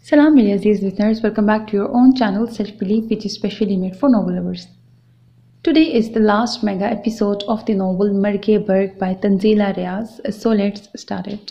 Salam, my Aziz listeners. Welcome back to your own channel, Self Belief, which is specially made for novel lovers. Today is the last mega episode of the novel Marke Berg by Tanzila Riaz. So let's start it.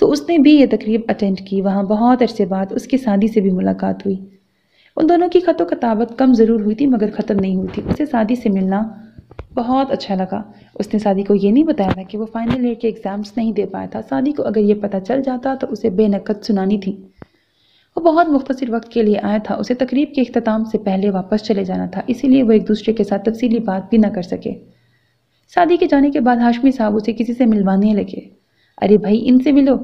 سو اس نے بھی یہ تقریب attend کی. وہاں بہت عرصے بعد اس کی سعدی سے بھی ملاقات ہوئی. ان دونوں کی خط و کتابت کم ضرور ہوئی تھی مگر ختم نہیں ہوئی تھی. اسے سعدی سے ملنا بہت اچھا لگا. اس نے سعدی کو یہ نہیں بتایا تھا کہ وہ فائنل ایئر کے ایگزامس نہیں دے پایا تھا. سعدی کو اگر یہ پتہ چل جاتا تو اسے بے نقد سنانی تھی. وہ بہت مختصر وقت کے لیے آیا تھا. اسے تقریب کے اختتام سے پہلے واپس چلے جانا تھا. اسی لیے وہ ایک دوسرے کے ساتھ تفصیلی بات بھی نہ کر سکے. سعدی کے جانے کے بعد ہاشمی صاحب اسے کسی سے ملوانے لگے. ارے بھائی ان سے ملو.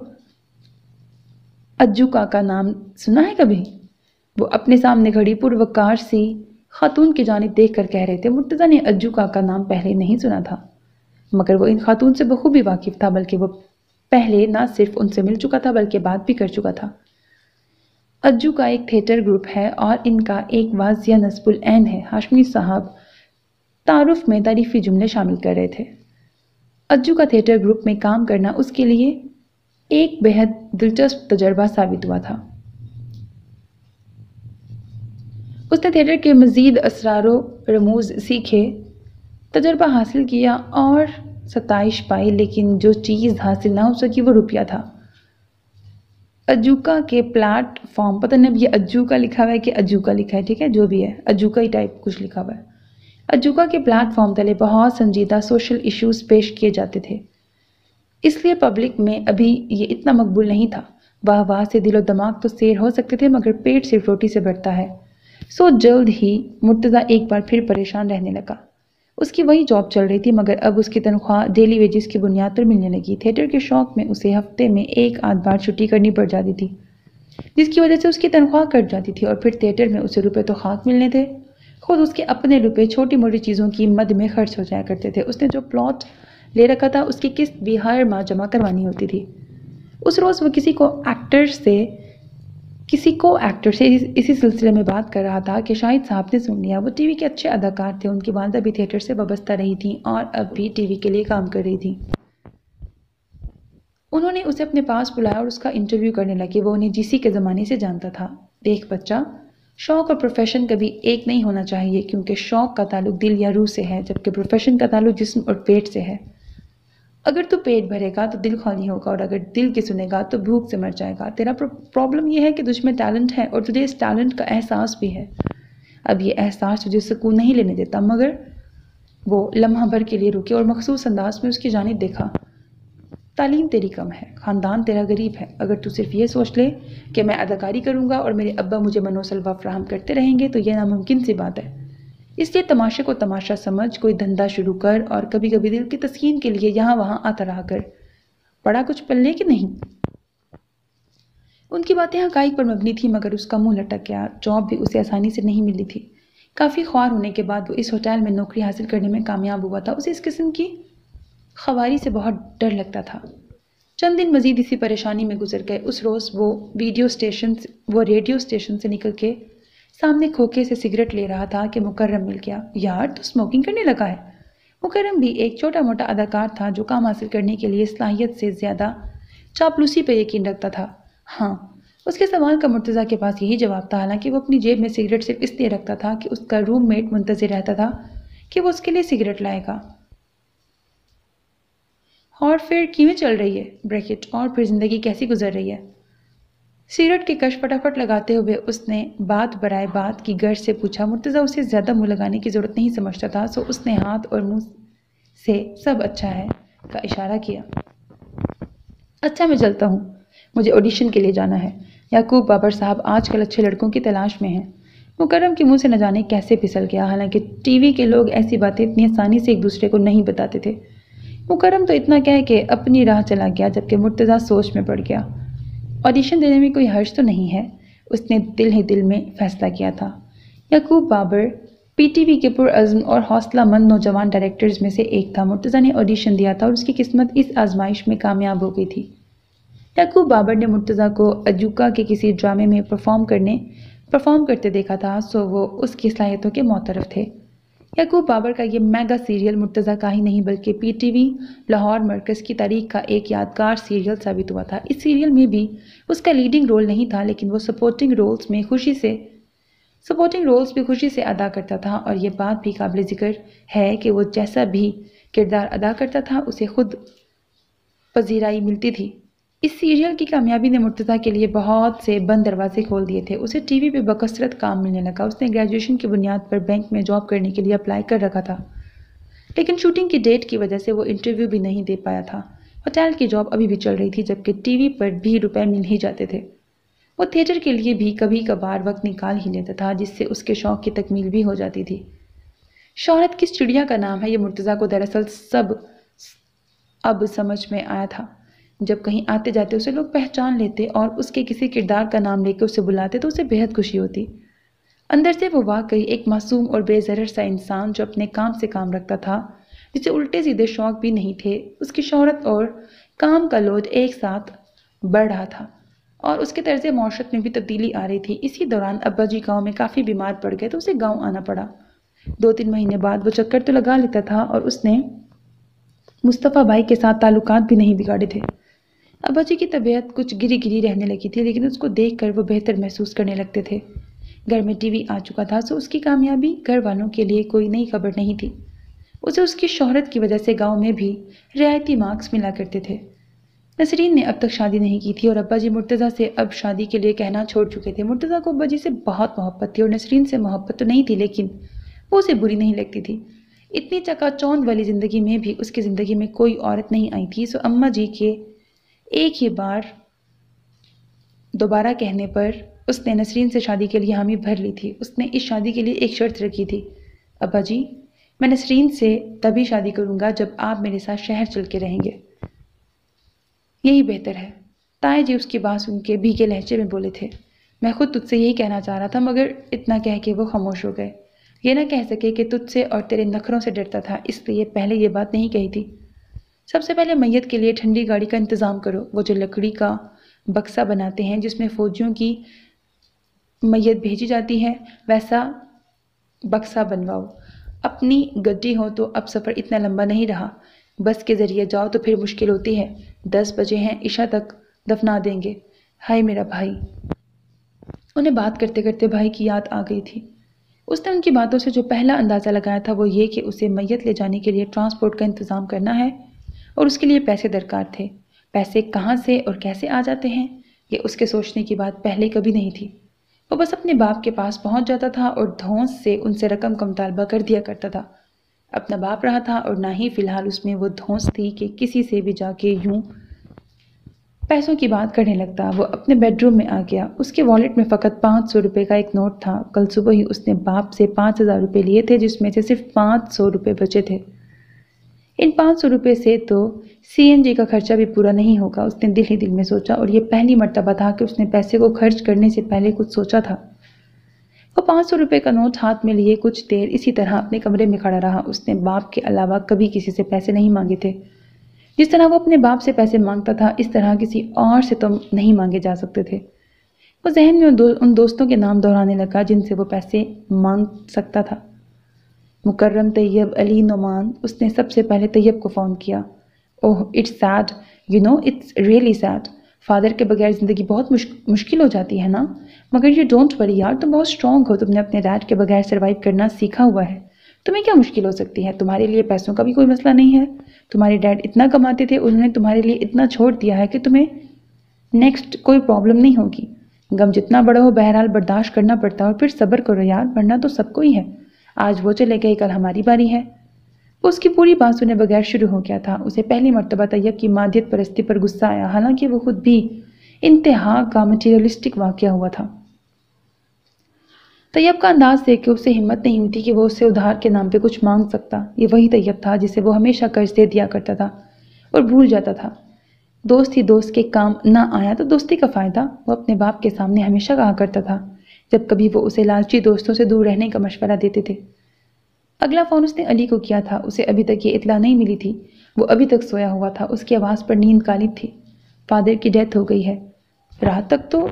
اجو کا نام سنا ہے کبھی؟ وہ اپنے سامنے کھڑی پروکار سی خاتون کی جانب دیکھ کر کہہ رہے تھے. مرتضیٰ نے اجو کا نام پہلے نہیں سنا تھا مگر وہ ان خاتون سے بخوبی واقف تھا. بلکہ وہ پہلے نہ صرف ان سے مل چکا تھا بلکہ بات بھی کر چکا تھا. اجو کا ایک تھیٹر گروپ ہے اور ان کا ایک واضح نصب العین ہے. ہاشمی صاحب تعارف میں تعریفی جملے شامل کر رہے تھے. اجو کا تھیٹر گروپ میں کام کرنا اس کے لیے ایک بہت دلچسپ تجربہ ثابت ہوا تھا. اس نے تھیٹر کے مزید اسرار و رموز سیکھے، تجربہ حاصل کیا اور ستائش پائی. لیکن جو چیز حاصل نہ ہو سکی وہ روپیہ تھا. اجوکا کے پلیٹ فارم، پتہ نہیں اب یہ اجوکا لکھا ہوا ہے کہ اجوکا لکھا ہے، ٹھیک ہے جو بھی ہے، اجوکا ہی ٹائپ کچھ لکھا ہوا ہے. اجوکا کے پلیٹ فارم تلے بہت سنجیدہ سوشل ایشوز پیش کیے جاتے تھے. اس لیے پبلک میں ابھی یہ اتنا مقبول نہیں تھا. واہ واہ سے دل و دماغ تو سیر ہو سکتے تھے مگر پیٹ صرف روٹی سے بھرتا ہے. سو جلد ہی مرتضیٰ ایک بار پھر پریشان رہنے لگا. اس کی وہی جاب چل رہی تھی مگر اب اس کی تنخواہ ڈیلی ویجز کی بنیاد پر ملنے لگی. تھیٹر کے شوق میں اسے ہفتے میں ایک آدھ بار چھٹی کرنی پڑ جاتی تھی جس کی وجہ سے اس کی تنخواہ کٹ جاتی تھی اور پھر تھیٹر میں اسے روپے تو خاک ملنے تھے. خود اس کے اپنے روپے چھوٹی موٹی چیزوں کی مد میں خرچ ہو جایا کرتے تھے. اس نے جو پلاٹ لے رکھا تھا اس کی قسط بھی ہر ماہ جمع کروانی ہوتی تھی. اس روز وہ کسی کو ایکٹر سے اسی سلسلے میں بات کر رہا تھا کہ شاہد صاحب نے سن لیا. وہ ٹی وی کے اچھے اداکار تھے. ان کی والدہ بھی تھیٹر سے وابستہ رہی تھیں اور اب بھی ٹی وی کے لیے کام کر رہی تھیں. انہوں نے اسے اپنے پاس بلایا اور اس کا انٹرویو کرنے لگے. وہ انہیں جی سی کے زمانے سے جانتا تھا. دیکھ بچہ، شوق اور پروفیشن کبھی ایک نہیں ہونا چاہیے کیونکہ شوق کا تعلق دل یا روح سے ہے جبکہ پروفیشن کا تعلق جسم اور پیٹ سے ہے. اگر تو پیٹ بھرے گا تو دل خالی ہوگا اور اگر دل کی سنے گا تو بھوک سے مر جائے گا. تیرا پرابلم یہ ہے کہ تجھ میں ٹیلنٹ ہے اور تجھے اس ٹیلنٹ کا احساس بھی ہے. اب یہ احساس تجھے سکون نہیں لینے دیتا. مگر وہ لمحہ بھر کے لیے رکے اور مخصوص انداز میں اس کی جانب دیکھا. تعلیم تیری کم ہے، خاندان تیرا غریب ہے. اگر تو صرف یہ سوچ لے کہ میں اداکاری کروں گا اور میرے ابا مجھے منو سلوا فراہم کرتے رہیں گے تو یہ ناممکن سی بات ہے. اس لیے تماشے کو تماشا سمجھ کوئی دھندا شروع کر اور کبھی کبھی دل کی تسکین کے لیے یہاں وہاں آتا رہا کر. پڑا کچھ پلے کہ نہیں؟ ان کی باتیں حقائق پر مبنی تھیں مگر اس کا منہ لٹک گیا. جاب بھی اسے آسانی سے نہیں ملی تھی. کافی خوار ہونے کے بعد وہ اس ہوٹل میں نوکری حاصل کرنے میں کامیاب ہوا تھا. اسے اس قسم کی خواری سے بہت ڈر لگتا تھا. چند دن مزید اسی پریشانی میں گزر گئے. اس روز وہ ریڈیو اسٹیشن سے نکل کے سامنے کھوکے سے سگریٹ لے رہا تھا کہ مکرم مل گیا. یار تو اسموکنگ کرنے لگا ہے. مکرم بھی ایک چھوٹا موٹا اداکار تھا جو کام حاصل کرنے کے لیے صلاحیت سے زیادہ چاپلوسی پہ یقین رکھتا تھا. ہاں، اس کے سوال کا مرتضیٰ کے پاس یہی جواب تھا. حالانکہ وہ اپنی جیب میں سگریٹ صرف اس لیے رکھتا تھا کہ اس کا روم میٹ منتظر رہتا تھا کہ وہ اس کے لیے سگریٹ لائے گا. اور پھر کیویں چل رہی ہے بریکٹ اور پھر زندگی کیسی گزر رہی ہے؟ سگریٹ کی کش فٹافٹ لگاتے ہوئے اس نے بات برائے بات کی غرض سے پوچھا. مرتضیٰ اسے زیادہ منہ لگانے کی ضرورت نہیں سمجھتا تھا سو اس نے ہاتھ اور منہ سے سب اچھا ہے کا اشارہ کیا. اچھا میں چلتا ہوں، مجھے آڈیشن کے لیے جانا ہے. یعقوب بابر صاحب آج کل اچھے لڑکوں کی تلاش میں ہیں. مکرم کے منہ سے نہ جانے کیسے پھسل گیا. حالانکہ ٹی وی کے لوگ ایسی باتیں اتنی آسانی سے ایک دوسرے کو نہیں بتاتے تھے. مکرم تو اتنا کہہ کہ اپنی راہ چلا گیا جبکہ مرتضیٰ سوچ میں پڑ گیا. آڈیشن دینے میں کوئی حرج تو نہیں ہے، اس نے دل ہی دل میں فیصلہ کیا تھا. یعقوب بابر پی ٹی وی کے پرعزم اور حوصلہ مند نوجوان ڈائریکٹرز میں سے ایک تھا. مرتضیٰ نے آڈیشن دیا تھا اور اس کی قسمت اس آزمائش میں کامیاب ہو گئی تھی. یعقوب بابر نے مرتضیٰ کو اجوکا کے کسی ڈرامے میں پرفارم کرتے دیکھا تھا سو وہ اس کی صلاحیتوں کے معترف تھے. یعقوب بابر کا یہ میگا سیریل مرتضیٰ کا ہی نہیں بلکہ پی ٹی وی لاہور مرکز کی تاریخ کا ایک یادگار سیریل ثابت ہوا تھا. اس سیریل میں بھی اس کا لیڈنگ رول نہیں تھا لیکن وہ سپورٹنگ رولز بھی خوشی سے ادا کرتا تھا اور یہ بات بھی قابل ذکر ہے کہ وہ جیسا بھی کردار ادا کرتا تھا اسے خود پذیرائی ملتی تھی. اس سیریل کی کامیابی نے مرتضیٰ کے لیے بہت سے بند دروازے کھول دیے تھے۔ اسے ٹی وی پہ بکثرت کام ملنے لگا۔ اس نے گریجویشن کی بنیاد پر بینک میں جاب کرنے کے لیے اپلائی کر رکھا تھا، لیکن شوٹنگ کی ڈیٹ کی وجہ سے وہ انٹرویو بھی نہیں دے پایا تھا۔ ہوٹل کی جاب ابھی بھی چل رہی تھی، جبکہ ٹی وی پر بھی روپے مل ہی جاتے تھے۔ وہ تھیٹر کے لیے بھی کبھی کبھار وقت نکال ہی لیتا تھا، جس سے اس کے شوق کی تکمیل بھی ہو جاتی تھی۔ شہرت کس چڑیا کا نام ہے، یہ مرتضیٰ کو دراصل اب سمجھ میں آیا تھا۔ جب کہیں آتے جاتے اسے لوگ پہچان لیتے اور اس کے کسی کردار کا نام لے کے اسے بلاتے تو اسے بہت خوشی ہوتی۔ اندر سے وہ واقعی ایک معصوم اور بے ضرر سا انسان جو اپنے کام سے کام رکھتا تھا، جسے الٹے سیدھے شوق بھی نہیں تھے۔ اس کی شہرت اور کام کا لوڈ ایک ساتھ بڑھ رہا تھا اور اس کے طرز معاشرت میں بھی تبدیلی آ رہی تھی۔ اسی دوران ابا جی گاؤں میں کافی بیمار پڑ گئے تو اسے گاؤں آنا پڑا۔ 2-3 مہینے بعد وہ چکر تو لگا لیتا تھا اور اس نے مصطفیٰ بھائی کے ساتھ تعلقات بھی نہیں بگاڑے تھے۔ ابا جی کی طبیعت کچھ گری گری رہنے لگی تھی، لیکن اس کو دیکھ کر وہ بہتر محسوس کرنے لگتے تھے۔ گھر میں ٹی وی آ چکا تھا، سو اس کی کامیابی گھر والوں کے لیے کوئی نئی خبر نہیں تھی۔ اسے اس کی شہرت کی وجہ سے گاؤں میں بھی رعایتی مارکس ملا کرتے تھے۔ نسرین نے اب تک شادی نہیں کی تھی اور ابا جی مرتضیٰ سے اب شادی کے لیے کہنا چھوڑ چکے تھے۔ مرتضیٰ کو ابا جی سے بہت محبت تھی اور نسرین سے محبت تو نہیں تھی، لیکن وہ اسے بری نہیں لگتی تھی۔ اتنی چکا چوند والی زندگی میں بھی اس کی زندگی میں کوئی عورت نہیں آئی تھی، سو اماں جی کے ایک ہی بار دوبارہ کہنے پر اس نے نسرین سے شادی کے لیے حامی بھر لی تھی۔ اس نے اس شادی کے لیے ایک شرط رکھی تھی، ابا جی میں نسرین سے تبھی شادی کروں گا جب آپ میرے ساتھ شہر چل کے رہیں گے، یہی بہتر ہے۔ تائے جی اس کی بات سن کے بھیگے لہجے میں بولے تھے، میں خود تجھ سے یہی کہنا چاہ رہا تھا، مگر اتنا کہہ کے وہ خاموش ہو گئے۔ یہ نہ کہہ سکے کہ تجھ سے اور تیرے نخروں سے ڈرتا تھا، اس لیے پہلے یہ بات نہیں کہی تھی۔ سب سے پہلے میت کے لیے ٹھنڈی گاڑی کا انتظام کرو، وہ جو لکڑی کا بکسا بناتے ہیں جس میں فوجیوں کی میت بھیجی جاتی ہے، ویسا بکسا بنواؤ۔ اپنی گڈی ہو تو اب سفر اتنا لمبا نہیں رہا، بس کے ذریعے جاؤ تو پھر مشکل ہوتی ہے۔ 10 بجے ہیں، عشاء تک دفنا دیں گے۔ ہائے میرا بھائی۔ انہیں بات کرتے کرتے بھائی کی یاد آ گئی تھی۔ اس نے ان کی باتوں سے جو پہلا اندازہ لگایا تھا وہ یہ کہ اسے میت لے جانے کے لیے ٹرانسپورٹ کا انتظام کرنا ہے اور اس کے لیے پیسے درکار تھے۔ پیسے کہاں سے اور کیسے آ جاتے ہیں، یہ اس کے سوچنے کی بات پہلے کبھی نہیں تھی۔ وہ بس اپنے باپ کے پاس پہنچ جاتا تھا اور دھونس سے ان سے رقم کا مطالبہ کر دیا کرتا تھا۔ اپنا باپ رہا تھا اور نہ ہی فی الحال اس میں وہ دھونس تھی کہ کسی سے بھی جا کے یوں پیسوں کی بات کرنے لگتا۔ وہ اپنے بیڈ روم میں آ گیا۔ اس کے والیٹ میں فقط 500 روپے کا ایک نوٹ تھا۔ کل صبح ہی اس نے باپ سے 5000 روپے لیے تھے، جس میں سے صرف 500 روپے بچے تھے۔ ان 500 روپے سے تو CNG کا خرچہ بھی پورا نہیں ہوگا، اس نے دل ہی دل میں سوچا، اور یہ پہلی مرتبہ تھا کہ اس نے پیسے کو خرچ کرنے سے پہلے کچھ سوچا تھا۔ وہ 500 روپے کا نوٹ ہاتھ میں لیے کچھ دیر اسی طرح اپنے کمرے میں کھڑا رہا۔ اس نے باپ کے علاوہ کبھی کسی سے پیسے نہیں مانگے تھے۔ جس طرح وہ اپنے باپ سے پیسے مانگتا تھا، اس طرح کسی اور سے تو نہیں مانگے جا سکتے تھے۔ وہ ذہن میں ان دوستوں کے نام دہرانے لگا جن سے وہ پیسے مانگ سکتا تھا۔ مکرم، طیب، علی، نعمان۔ اس نے سب سے پہلے طیب کو فون کیا۔ Oh it's sad, you know it's really sad. Father کے بغیر زندگی بہت مشکل ہو جاتی ہے نا، مگر یو ڈونٹ وری یار، تم بہت اسٹرانگ ہو، تم نے اپنے ڈیڈ کے بغیر سروائیو کرنا سیکھا ہوا ہے، تمہیں کیا مشکل ہو سکتی ہے؟ تمہارے لیے پیسوں کا بھی کوئی مسئلہ نہیں ہے، تمہارے ڈیڈ اتنا کماتے تھے، انہوں نے تمہارے لیے اتنا چھوڑ دیا ہے کہ تمہیں نیکسٹ کوئی پرابلم نہیں ہوگی۔ غم جتنا بڑا ہو بہرحال برداشت کرنا پڑتا ہے، اور پھر صبر کرو یار، ورنہ تو سب کو ہی ہے، آج وہ چلے گئے کل ہماری باری ہے۔ وہ اس کی پوری بات سنے بغیر شروع ہو گیا تھا۔ اسے پہلی مرتبہ طیب کی مادیت پرستی پر غصہ آیا، حالانکہ وہ خود بھی انتہا کا مٹیریلسٹک واقعہ ہوا تھا۔ طیب کا انداز دیکھ کے اسے ہمت نہیں ہوتی کہ وہ اسے ادھار کے نام پہ کچھ مانگ سکتا۔ یہ وہی طیب تھا جسے وہ ہمیشہ قرض دے دیا کرتا تھا اور بھول جاتا تھا۔ دوست ہی دوست کے کام نہ آیا تو دوستی کا فائدہ، وہ اپنے باپ کے سامنے ہمیشہ کہا کرتا تھا جب کبھی وہ اسے لالچی دوستوں سے دور رہنے کا مشورہ دیتے تھے۔ اگلا فون اس نے علی کو کیا تھا۔ اسے ابھی تک یہ اطلاع نہیں ملی تھی، وہ ابھی تک سویا ہوا تھا، اس کی آواز پر نیند غالب تھی۔ فادر کی ڈیتھ ہو گئی ہے۔ رات تک تو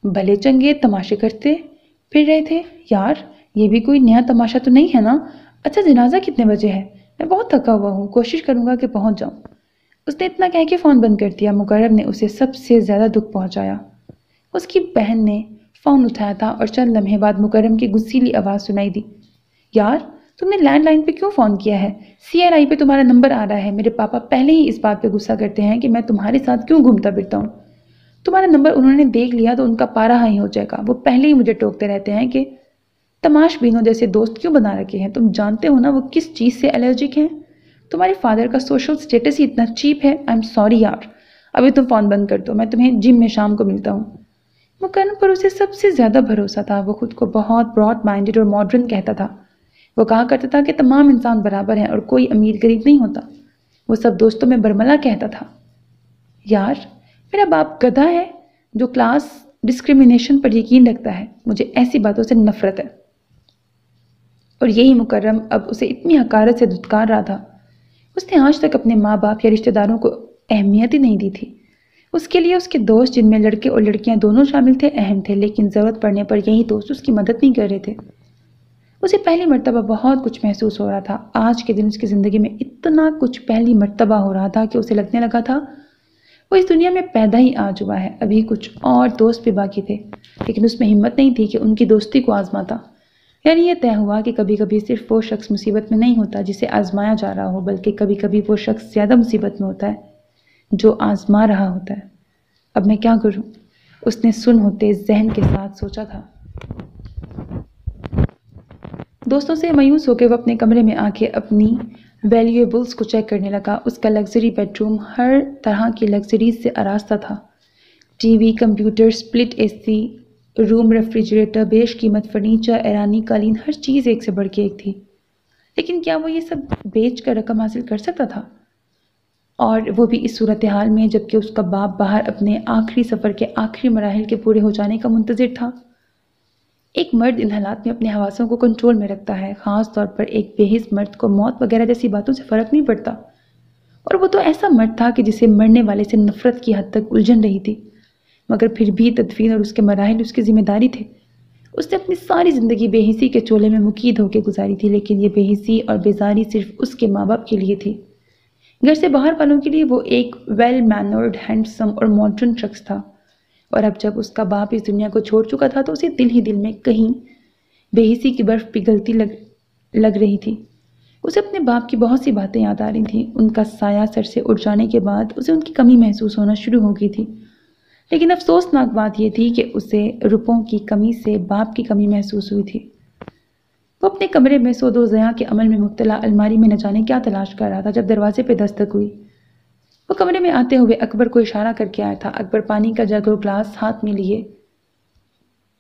بھلے چنگے تماشے کرتے پھر رہے تھے یار، یہ بھی کوئی نیا تماشا تو نہیں ہے نا؟ اچھا جنازہ کتنے بجے ہے؟ میں بہت تھکا ہوا ہوں، کوشش کروں گا کہ پہنچ جاؤں۔ اس نے اتنا کہہ کے فون بند کر دیا۔ مکرم نے اسے سب سے زیادہ دکھ پہنچایا۔ اس کی بہن نے فون اٹھایا تھا اور چند لمحے بعد مکرم کی غصیلی آواز سنائی دی، یار تم نے لینڈ لائن پہ کیوں فون کیا ہے؟ CRI پہ تمہارا نمبر آ رہا ہے۔ میرے پاپا پہلے ہی اس بات پہ غصہ کرتے ہیں کہ میں تمہارے ساتھ کیوں گھومتا پھرتا ہوں۔ تمہارا نمبر انہوں نے دیکھ لیا تو ان کا پارا ہائی ہو جائے گا۔ وہ پہلے ہی مجھے ٹوکتے رہتے ہیں کہ تماش بینوں جیسے دوست کیوں بنا رکھے ہیں؟ تم جانتے ہو نا وہ کس چیز سے الرجک ہیں؟ تمہارے فادر کا سوشل سٹیٹس ہی اتنا چیپ ہے۔ آئی ایم سوری یار، ابھی تم فون بند کر دو، میں تمہیں جم میں شام کو ملتا ہوں۔ مکرم پر اسے سب سے زیادہ بھروسہ تھا۔ وہ خود کو بہت براڈ مائنڈڈ اور ماڈرن کہتا تھا۔ وہ کہا کرتا تھا کہ تمام انسان برابر ہیں اور کوئی امیر غریب نہیں ہوتا۔ وہ سب دوستوں میں برملا کہتا تھا۔ یار، میرا باپ گدھا ہے جو کلاس ڈسکریمنیشن پر یقین رکھتا ہے۔ مجھے ایسی باتوں سے نفرت ہے۔ اور یہی مکرم اب اسے اتنی حقارت سے دھتکار رہا تھا۔ اس نے آج تک اپنے ماں باپ یا رشتہ داروں کو اہمیت ہی نہیں دی تھی۔ اس کے لیے اس کے دوست، جن میں لڑکے اور لڑکیاں دونوں شامل تھے، اہم تھے، لیکن ضرورت پڑنے پر یہی دوست اس کی مدد نہیں کر رہے تھے۔ اسے پہلی مرتبہ بہت کچھ محسوس ہو رہا تھا۔ آج کے دن اس کی زندگی میں اتنا کچھ پہلی مرتبہ ہو رہا تھا کہ اسے لگنے لگا تھا وہ اس دنیا میں پیدا ہی آج ہوا ہے۔ ابھی کچھ اور دوست بھی باقی تھے، لیکن اس میں ہمت نہیں تھی کہ ان کی دوستی کو آزماتا۔ یعنی یہ طے ہوا کہ کبھی کبھی صرف وہ شخص مصیبت میں نہیں ہوتا جسے آزمایا جا رہا ہو، بلکہ کبھی کبھی وہ شخص زیادہ مصیبت میں ہوتا ہے جو آزما رہا ہوتا ہے۔ اب میں کیا کروں؟ اس نے سن ہوتے ذہن کے ساتھ سوچا تھا۔ دوستوں سے مایوس ہو کے وہ اپنے کمرے میں آ کے اپنی ویلیویبلز کو چیک کرنے لگا۔ اس کا لگژری بیڈ روم ہر طرح کی لگژریز سے آراستہ تھا۔ T V, computer, split AC، روم ریفریجریٹر، بیش قیمت فرنیچر، ایرانی قالین، ہر چیز ایک سے بڑھ کے ایک تھی۔ لیکن کیا وہ یہ سب بیچ کر رقم حاصل کر سکتا تھا؟ اور وہ بھی اس صورتحال میں جبکہ اس کا باپ باہر اپنے آخری سفر کے آخری مراحل کے پورے ہو جانے کا منتظر تھا۔ ایک مرد ان حالات میں اپنے حواسوں کو کنٹرول میں رکھتا ہے، خاص طور پر ایک بے حس مرد کو موت وغیرہ جیسی باتوں سے فرق نہیں پڑتا۔ اور وہ تو ایسا مرد تھا کہ جسے مرنے والے سے نفرت کی حد تک الجھن رہی تھی، مگر پھر بھی تدفین اور اس کے مراحل اس کی ذمہ داری تھے۔ اس نے اپنی ساری زندگی بے حسی کے چولے میں مقید ہو کے گزاری تھی، لیکن یہ بے حسی اور بیزاری صرف اس کے ماں باپ کے لیے تھی۔ گھر سے باہر والوں کے لیے وہ ایک ویل مینرڈ، ہینڈسم اور ماڈرن شخص تھا، اور اب جب اس کا باپ اس دنیا کو چھوڑ چکا تھا تو اسے دل ہی دل میں کہیں بے حسی کی برف پگھلتی لگ رہی تھی۔ اسے اپنے باپ کی بہت سی باتیں یاد آ رہی تھیں۔ ان کا سایہ سر سے اٹھ جانے کے بعد اسے ان کی کمی محسوس ہونا شروع ہو گئی تھی، لیکن افسوسناک بات یہ تھی کہ اسے روپوں کی کمی سے باپ کی کمی محسوس ہوئی تھی۔ وہ اپنے کمرے میں سود و ضیاع کے عمل میں مبتلا الماری میں نہ جانے کیا تلاش کر رہا تھا جب دروازے پہ دستک ہوئی۔ وہ کمرے میں آتے ہوئے اکبر کو اشارہ کر کے آیا تھا۔ اکبر پانی کا جگ اور گلاس ہاتھ میں لیے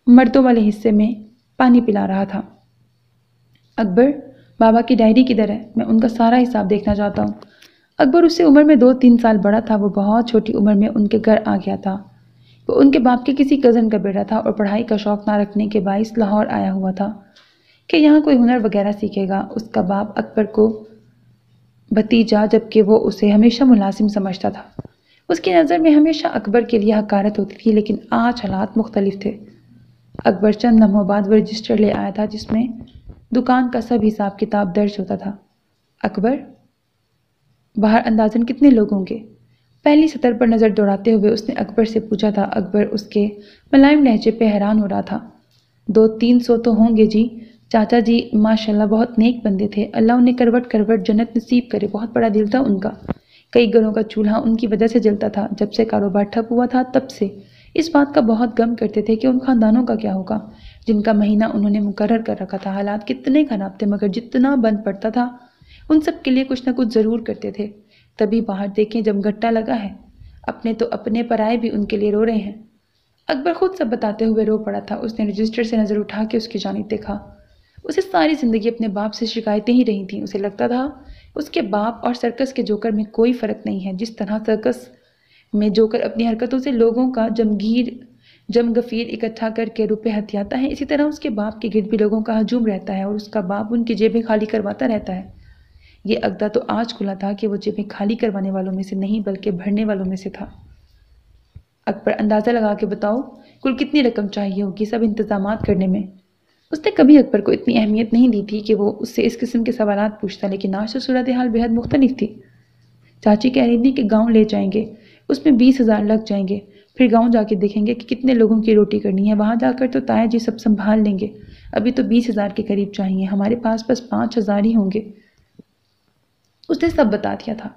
مردوں والے حصے میں پانی پلا رہا تھا۔ اکبر، بابا کی ڈائری کدھر ہے؟ میں ان کا سارا حساب دیکھنا چاہتا ہوں۔ اکبر اس سے عمر میں 2-3 سال بڑا تھا۔ وہ بہت چھوٹی عمر میں ان کے گھر آ گیا تھا۔ وہ ان کے باپ کے کسی کزن کا بیٹا تھا اور پڑھائی کا شوق نہ رکھنے کے باعث لاہور آیا ہوا تھا کہ یہاں کوئی ہنر وغیرہ سیکھے گا۔ اس کا باپ اکبر کو بھتیجا جبکہ وہ اسے ہمیشہ ملازم سمجھتا تھا۔ اس کی نظر میں ہمیشہ اکبر کے لیے حقارت ہوتی تھی، لیکن آج حالات مختلف تھے۔ اکبر چند لمحوں بعد وہ رجسٹر لے آیا تھا جس میں دکان کا سب حساب کتاب درج ہوتا تھا۔ اکبر، باہر اندازاً کتنے لوگ ہوں گے؟ پہلی سطر پر نظر دوڑاتے ہوئے اس نے اکبر سے پوچھا تھا۔ اکبر اس کے ملائم لہجے پہ حیران ہو رہا تھا۔ 200-300 تو ہوں گے جی۔ چاچا جی ماشاءاللہ بہت نیک بندے تھے، اللہ انہیں کروٹ کروٹ جنت نصیب کرے۔ بہت بڑا دل تھا ان کا۔ کئی گھروں کا چولہا ان کی وجہ سے جلتا تھا۔ جب سے کاروبار ٹھپ ہوا تھا تب سے اس بات کا بہت غم کرتے تھے کہ ان خاندانوں کا کیا ہوگا جن کا مہینہ انہوں نے مقرر کر رکھا تھا۔ حالات کتنے خراب تھے، مگر جتنا بند پڑتا تھا ان سب کے لیے کچھ نہ کچھ ضرور کرتے تھے۔ تبھی باہر دیکھیں جب گٹا لگا ہے، اپنے تو اپنے پرائے بھی ان کے لیے رو رہے ہیں۔ اکبر خود سب بتاتے ہوئے رو پڑا تھا۔ اس نے رجسٹر سے نظر اٹھا کے اس کی جانب دیکھا۔ اسے ساری زندگی اپنے باپ سے شکایتیں ہی رہی تھیں۔ اسے لگتا تھا اس کے باپ اور سرکس کے جوکر میں کوئی فرق نہیں ہے۔ جس طرح سرکس میں جوکر اپنی حرکتوں سے لوگوں کا جمغفیر اکٹھا کر کے روپے ہتھیاتا ہے، اسی طرح اس کے باپ کے گرد بھی لوگوں کا ہجوم رہتا ہے اور اس کا باپ ان کی جیبیں خالی کرواتا رہتا ہے۔ یہ عقدہ تو آج کھلا تھا کہ وہ جیبیں خالی کروانے والوں میں سے نہیں بلکہ بھرنے والوں میں سے تھا۔ اکبر، اندازہ لگا کے بتاؤ کل کتنی رقم چاہیے ہوگی سب انتظامات کرنے میں؟ اس نے کبھی اکبر کو اتنی اہمیت نہیں دی تھی کہ وہ اس سے اس قسم کے سوالات پوچھتا، لیکن آج تو صورتحال بے حد مختلف تھی۔ چاچی کہہ رہی تھی کہ گاؤں لے جائیں گے، اس میں 20,000 لگ جائیں گے۔ پھر گاؤں جا کے دیکھیں گے کہ کتنے لوگوں کی روٹی کرنی ہے، وہاں جا کر تو تایا جی سب سنبھال لیں گے، ابھی تو 20,000 کے قریب چاہیے، ہمارے پاس بس 5,000 ہی ہوں گے۔ اس نے سب بتا دیا تھا۔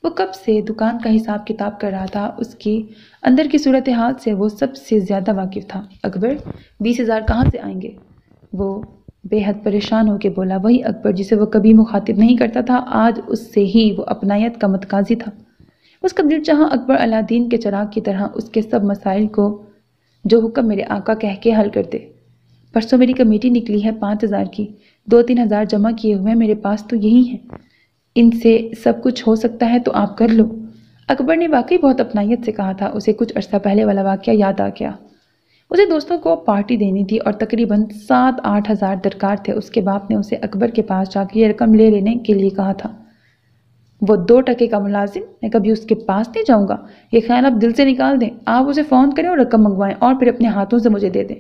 وہ کب سے دکان کا حساب کتاب کر رہا تھا، اس کی اندر کی صورتحال سے وہ سب سے زیادہ واقف تھا۔ اکبر 20,000 کہاں سے آئیں گے؟ وہ بے حد پریشان ہو کے بولا۔ وہی اکبر جسے وہ کبھی مخاطب نہیں کرتا تھا، آج اس سے ہی وہ اپنائیت کا متقاضی تھا۔ اس کا دل چاہا اکبر علادین کے چراغ کی طرح اس کے سب مسائل کو جو حکم میرے آقا کہہ کے حل کر دے۔ پرسوں میری کمیٹی نکلی ہے 5,000 کی، 2-3 ہزار جمع کیے ہوئے میرے پاس تو یہی ہیں، ان سے سب کچھ ہو سکتا ہے تو آپ کر لو۔ اکبر نے واقعی بہت اپنائیت سے کہا تھا۔ اسے کچھ عرصہ پہلے والا واقعہ یاد آ گیا۔ اسے دوستوں کو پارٹی دینی تھی اور تقریباً 7-8 ہزار درکار تھے۔ اس کے باپ نے اسے اکبر کے پاس جا کے یہ رقم لے لینے کے لیے کہا تھا۔ وہ 2% کا ملازم، میں کبھی اس کے پاس نہیں جاؤں گا، یہ خیال آپ دل سے نکال دیں۔ آپ اسے فون کریں اور رقم منگوائیں اور پھر اپنے ہاتھوں سے مجھے دے دیں،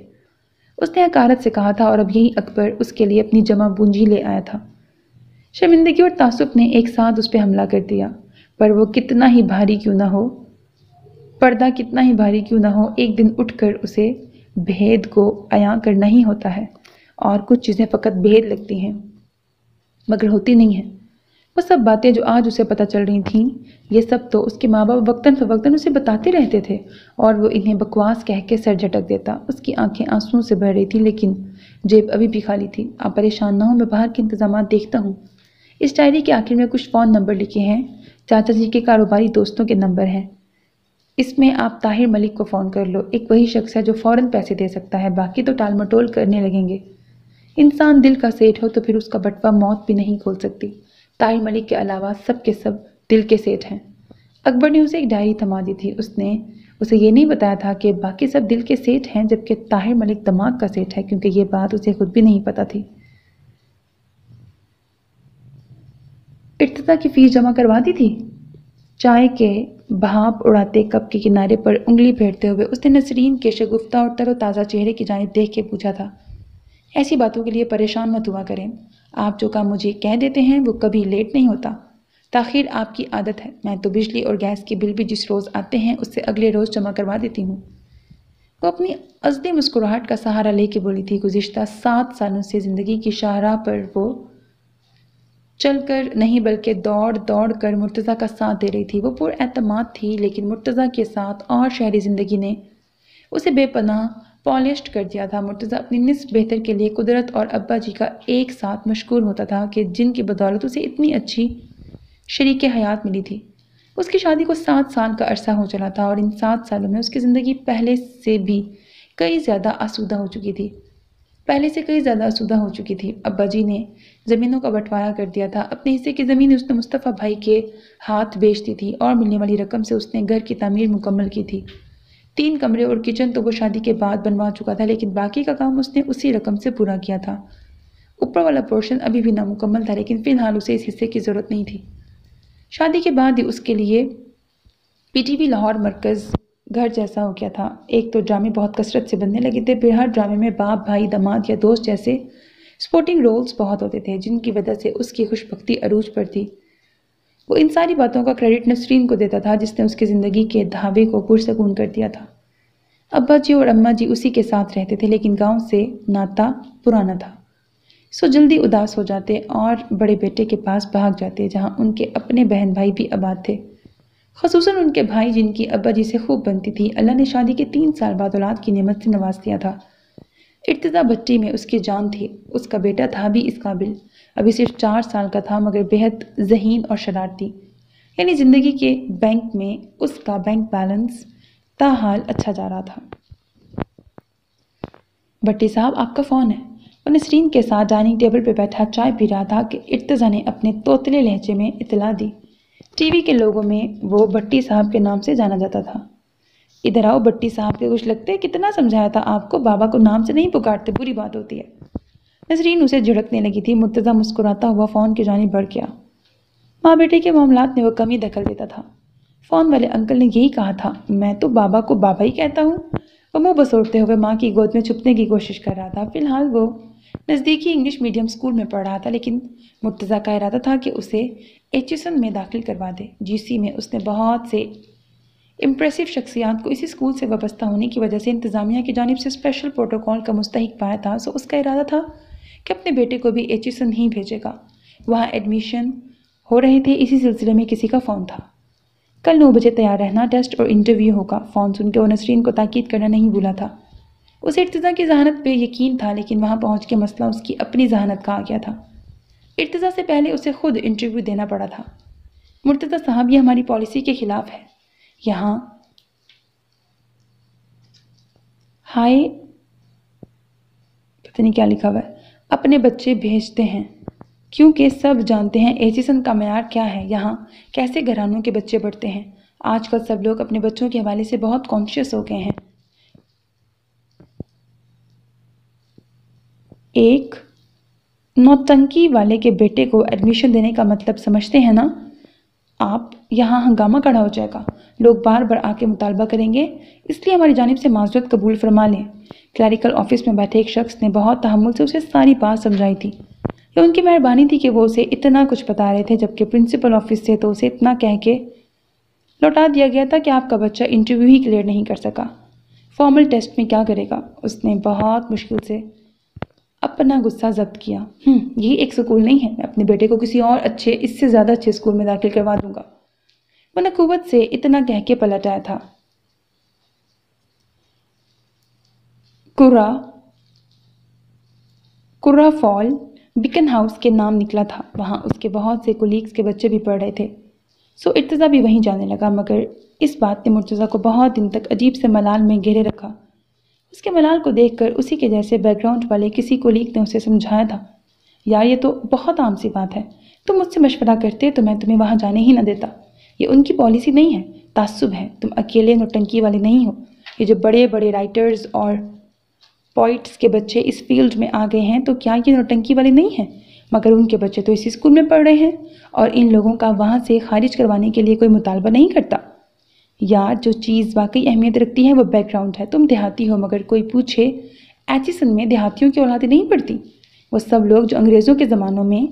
اس نے حقارت سے کہا تھا، اور اب یہی اکبر اس کے لیے اپنی جمع پونجی لے آیا تھا۔ شرمندگی اور تعصب نے ایک ساتھ اس پہ حملہ کر دیا، پر وہ کتنا ہی بھاری کیوں نہ ہو، پردہ کتنا ہی بھاری کیوں نہ ہو، ایک دن اٹھ کر اسے بھید کو عیاں کرنا ہی ہوتا ہے، اور کچھ چیزیں فقط بھید لگتی ہیں مگر ہوتی نہیں ہیں۔ وہ سب باتیں جو آج اسے پتہ چل رہی تھیں، یہ سب تو اس کے ماں باپ وقتاً فوقتاً اسے بتاتے رہتے تھے، اور وہ انہیں بکواس کہہ کے سر جھٹک دیتا۔ اس کی آنکھیں آنسوؤں سے بھر رہی تھیں، لیکن جیب ابھی بھی خالی تھی۔ آپ پریشان نہ ہوں، میں باہر کے انتظامات دیکھتا ہوں۔ اس ڈائری کے آخر میں کچھ فون نمبر لکھے ہیں، چاچا جی کے کاروباری دوستوں کے نمبر ہیں، اس میں آپ طاہر ملک کو فون کر لو، ایک وہی شخص ہے جو فوراً پیسے دے سکتا ہے، باقی تو ٹال مٹول کرنے لگیں گے۔ انسان دل کا سیٹھ ہو تو پھر اس کا بٹوا موت بھی نہیں کھول سکتی۔ طاہر ملک کے علاوہ سب کے سب دل کے سیٹھ ہیں۔ اکبر نے اسے ایک ڈائری تھما دی تھی۔ اس نے اسے یہ نہیں بتایا تھا کہ باقی سب دل کے سیٹھ ہیں جبکہ طاہر ملک دماغ کا سیٹھ ہے، کیونکہ یہ بات اسے خود بھی نہیں پتہ تھی۔ ارتضیٰ کی فیس جمع کروا دی تھی؟ چائے کے بھاپ اڑاتے کپ کے کنارے پر انگلی پھیرتے ہوئے اس نے نسرین کے شگفتہ اور تر و تازہ چہرے کی جانب دیکھ کے پوچھا تھا۔ ایسی باتوں کے لیے پریشان مت ہوا کریں، آپ جو کام مجھے کہہ دیتے ہیں وہ کبھی لیٹ نہیں ہوتا۔ تاخیر آپ کی عادت ہے، میں تو بجلی اور گیس کے بل بھی جس روز آتے ہیں اس سے اگلے روز جمع کروا دیتی ہوں۔ وہ اپنی ازلی مسکراہٹ کا سہارا لے کے بولی تھی۔ گزشتہ 7 سالوں سے زندگی کی شاہراہ پر وہ چل کر نہیں بلکہ دوڑ دوڑ کر مرتضیٰ کا ساتھ دے رہی تھی۔ وہ پر اعتماد تھی، لیکن مرتضیٰ کے ساتھ اور شہری زندگی نے اسے بے پناہ پالشڈ کر دیا تھا۔ مرتضیٰ اپنی نصف بہتر کے لیے قدرت اور ابا جی کا ایک ساتھ مشکور ہوتا تھا کہ جن کی بدولت اسے اتنی اچھی شریک حیات ملی تھی۔ اس کی شادی کو 7 سال کا عرصہ ہو چلا تھا، اور ان 7 سالوں میں اس کی زندگی پہلے سے کئی زیادہ آسودہ ہو چکی تھی۔ ابا جی نے زمینوں کا بٹوارا کر دیا تھا۔ اپنے حصے کی زمین اس نے مصطفیٰ بھائی کے ہاتھ بیچ دی تھی، اور ملنے والی رقم سے اس نے گھر کی تعمیر مکمل کی تھی۔ 3 کمرے اور کچن تو وہ شادی کے بعد بنوا چکا تھا، لیکن باقی کا کام اس نے اسی رقم سے پورا کیا تھا۔ اوپر والا پورشن ابھی بھی نامکمل تھا، لیکن فی الحال اسے اس حصے کی ضرورت نہیں تھی۔ شادی کے بعد ہی اس کے لیے پی ٹی وی لاہور مرکز گھر جیسا ہو گیا تھا۔ ایک تو ڈرامے بہت کثرت سے بننے لگے تھے، پھر ہر ڈرامے میں باپ، بھائی، داماد یا دوست جیسے سپورٹنگ رولز بہت ہوتے تھے، جن کی وجہ سے اس کی خوش بختی عروج پر تھی۔ وہ ان ساری باتوں کا کریڈٹ نسرین کو دیتا تھا، جس نے اس کی زندگی کے دھاوے کو پرسکون کر دیا تھا۔ ابا جی اور اماں جی اسی کے ساتھ رہتے تھے، لیکن گاؤں سے ناتا پرانا تھا، سو جلدی اداس ہو جاتے اور بڑے بیٹے کے پاس بھاگ جاتے، جہاں ان کے اپنے بہن بھائی بھی آباد تھے، خصوصاً ان کے بھائی جن کی ابا جی سے خوب بنتی تھی۔ اللہ نے شادی کے 3 سال بعد اولاد کی نعمت سے نواز دیا تھا۔ ارتضیٰ بچی میں اس کی جان تھی، اس کا بیٹا تھا بھی اس قابل، ابھی صرف 4 سال کا تھا مگر بہت ذہین اور شرارتی، یعنی زندگی کے بینک میں اس کا بینک بیلنس تاحال اچھا جا رہا تھا۔ بٹی صاحب آپ کا فون ہے۔ وہ نسرین کے ساتھ ڈائننگ ٹیبل پہ بیٹھا چائے پی رہا تھا کہ ارتضیٰ نے اپنے توتلے لہجے میں اطلاع دی۔ ٹی وی کے لوگوں میں وہ بٹی صاحب کے نام سے جانا جاتا تھا۔ ادھر آؤ بٹی صاحب کے کچھ لگتے، کتنا سمجھایا تھا آپ کو، بابا کو نام سے نہیں پکارتے، بری بات ہوتی ہے۔ نسرین اسے جھڑکنے لگی تھی۔ مرتضیٰ مسکراتا ہوا فون کی جانب بڑھ گیا۔ ماں بیٹے کے معاملات میں وہ کم ہی دخل دیتا تھا۔ فون والے انکل نے یہی کہا تھا، میں تو بابا کو بابا ہی کہتا ہوں۔ وہ منہ بسوڑتے ہوئے ماں کی گود میں چھپنے کی کوشش کر رہا تھا۔ فی الحال وہ نزدیکی انگلش میڈیم اسکول میں پڑھ رہا تھا، لیکن مرتضیٰ کا ارادہ تھا کہ اسے ایچ ایس این میں داخل کروا دے۔ جی سی میں اس نے بہت سے امپریسو شخصیات کو اسی اسکول سے وابستہ ہونے کی وجہ سے انتظامیہ کی جانب سے اسپیشل پروٹوکول کا مستحق پایا تھا، سو اس کا ارادہ تھا کہ اپنے بیٹے کو بھی ایچیسن ہی بھیجے گا۔ وہاں ایڈمیشن ہو رہے تھے، اسی سلسلے میں کسی کا فون تھا۔ کل 9 بجے تیار رہنا، ٹیسٹ اور انٹرویو ہوگا۔ فون سن کے وہ نسرین کو تاکید کرنا نہیں بھولا تھا۔ اسے ارتضیٰ کی ذہانت پہ یقین تھا، لیکن وہاں پہنچ کے مسئلہ اس کی اپنی ذہانت کا آ گیا تھا۔ ارتضیٰ سے پہلے اسے خود انٹرویو دینا پڑا تھا۔ مرتضیٰ صاحب، یہ ہماری پالیسی کے خلاف ہے۔ یہاں ہائے پتہ نہیں کیا لکھا ہوا ہے، اپنے بچے بھیجتے ہیں کیونکہ سب جانتے ہیں ایچیسن کا معیار کیا ہے، یہاں کیسے گھرانوں کے بچے بڑھتے ہیں۔ آج کل سب لوگ اپنے بچوں کے حوالے سے بہت کانشیس ہو گئے ہیں۔ ایک نوٹنکی والے کے بیٹے کو ایڈمیشن دینے کا مطلب سمجھتے ہیں نا آپ؟ یہاں ہنگامہ کھڑا ہو جائے گا، لوگ بار بار آ کے مطالبہ کریں گے، اس لیے ہماری جانب سے معذرت قبول فرما لیں۔ کلیریکل آفس میں بیٹھے ایک شخص نے بہت تحمل سے اسے ساری بات سمجھائی تھی۔ یہ ان کی مہربانی تھی کہ وہ اسے اتنا کچھ بتا رہے تھے، جبکہ پرنسپل آفس سے تو اسے اتنا کہہ کے لوٹا دیا گیا تھا کہ آپ کا بچہ انٹرویو ہی کلیئر نہیں کر سکا، فارمل ٹیسٹ میں کیا کرے گا۔ اس نے بہت مشکل سے اپنا غصہ ضبط کیا۔ یہی ایک سکول نہیں ہے، میں اپنے بیٹے کو کسی اور اچھے، اس سے زیادہ اچھے سکول میں داخل کروا دوں گا۔ وہ نخوت سے اتنا کہہ کے پلٹ آیا تھا۔ کرا فال بیکن ہاؤس کے نام نکلا تھا، وہاں اس کے بہت سے کولیگز کے بچے بھی پڑھ رہے تھے، سو ارتضیٰ بھی وہیں جانے لگا۔ مگر اس بات نے مرتضیٰ کو بہت دن تک عجیب سے ملال میں گھیرے رکھا۔ اس کے ملال کو دیکھ کر اسی کے جیسے بیک گراؤنڈ والے کسی کولیگ نے اسے سمجھایا تھا، یار یہ تو بہت عام سی بات ہے، تم مجھ سے مشورہ کرتے تو میں تمہیں وہاں جانے ہی نہ دیتا۔ یہ ان کی پالیسی نہیں ہے، تعصب ہے، تم اکیلے نوٹنکی والے نہیں ہو، یہ جو بڑے بڑے رائٹرز اور پوئٹس کے بچے اس فیلڈ میں آ گئے ہیں تو کیا یہ نوٹنکی والے نہیں ہیں؟ مگر ان کے بچے تو اسی اسکول میں پڑھ رہے ہیں اور ان لوگوں کا وہاں سے خارج کروانے کے لیے کوئی مطالبہ نہیں کرتا۔ یار جو چیز واقعی اہمیت رکھتی ہے وہ بیک گراؤنڈ ہے۔ تم دیہاتی ہو، مگر کوئی پوچھے ایچیسن میں دیہاتیوں کی اولادیں نہیں پڑھتی۔ وہ سب لوگ جو انگریزوں کے زمانوں میں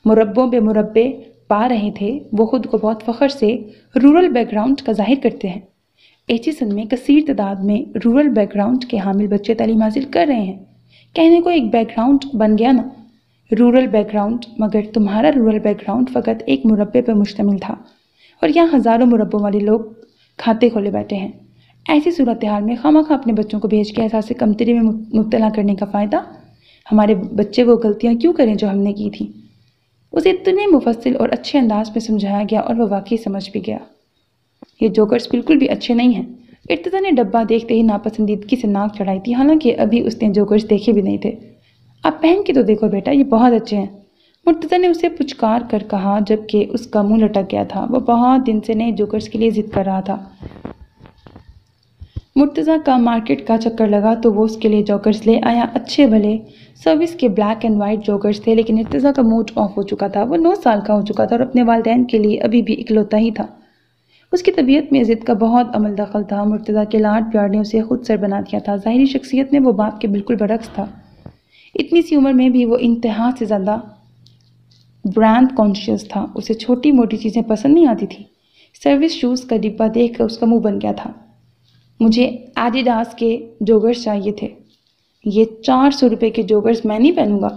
مربوں بے مربے پا رہے تھے، وہ خود کو بہت فخر سے رورل بیک گراؤنڈ کا ظاہر کرتے ہیں۔ ایچیسن میں کثیر تعداد میں رورل بیک گراؤنڈ کے حامل بچے تعلیم حاصل کر رہے ہیں۔ کہنے کو ایک بیک گراؤنڈ بن گیا نا، رورل بیک گراؤنڈ، مگر تمہارا رورل بیک گراؤنڈ فقط ایک مربے پر مشتمل تھا اور یہاں ہزاروں مربوں والے لوگ کھاتے کھولے بیٹھے ہیں۔ ایسی صورتحال میں خواہ اپنے بچوں کو بھیج کے احساس کمتری میں مبتلا کرنے کا فائدہ؟ ہمارے بچے وہ غلطیاں کیوں کریں جو ہم نے کی تھی؟ اسے اتنے مفصل اور اچھے انداز میں سمجھایا گیا اور وہ واقعی سمجھ بھی گیا۔ یہ جوکرز بالکل بھی اچھے نہیں ہیں۔ ارتضیٰ نے ڈبہ دیکھتے ہی ناپسندیدگی سے ناک چڑھائی تھی، حالانکہ ابھی اس نے جوکرز دیکھے بھی نہیں تھے۔ آپ پہن کے تو دیکھو بیٹا، یہ بہت اچھے ہیں، مرتضیٰ نے اسے پچکار کر کہا، جبکہ اس کا منہ لٹک گیا تھا۔ وہ بہت دن سے نئے جوکرز کے لیے ضد کر رہا تھا۔ مرتضیٰ کا مارکیٹ کا چکر لگا تو وہ اس کے لیے جوکرز لے آیا۔ اچھے بھلے سروس کے بلیک اینڈ وائٹ جوکرز تھے، لیکن ارتضیٰ کا موڈ آف ہو چکا تھا۔ وہ 9 سال کا ہو چکا تھا اور اپنے والدین کے لیے ابھی بھی اکلوتا ہی تھا۔ اس کی طبیعت میں ضد کا بہت عمل دخل تھا۔ مرتضیٰ کے لاڈ پیار نے اسے خود سر بنا دیا تھا۔ ظاہری شخصیت میں وہ باپ کے بالکل برعکس تھا۔ اتنی سی عمر میں بھی وہ انتہا سے زیادہ برانڈ کانشیس تھا۔ اسے چھوٹی موٹی چیزیں پسند نہیں آتی تھی۔ سروس شوز کا ڈبہ دیکھ کر اس کا منہ بن گیا تھا۔ مجھے ایڈیڈاس کے جوگرز چاہیے تھے، یہ 400 روپے کے جوگرز میں نہیں پہنوں گا۔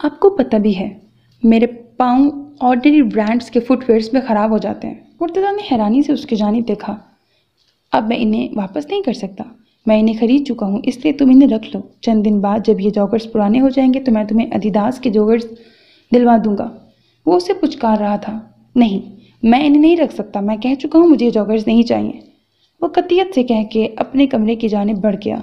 آپ کو پتہ بھی ہے میرے پاؤں آرڈنری برانڈز کے فٹ ویئرز میں خراب ہو جاتے ہیں۔ مرتضیٰ نے حیرانی سے اس کی جانب دیکھا۔ اب میں انہیں واپس نہیں کر سکتا، میں انہیں خرید چکا ہوں، اس لیے تم انہیں رکھ لو۔ چند دن بعد جب یہ جوگرز پرانے ہو جائیں گے تو میں تمہیں ایڈیڈاس کے جوگرز دلوا دوں گا۔ وہ اسے پچکار رہا تھا۔ نہیں، میں انہیں نہیں رکھ سکتا، میں کہہ چکا ہوں مجھے یہ جوگرز نہیں چاہیے، وہ قطعیت سے کہہ کے اپنے کمرے کی جانب بڑھ گیا۔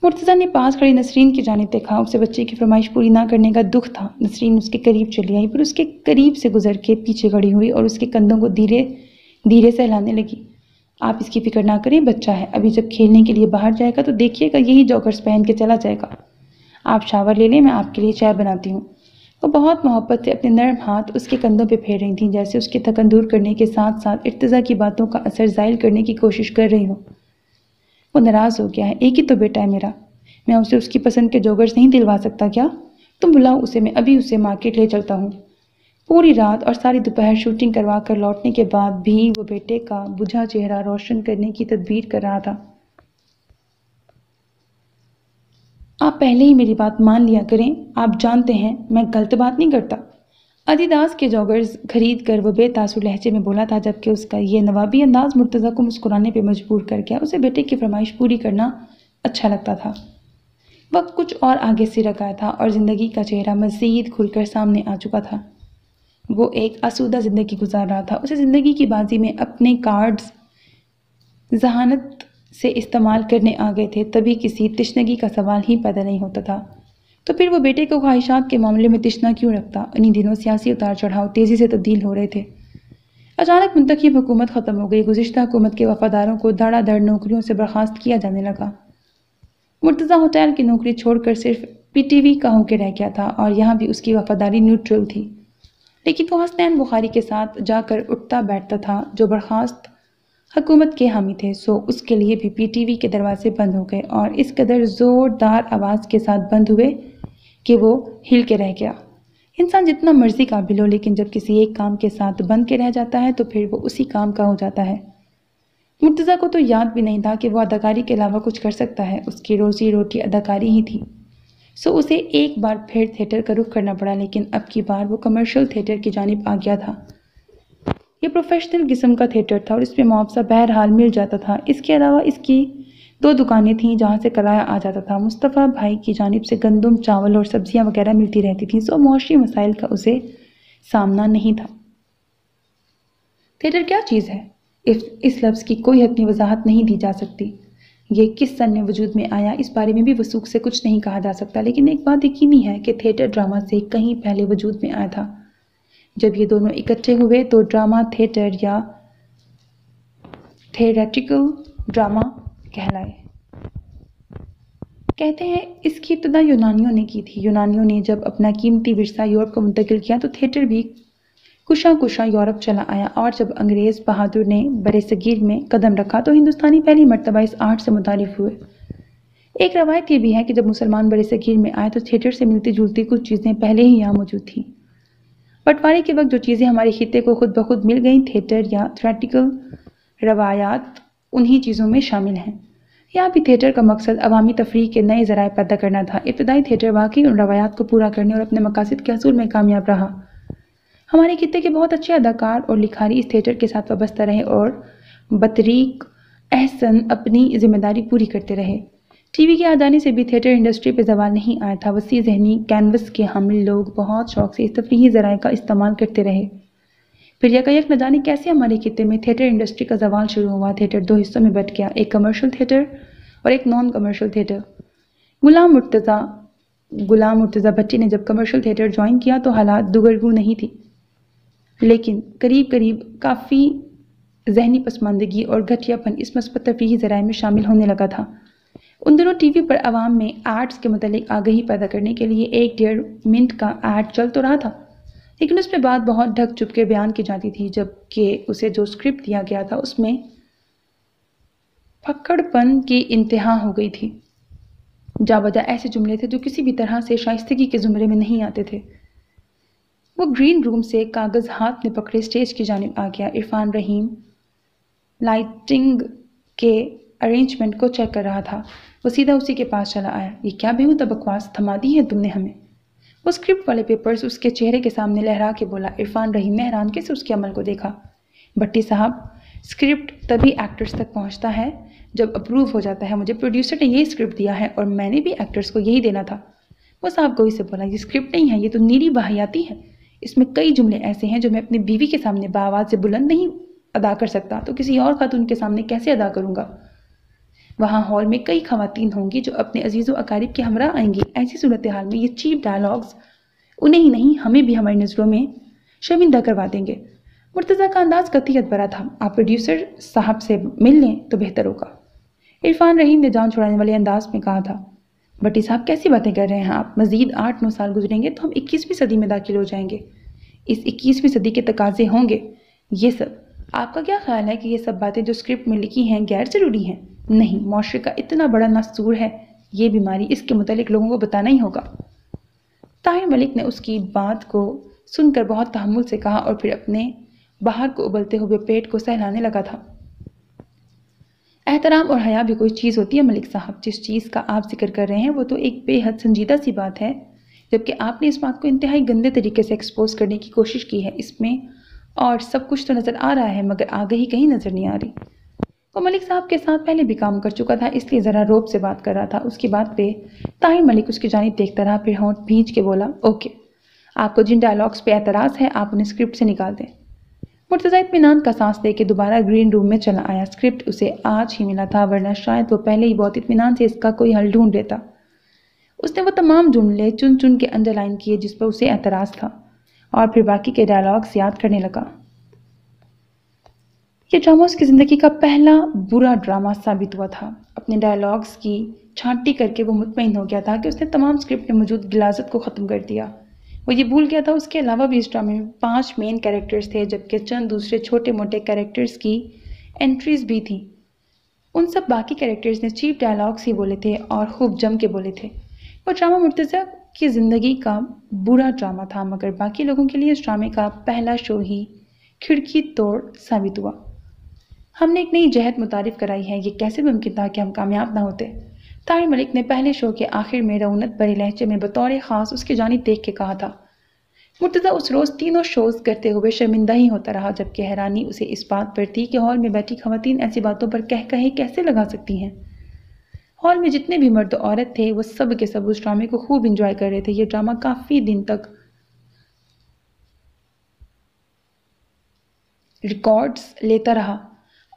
مرتضیٰ نے پاس کھڑی نسرین کی جانب دیکھا۔ اسے بچے کی فرمائش پوری نہ کرنے کا دکھ تھا۔ نسرین اس کے قریب چلی آئی، پھر اس کے قریب سے گزر کے پیچھے کھڑی ہوئی اور اس کے کندھوں کو دھیرے دھیرے سے ہلانے لگی۔ آپ اس کی فکر نہ کریں، بچہ ہے، ابھی جب کھیلنے کے لیے باہر جائے گا تو دیکھیے گا یہی جوگرز پہن کے چلا جائے گا۔ آپ شاور لے لیں، میں آپ کے لیے چائے بناتی ہوں۔ وہ بہت محبت سے اپنے نرم ہاتھ اس کے کندھوں پہ پھیر رہی تھیں، جیسے اس کی تھکن دور کرنے کے ساتھ ساتھ ارتضیٰ کی باتوں کا اثر زائل کرنے کی کوشش کر رہی ہوں۔ وہ ناراض ہو گیا ہے، ایک ہی تو بیٹا ہے میرا، میں اسے اس کی پسند کے جوگرز نہیں دلوا سکتا کیا؟ تم بلاؤ اسے، میں ابھی اسے مارکیٹ لے چلتا ہوں۔ پوری رات اور ساری دوپہر شوٹنگ کروا کر لوٹنے کے بعد بھی وہ بیٹے کا بجھا چہرہ روشن کرنے کی تدبیر کر رہا تھا۔ آپ پہلے ہی میری بات مان لیا کریں، آپ جانتے ہیں میں غلط بات نہیں کرتا۔ ادیداس کے جوگرز خرید کر وہ بے تاثر لہجے میں بولا تھا، جبکہ اس کا یہ نوابی انداز مرتضیٰ کو مسکرانے پہ مجبور کر گیا۔ اسے بیٹے کی فرمائش پوری کرنا اچھا لگتا تھا۔ وقت کچھ اور آگے سے رکھا تھا اور زندگی کا چہرہ مزید کھل کر سامنے آ چکا تھا۔ وہ ایک آسودہ زندگی گزار رہا تھا۔ اسے زندگی کی بازی میں اپنے کارڈز ذہانت سے استعمال کرنے آ گئے تھے، تبھی کسی تشنگی کا سوال ہی پیدا نہیں ہوتا تھا۔ تو پھر وہ بیٹے کو خواہشات کے معاملے میں تشنا کیوں رکھتا؟ انہی دنوں سیاسی اتار چڑھاؤ تیزی سے تبدیل ہو رہے تھے۔ اچانک منتخب حکومت ختم ہو گئی۔ گزشتہ حکومت کے وفاداروں کو دھڑا دھڑ نوکریوں سے برخاست کیا جانے لگا۔ مرتضیٰ ہوٹل کی نوکری چھوڑ کر صرف پی ٹی وی کا ہو کے رہ گیا تھا اور یہاں بھی اس کی وفاداری نیوٹرل تھی، لیکن وہ حسنین بخاری کے ساتھ جا کر اٹھتا بیٹھتا تھا جو برخاست حکومت کے حامی تھے، سو اس کے لیے بھی پی ٹی وی کے دروازے بند ہو گئے اور اس قدر زوردار آواز کے ساتھ بند ہوئے کہ وہ ہل کے رہ گیا۔ انسان جتنا مرضی قابل ہو، لیکن جب کسی ایک کام کے ساتھ بند کے رہ جاتا ہے تو پھر وہ اسی کام کا ہو جاتا ہے۔ مرتضیٰ کو تو یاد بھی نہیں تھا کہ وہ اداکاری کے علاوہ کچھ کر سکتا ہے۔ اس کی روزی روٹی اداکاری ہی تھی، سو اسے ایک بار پھر تھیٹر کا رخ کرنا پڑا، لیکن اب کی بار وہ کمرشل تھیٹر کی جانب آ گیا تھا۔ یہ پروفیشنل قسم کا تھیٹر تھا اور اس میں معاوضہ بہرحال مل جاتا تھا۔ اس کے علاوہ اس کی 2 دکانیں تھیں جہاں سے کرایہ آ جاتا تھا۔ مصطفیٰ بھائی کی جانب سے گندم، چاول اور سبزیاں وغیرہ ملتی رہتی تھیں، سو معاشی مسائل کا اسے سامنا نہیں تھا۔ تھیٹر کیا چیز ہے؟ اس لفظ کی کوئی حتمی وضاحت نہیں دی جا سکتی۔ یہ کس سن میں وجود میں آیا، اس بارے میں بھی وثوق سے کچھ نہیں کہا جا سکتا، لیکن ایک بات یقینی ہے کہ تھیٹر ڈرامہ سے کہیں پہلے وجود میں آیا تھا۔ جب یہ دونوں اکٹھے ہوئے تو ڈرامہ تھیٹر یا تھیریٹیکل ڈرامہ کہلائے۔ کہتے ہیں اس کی ابتدا یونانیوں نے کی تھی۔ یونانیوں نے جب اپنا قیمتی ورثہ یورپ کو منتقل کیا تو تھیٹر بھی کشا کشا یورپ چلا آیا، اور جب انگریز بہادر نے برصغیر میں قدم رکھا تو ہندوستانی پہلی مرتبہ اس آرٹ سے متعارف ہوئے۔ ایک روایت یہ بھی ہے کہ جب مسلمان برصغیر میں آئے تو تھیٹر سے ملتی جلتی کچھ چیزیں پہلے ہی یہاں موجود تھیں۔ بٹوارے کے وقت جو چیزیں ہمارے خطے کو خود بخود مل گئیں، تھیٹر یا تھیٹریکل روایات انہی چیزوں میں شامل ہیں۔ یہاں بھی تھیٹر کا مقصد عوامی تفریح کے نئے ذرائع پیدا کرنا تھا۔ ابتدائی تھیٹر واقعی ان روایات کو پورا کرنے اور اپنے مقاصد کے حصول میں کامیاب رہا۔ ہمارے خطے کے بہت اچھے اداکار اور لکھاری اس تھیٹر کے ساتھ وابستہ رہے اور بطریق احسن اپنی ذمہ داری پوری کرتے رہے۔ ٹی وی کے آ جانے سے بھی تھیٹر انڈسٹری پہ زوال نہیں آیا تھا۔ وسیع ذہنی کینوس کے حامل لوگ بہت شوق سے اس تفریحی ذرائع کا استعمال کرتے رہے۔ پھر یکایک نہ جانے کیسے ہمارے خطے میں تھیٹر انڈسٹری کا زوال شروع ہوا۔ تھیٹر 2 حصوں میں بٹ گیا، ایک کمرشل تھیٹر اور ایک نان کمرشل تھیٹر۔ غلام مرتضیٰ بھٹی نے جب کمرشل تھیٹر جوائن کیا تو حالات دگرگوں نہیں تھی، لیکن قریب کافی ذہنی پسماندگی اور گھٹیا پن اس مثبت تفریحی ذرائع میں شامل ہونے لگا تھا۔ ان دنوں ٹی وی پر عوام میں آرٹس کے متعلق آگہی پیدا کرنے کے لیے 1-1.5 منٹ کا ایڈ چل تو رہا تھا، لیکن اس میں بات بہت ڈھک چھپ کے بیان کی جاتی تھی، جبکہ اسے جو اسکرپٹ دیا گیا تھا اس میں پھکڑ پن کی انتہا ہو گئی تھی۔ جا بجا ایسے جملے تھے جو کسی بھی طرح سے شائستگی کے زمرے میں نہیں آتے تھے۔ وہ گرین روم سے کاغذ ہاتھ میں پکڑے اسٹیج کی جانب آ گیا۔ عرفان رحیم لائٹنگ کے ارینجمنٹ کو چیک کر رہا تھا۔ وہ سیدھا اسی کے پاس چلا آیا۔ یہ کیا بےہودہ بکواس تھما دی ہے تم نے ہمیں؟ وہ اسکرپٹ والے پیپرز اس کے چہرے کے سامنے لہرا کے بولا۔ عرفان رحیم نے حیران سے اس کے عمل کو دیکھا۔ بھٹی صاحب، اسکرپٹ تبھی ایکٹرز تک پہنچتا ہے جب اپروو ہو جاتا ہے۔ مجھے پروڈیوسر نے یہی اسکرپٹ دیا ہے اور میں نے بھی ایکٹرز کو یہی دینا تھا۔ وہ صاحب گوئی سے بولا، یہ اسکرپٹ نہیں ہے، یہ تو نیری واہیاتی ہے۔ اس میں کئی جملے ایسے ہیں جو میں اپنی بیوی کے سامنے بآواز سے بلند نہیں ادا کر سکتا تو کسی اور خاتون کے سامنے کیسے ادا کروں گا؟ وہاں ہال میں کئی خواتین ہوں گی جو اپنے عزیز و اقارب کے ہمراہ آئیں گی۔ ایسی صورتحال میں یہ چیپ ڈائلاگز انہیں ہی نہیں ہمیں بھی ہماری نظروں میں شرمندہ کروا دیں گے۔ مرتضیٰ کا انداز قطعیت بھرا تھا۔ آپ پروڈیوسر صاحب سے مل لیں تو بہتر ہوگا، عرفان رحیم نے جان چھڑانے والے انداز میں کہا تھا۔ بھٹی صاحب کیسی باتیں کر رہے ہیں آپ؟ مزید 8-9 سال گزریں گے تو ہم 21ویں صدی میں داخل ہو جائیں گے۔ اس 21ویں صدی کے تقاضے ہوں گے یہ سب۔ آپ کا کیا خیال ہے کہ یہ سب باتیں جو اسکرپٹ میں لکھی ہیں غیر ضروری ہیں؟ نہیں، معاشرے کا اتنا بڑا ناسور ہے یہ بیماری، اس کے متعلق لوگوں کو بتانا ہی ہوگا۔ طاہر ملک نے اس کی بات کو سن کر بہت تحمل سے کہا اور پھر اپنے باہر کو ابلتے ہوئے پیٹ کو سہلانے لگا تھا۔ احترام اور حیا بھی کوئی چیز ہوتی ہے ملک صاحب، جس چیز کا آپ ذکر کر رہے ہیں وہ تو ایک بے حد سنجیدہ سی بات ہے، جبکہ آپ نے اس بات کو انتہائی گندے طریقے سے ایکسپوز کرنے کی کوشش کی ہے۔ اس میں اور سب کچھ تو نظر آ رہا ہے مگر آگہی کہیں نظر نہیں آ رہی۔ وہ ملک صاحب کے ساتھ پہلے بھی کام کر چکا تھا، اس لیے ذرا روب سے بات کر رہا تھا۔ اس کی بات پہ طاہر ملک اس کی جانب دیکھتا رہا، پھر ہونٹ بھینچ کے بولا، اوکے، آپ کو جن ڈائلاگس پہ اعتراض ہے آپ انہیں اسکرپٹ سے نکال دیں۔ مرتضیٰ اطمینان کا سانس لے کے دوبارہ گرین روم میں چلا آیا۔ اسکرپٹ اسے آج ہی ملا تھا، ورنہ شاید وہ پہلے ہی بہت اطمینان سے اس کا کوئی حل ڈھونڈ لیتا۔ اس نے وہ تمام جملے چن چن کے انڈر لائن کیے جس پر اسے اعتراض تھا، اور پھر باقی کے ڈائلاگس یاد کرنے لگا۔ یہ ڈرامہ اس کی زندگی کا پہلا برا ڈرامہ ثابت ہوا تھا۔ اپنے ڈائلاگس کی چھانٹی کر کے وہ مطمئن ہو گیا تھا کہ اس نے تمام اسکرپٹ میں موجود غلاظت کو ختم کر دیا۔ وہ یہ بھول گیا تھا اس کے علاوہ بھی اس ڈرامے میں 5 مین کیریکٹرز تھے، جبکہ چند دوسرے چھوٹے موٹے کیریکٹرز کی انٹریز بھی تھیں۔ ان سب باقی کیریکٹرز نے چیپ ڈائلاگس ہی بولے تھے اور خوب جم کے بولے تھے۔ وہ ڈرامہ مرتضیٰ کی زندگی کا برا ڈرامہ تھا، مگر باقی لوگوں کے لیے اس ڈرامے کا پہلا شو ہی کھڑکی توڑ ثابت ہوا۔ ہم نے ایک نئی جہت متعارف کرائی ہے، یہ کیسے ممکن تھا کہ ہم کامیاب نہ ہوتے؟ طاہر ملک نے پہلے شو کے آخر میں رعونت بھرے لہجے میں بطور خاص اس کی جانب دیکھ کے کہا تھا۔ مرتضیٰ اس روز تینوں شوز کرتے ہوئے شرمندہ ہی ہوتا رہا، جبکہ حیرانی اسے اس بات پر تھی کہ ہال میں بیٹھی خواتین ایسی باتوں پر کہے کیسے لگا سکتی ہیں۔ ہال میں جتنے بھی مرد و عورت تھے وہ سب کے سب اس ڈرامے کو خوب انجوائے کر رہے تھے۔ یہ ڈرامہ کافی دن تک ریکارڈز لیتا رہا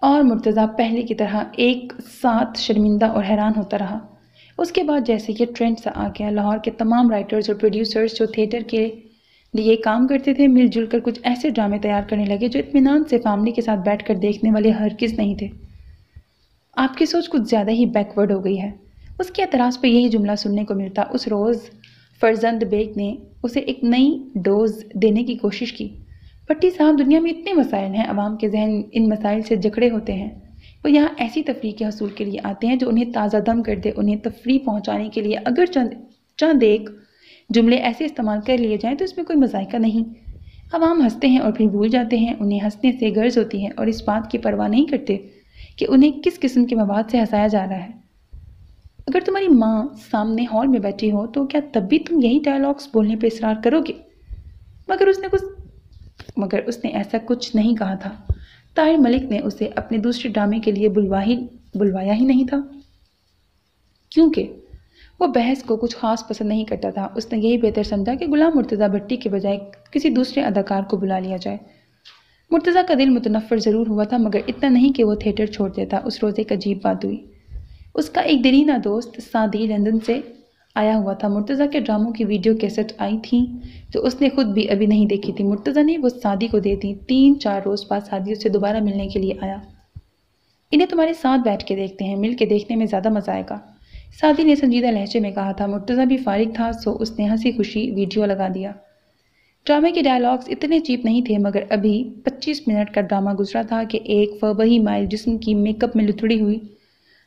اور مرتضیٰ پہلے کی طرح ایک ساتھ شرمندہ اور حیران ہوتا رہا۔ اس کے بعد جیسے یہ ٹرینڈ سا آ گیا، لاہور کے تمام رائٹرز اور پروڈیوسرز جو تھیٹر کے لیے کام کرتے تھے مل جل کر کچھ ایسے ڈرامے تیار کرنے لگے جو اطمینان سے فیملی کے ساتھ بیٹھ کر دیکھنے والے ہرگز نہیں تھے۔ آپ کی سوچ کچھ زیادہ ہی بیکورڈ ہو گئی ہے۔ اس کے اعتراض پہ یہی جملہ سننے کو ملتا۔ اس روز فرزند بیگ نے اسے ایک نئی ڈوز دینے کی کوشش کی۔ بھٹی صاحب، دنیا میں اتنے مسائل ہیں، عوام کے ذہن ان مسائل سے جکڑے ہوتے ہیں۔ وہ یہاں ایسی تفریح کے حصول کے لیے آتے ہیں جو انہیں تازہ دم کر دے۔ انہیں تفریح پہنچانے کے لیے اگر چند ایک جملے ایسے استعمال کر لیے جائیں تو اس میں کوئی مذائقہ نہیں۔ عوام ہنستے ہیں اور پھر بھول جاتے ہیں، انہیں ہنسنے سے غرض ہوتی ہے اور اس بات کی پرواہ نہیں کرتے کہ انہیں کس قسم کے مواد سے ہنسایا جا رہا ہے۔ اگر تمہاری ماں سامنے ہال میں بیٹھی ہو تو کیا تب بھی تم یہی ڈائلاگس بولنے پہ اصرار کرو گے؟ مگر اس نے ایسا کچھ نہیں کہا تھا۔ طاہر ملک نے اسے اپنے دوسرے ڈرامے کے لیے بلوایا ہی نہیں تھا، کیونکہ وہ بحث کو کچھ خاص پسند نہیں کرتا تھا۔ اس نے یہی بہتر سمجھا کہ غلام مرتضیٰ بھٹی کے بجائے کسی دوسرے اداکار کو بلا لیا جائے۔ مرتضیٰ کا دل متنفر ضرور ہوا تھا مگر اتنا نہیں کہ وہ تھیٹر چھوڑ دیتا۔ اس روز ایک عجیب بات ہوئی۔ اس کا ایک دیرینہ دوست سعدی لندن سے آیا ہوا تھا۔ مرتضیٰ کے ڈراموں کی ویڈیو کیسٹ آئی تھیں جو اس نے خود بھی ابھی نہیں دیکھی تھی۔ مرتضیٰ نے وہ سعدی کو دے دی۔ 3-4 روز بعد سعدی اس سے دوبارہ ملنے کے لیے آیا۔ انہیں تمہارے ساتھ بیٹھ کے دیکھتے ہیں، مل کے دیکھنے میں زیادہ مزہ آئے گا، سعدی نے سنجیدہ لہجے میں کہا تھا۔ مرتضیٰ بھی فارغ تھا سو اس نے ہنسی خوشی ویڈیو لگا دیا۔ ڈرامے کے ڈائلاگس اتنے چیپ نہیں تھے مگر ابھی 25 منٹ کا ڈرامہ گزرا تھا کہ ایک فوبہی مائل جسم کی میک اپ میں لتڑی ہوئی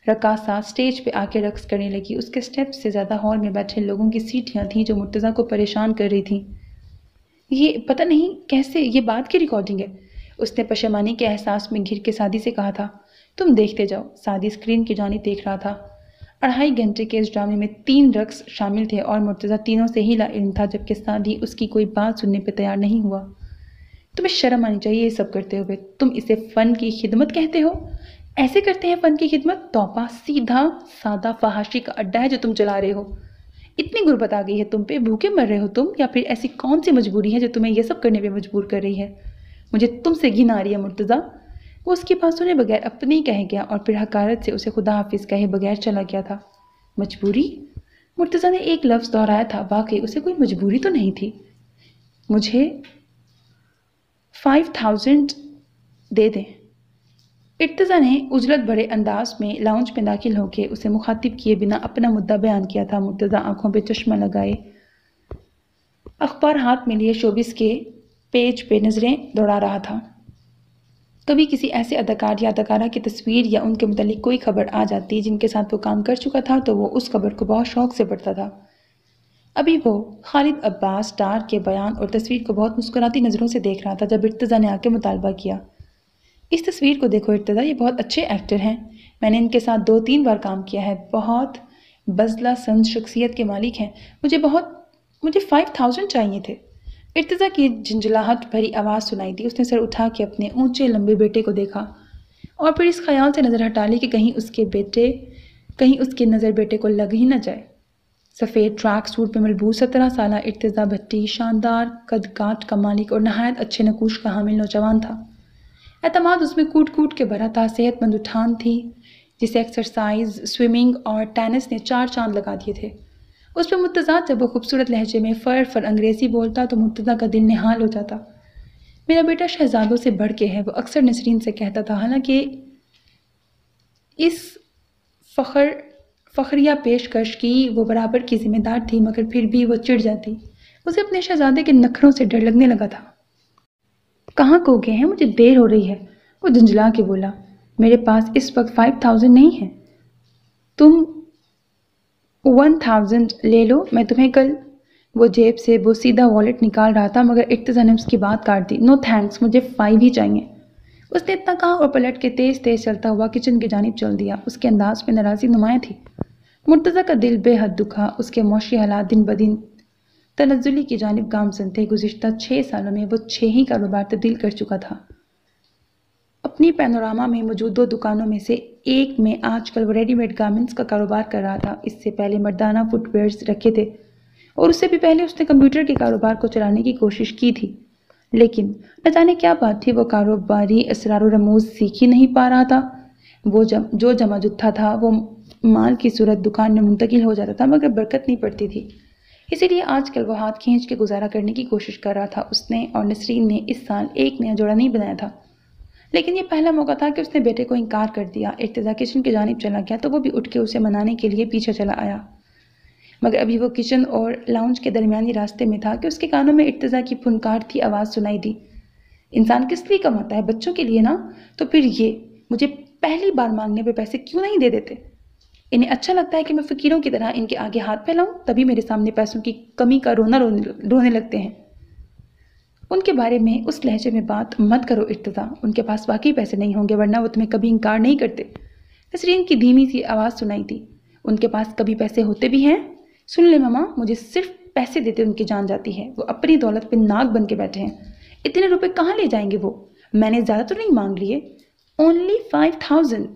رقاصہ سٹیج پہ آ کے رقص کرنے لگی۔ اس کے سٹیپ سے زیادہ ہال میں بیٹھے لوگوں کی سیٹیاں تھیں جو مرتضیٰ کو پریشان کر رہی تھیں۔ یہ پتہ نہیں کیسے یہ بات کی ریکارڈنگ ہے، اس نے پشیمانی کے احساس میں گھر کے سعدی سے کہا تھا۔ تم دیکھتے جاؤ، سعدی اسکرین کی جانب دیکھ رہا تھا۔ 2.5 گھنٹے کے اس ڈرامے میں 3 رقص شامل تھے اور مرتضیٰ تینوں سے ہی لا علم تھا، جبکہ سعدی اس کی کوئی بات سننے پہ تیار نہیں ہوا۔ تمہیں شرم آنی چاہیے یہ سب کرتے ہوئے، تم اسے فن کی خدمت کہتے ہو؟ ایسے کرتے ہیں فن کی خدمت؟ توبہ، سیدھا سادہ فحاشی کا اڈا ہے جو تم چلا رہے ہو۔ اتنی غربت آ گئی ہے تم پہ، بھوکے مر رہے ہو تم، یا پھر ایسی کون سی مجبوری ہے جو تمہیں یہ سب کرنے پہ مجبور کر رہی ہے؟ مجھے تم سے گھن آ رہی ہے مرتضیٰ۔ وہ اس کی بات سنے بغیر اپنی کہہ گیا اور پھر حقارت سے اسے خدا حافظ کہے بغیر چلا گیا تھا۔ مجبوری؟ مرتضیٰ نے ایک لفظ دہرایا تھا۔ واقعی اسے کوئی مجبوری تو نہیں تھی۔ مجھے 5000 دے دیں۔ ارتضیٰ نے عجلت بھرے انداز میں لاؤنج میں داخل ہو کے اسے مخاطب کیے بنا اپنا مدعا بیان کیا تھا۔ مرتضیٰ آنکھوں پہ چشمہ لگائے اخبار ہاتھ میں لیے شوبز کے پیج پہ نظریں دوڑا رہا تھا۔ کبھی کسی ایسے اداکار یا اداکارہ کی تصویر یا ان کے متعلق کوئی خبر آ جاتی جن کے ساتھ وہ کام کر چکا تھا تو وہ اس خبر کو بہت شوق سے پڑھتا تھا۔ ابھی وہ خالد عباس ڈار کے بیان اور تصویر کو بہت مسکراتی نظروں سے دیکھ رہا تھا جب ارتضیٰ نے آ کے مطالبہ کیا، اس تصویر کو دیکھو ارتضیٰ، یہ بہت اچھے ایکٹر ہیں، میں نے ان کے ساتھ 2-3 بار کام کیا ہے، بہت بزلہ سنس شخصیت کے مالک ہیں، مجھے 5000 چاہیے تھے۔ ارتضیٰ کی جھنجھلاہٹ بھری آواز سنائی دی۔ اس نے سر اٹھا کے اپنے اونچے لمبے بیٹے کو دیکھا اور پھر اس خیال سے نظر ہٹا لی کہ کہیں اس کی نظر بیٹے کو لگ ہی نہ جائے۔ سفید ٹریک سوٹ میں ملبوس 17 سالہ ارتضیٰ بھٹی شاندار قد کاٹ کا مالک اور نہایت اچھے نقوش کا حامل نوجوان تھا۔ اعتماد اس میں کوٹ کوٹ کے بھرا تھا، صحت مند اٹھان تھی جسے ایکسرسائز، سوئمنگ اور ٹینس نے 4 چاند لگا دیے تھے۔ اس پہ متضاد جب وہ خوبصورت لہجے میں فر انگریزی بولتا تو مرتضیٰ کا دل نہال ہو جاتا۔ میرا بیٹا شہزادوں سے بڑھ کے ہے، وہ اکثر نسرین سے کہتا تھا، حالانکہ اس فخریہ پیشکش کی وہ برابر کی ذمہ دار تھی، مگر پھر بھی وہ چڑ جاتی۔ اسے اپنے شہزادے کے نخروں سے ڈر لگنے لگا تھا۔ کہاں کھو گئے ہیں؟ مجھے دیر ہو رہی ہے، وہ جھنجھلا کے بولا۔ میرے پاس اس وقت 5000 نہیں ہے، تم 1000 لے لو، میں تمہیں کل۔ وہ جیب سے بوسیدہ والیٹ نکال رہا تھا مگر ارتضیٰ نے اس کی بات کاٹ دی۔ نو تھینکس، مجھے 5 ہی چاہیے۔ اس نے اتنا کہا اور پلٹ کے تیز چلتا ہوا کچن کی جانب چل دیا۔ اس کے انداز میں ناراضی نمایاں تھی۔ مرتضیٰ کا دل بے حد دکھا، اس کے معاشی حالات دن بدن تنزلی کی جانب گامزن تھے۔ گزشتہ 6 سالوں میں وہ 6 ہی کاروبار تبدیل کر چکا تھا۔ اپنی پینوراما میں موجود 2 دکانوں میں سے ایک میں آج کل وہ ریڈی میڈ گارمنٹس کا کاروبار کر رہا تھا۔ اس سے پہلے مردانہ فٹ ویئرز رکھے تھے اور اس سے بھی پہلے اس نے کمپیوٹر کے کاروبار کو چلانے کی کوشش کی تھی، لیکن نہ جانے کیا بات تھی، وہ کاروباری اسرار و رموز سیکھ ہی نہیں پا رہا تھا۔ وہ جو جمع جتھا تھا وہ مال کی صورت دکان میں منتقل ہو جاتا تھا مگر برکت نہیں پڑتی تھی، اسی لیے آج کل وہ ہاتھ کھینچ کے گزارا کرنے کی کوشش کر رہا تھا۔ اس نے اور نسرین نے اس سال ایک نیا جوڑا نہیں بنایا تھا، لیکن یہ پہلا موقع تھا کہ اس نے بیٹے کو انکار کر دیا۔ ارتضیٰ کچن کی جانب چلا گیا تو وہ بھی اٹھ کے اسے منانے کے لیے پیچھے چلا آیا، مگر ابھی وہ کچن اور لاؤنج کے درمیانی راستے میں تھا کہ اس کے کانوں میں ارتضیٰ کی پھنکارتی آواز سنائی دی۔ انسان کس لیے کماتا ہے؟ بچوں کے لیے نا؟ تو پھر یہ مجھے پہلی بار مانگنے پہ پیسے کیوں نہیں دے دیتے؟ انہیں اچھا لگتا ہے کہ میں فقیروں کی طرح ان کے آگے ہاتھ پھیلاؤں، تبھی میرے سامنے پیسوں کی کمی کا رونے لگتے ہیں۔ ان کے بارے میں اس لہجے میں بات مت کرو ارتضیٰ، ان کے پاس واقعی پیسے نہیں ہوں گے ورنہ وہ تمہیں کبھی انکار نہیں کرتے۔ نسرین کی دھیمی سی آواز سنائی تھی، ان کے پاس کبھی پیسے ہوتے بھی ہیں؟ سن لے ماما، مجھے صرف پیسے دیتے ان کی جان جاتی ہے، وہ اپنی دولت پہ ناک بن کے بیٹھے ہیں، اتنے روپے کہاں لے جائیں گے وہ؟ میں نے زیادہ تو نہیں مانگ لیے، اونلی 5000۔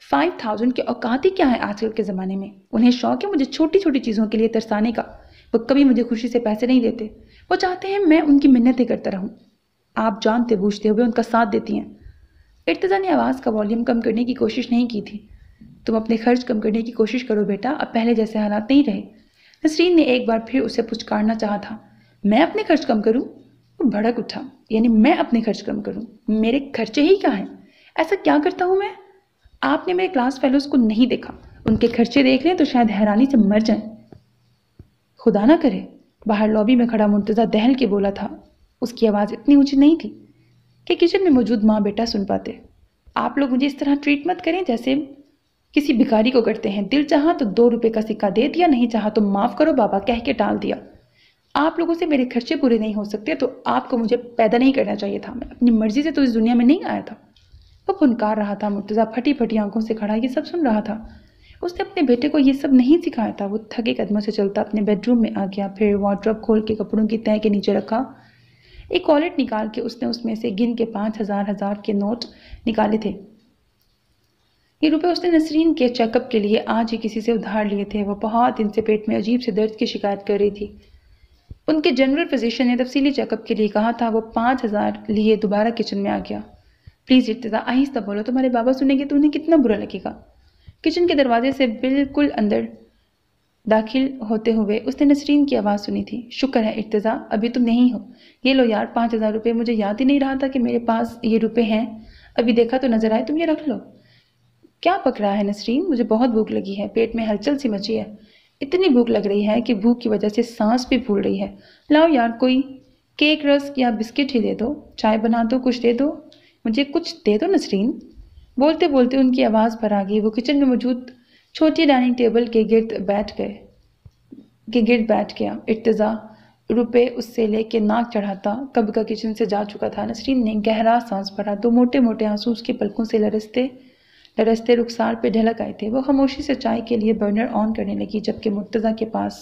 5000 کے اوقات ہی کیا ہے آج کل کے زمانے میں؟ انہیں شوق ہے مجھے چھوٹی چھوٹی چیزوں کے لیے ترسانے کا، وہ کبھی مجھے خوشی سے پیسے نہیں دیتے، وہ چاہتے ہیں میں ان کی منتیں کرتا رہوں۔ آپ جانتے بوجھتے ہوئے ان کا ساتھ دیتی ہیں۔ ارتضیٰ نے آواز کا والیوم کم کرنے کی کوشش نہیں کی تھی۔ تم اپنے خرچ کم کرنے کی کوشش کرو بیٹا، اب پہلے جیسے حالات نہیں رہے۔ نسرین نے ایک بار پھر اسے پچکارنا چاہا تھا۔ میں اپنے خرچ کم کروں؟ وہ بھڑک اٹھا، یعنی میں اپنے خرچ کم کروں؟ میرے خرچے ہی کیا ہیں؟ ایسا کیا کرتا ہوں میں؟ آپ نے میرے کلاس فیلوز کو نہیں دیکھا، ان کے خرچے دیکھ لیں تو شاید حیرانی سے مر جائیں۔ خدا نہ کرے، باہر لابی میں کھڑا مرتضیٰ دہل کے بولا تھا۔ اس کی آواز اتنی اونچی نہیں تھی کہ کچن میں موجود ماں بیٹا سن پاتے۔ آپ لوگ مجھے اس طرح ٹریٹ مت کریں جیسے کسی بھکاری کو کرتے ہیں۔ دل چاہا تو 2 روپے کا سکہ دے دیا، نہیں چاہا تو معاف کرو بابا کہہ کے ٹال دیا۔ آپ لوگوں سے میرے خرچے پورے نہیں ہو سکتے تو آپ کو مجھے پیدا نہیں کرنا چاہیے تھا، میں اپنی مرضی سے تو اس دنیا میں نہیں آیا تھا۔ وہ پھنکار رہا تھا، مرتضیٰ پھٹی پھٹی آنکھوں سے کھڑا یہ سب سن رہا تھا۔ اس نے اپنے بیٹے کو یہ سب نہیں سکھایا تھا۔ وہ تھکے قدموں سے چلتا اپنے بیڈ روم میں آ گیا، پھر وارڈروب کھول کے کپڑوں کی تہہ کے نیچے رکھا۔ ایک والیٹ نکال کے اس نے اس میں سے گن کے 5000 کے نوٹ نکالے تھے۔ یہ روپے اس نے نسرین کے چیک اپ کے لیے آج ہی کسی سے ادھار لیے تھے۔ وہ بہت دن سے پیٹ میں عجیب سے درد کی شکایت کر رہی تھی۔ ان کے جنرل فزیشین نے تفصیلی چیک اپ کے لیے کہا تھا۔ وہ 5000 لیے دوبارہ کچن میں آ گیا۔ پلیز ارتضیٰ آہستہ بولو، تمہارے بابا سنیں گے تو انہیں کتنا برا لگے گا۔ کچن کے دروازے سے بالکل اندر داخل ہوتے ہوئے اس نے نسرین کی آواز سنی تھی۔ شکر ہے ارتضیٰ ابھی تم نہیں ہو، یہ لو یار 5000 روپے، مجھے یاد ہی نہیں رہا تھا کہ میرے پاس یہ روپے ہیں، ابھی دیکھا تو نظر آئے، تم یہ رکھ لو۔ کیا پک رہا ہے نسرین؟ مجھے بہت بھوک لگی ہے، پیٹ میں ہلچل سی مچی ہے، اتنی بھوک لگ رہی ہے کہ بھوک کی وجہ سے سانس بھی پھول رہی ہے۔ لاؤ یار کوئی کیک رسک یا بسکٹ ہی دے دو، چائے بنا دو، کچھ دے دو، مجھے کچھ دے دو نسرین۔ بولتے بولتے ان کی آواز بھر آ گئی۔ وہ کچن میں موجود چھوٹی ڈائننگ ٹیبل کے گرد بیٹھ گئے۔ کے گرد بیٹھ گیا۔ ارتضیٰ روپے اس سے لے کے ناک چڑھاتا کب کا کچن سے جا چکا تھا۔ نسرین نے گہرا سانس بھرا، دو موٹے موٹے آنسو اس کی پلکوں سے لرزتے رخسار پہ ڈھلک آئے تھے۔ وہ خاموشی سے چائے کے لیے برنر آن کرنے لگی، جبکہ مرتضیٰ کے پاس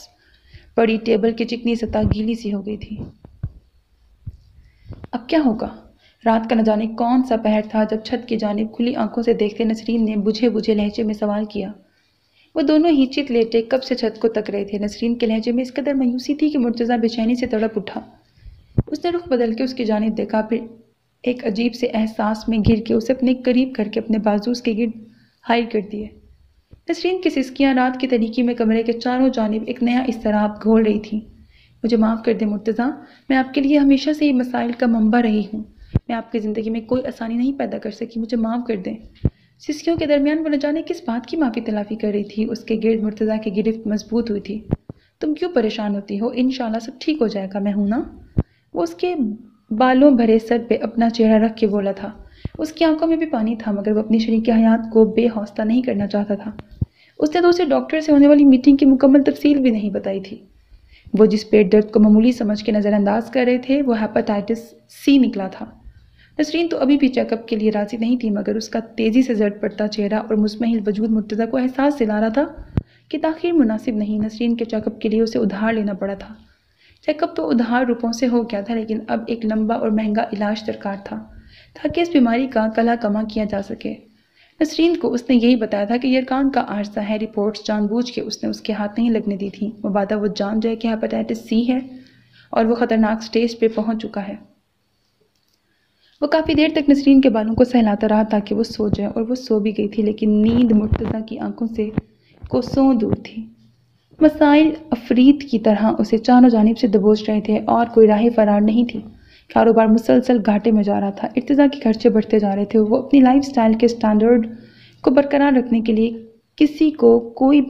پڑی ٹیبل کی چکنی سطح گیلی سی ہو گئی تھی۔ اب کیا ہوگا؟ رات کا نہ جانے کون سا پہر تھا جب چھت کی جانب کھلی آنکھوں سے دیکھتے نسرین نے بجھے لہجے میں سوال کیا۔ وہ دونوں ہی چت لیٹے کب سے چھت کو تک رہے تھے۔ نسرین کے لہجے میں اس قدر مایوسی تھی کہ مرتضیٰ بے چینی سے تڑپ اٹھا۔ اس نے رخ بدل کے اس کی جانب دیکھا، پھر ایک عجیب سے احساس میں گر کے اسے اپنے قریب کر کے اپنے بازو اس کے گرد حائل کر دیے۔ نسرین کی سسکیاں رات کی تاریکی میں کمرے کے چاروں جانب ایک نیا اضطراب گھول رہی تھیں۔ مجھے معاف کر دیں مرتضیٰ، میں آپ کے لیے ہمیشہ سے ہی مسائل کا منبع رہی ہوں۔ میں آپ کی زندگی میں کوئی آسانی نہیں پیدا کر سکی، مجھے معاف کر دیں۔ سسکیوں کے درمیان وہ نہ جانے کس بات کی معافی تلافی کر رہی تھی۔ اس کے گرد مرتضیٰ کی گرفت مضبوط ہوئی تھی۔ تم کیوں پریشان ہوتی ہو؟ انشاءاللہ سب ٹھیک ہو جائے گا، میں ہوں نا؟ وہ اس کے بالوں بھرے سر پہ اپنا چہرہ رکھ کے بولا تھا۔ اس کی آنکھوں میں بھی پانی تھا، مگر وہ اپنی شریک حیات کو بے حوصلہ نہیں کرنا چاہتا تھا۔ اس نے تو اسے ڈاکٹر سے ہونے والی میٹنگ کی مکمل تفصیل بھی نہیں بتائی تھی۔ وہ جس پیٹ درد کو معمولی سمجھ کے نظر انداز کر رہے تھے وہ ہیپاٹائٹس سی نکلا تھا۔ نسرین تو ابھی بھی چیک اپ کے لیے راضی نہیں تھی، مگر اس کا تیزی سے زرد پڑتا چہرہ اور مزمحل وجود مرتضیٰ کو احساس دلا رہا تھا کہ تاخیر مناسب نہیں۔ نسرین کے چیک اپ کے لیے اسے ادھار لینا پڑا تھا۔ چیک اپ تو ادھار روپوں سے ہو گیا تھا، لیکن اب ایک لمبا اور مہنگا علاج درکار تھا تاکہ اس بیماری کا کلا کما کیا جا سکے۔ نسرین کو اس نے یہی بتایا تھا کہ یرکان کا عارضہ ہے۔ رپورٹس جان بوجھ کے اس نے اس کے ہاتھ نہیں لگنے دی تھی، مبادا وہ جان جائے کہ ہیپاٹائٹس سی ہے اور وہ خطرناک سٹیج پہ پہنچ چکا ہے۔ وہ کافی دیر تک نسرین کے بالوں کو سہلاتا رہا تاکہ وہ سو جائے، اور وہ سو بھی گئی تھی، لیکن نیند مرتضیٰ کی آنکھوں سے کوسوں دور تھی۔ مسائل افریت کی طرح اسے چاروں جانب سے دبوچ رہے تھے اور کوئی راہ فرار نہیں تھی۔ کاروبار مسلسل گھاٹے میں جا رہا تھا۔ ارتضیٰ کے خرچے بڑھتے جا رہے تھے۔ وہ اپنی لائف سٹائل کے سٹینڈرڈ کو برقرار رکھنے کے لیے کسی کی کوئی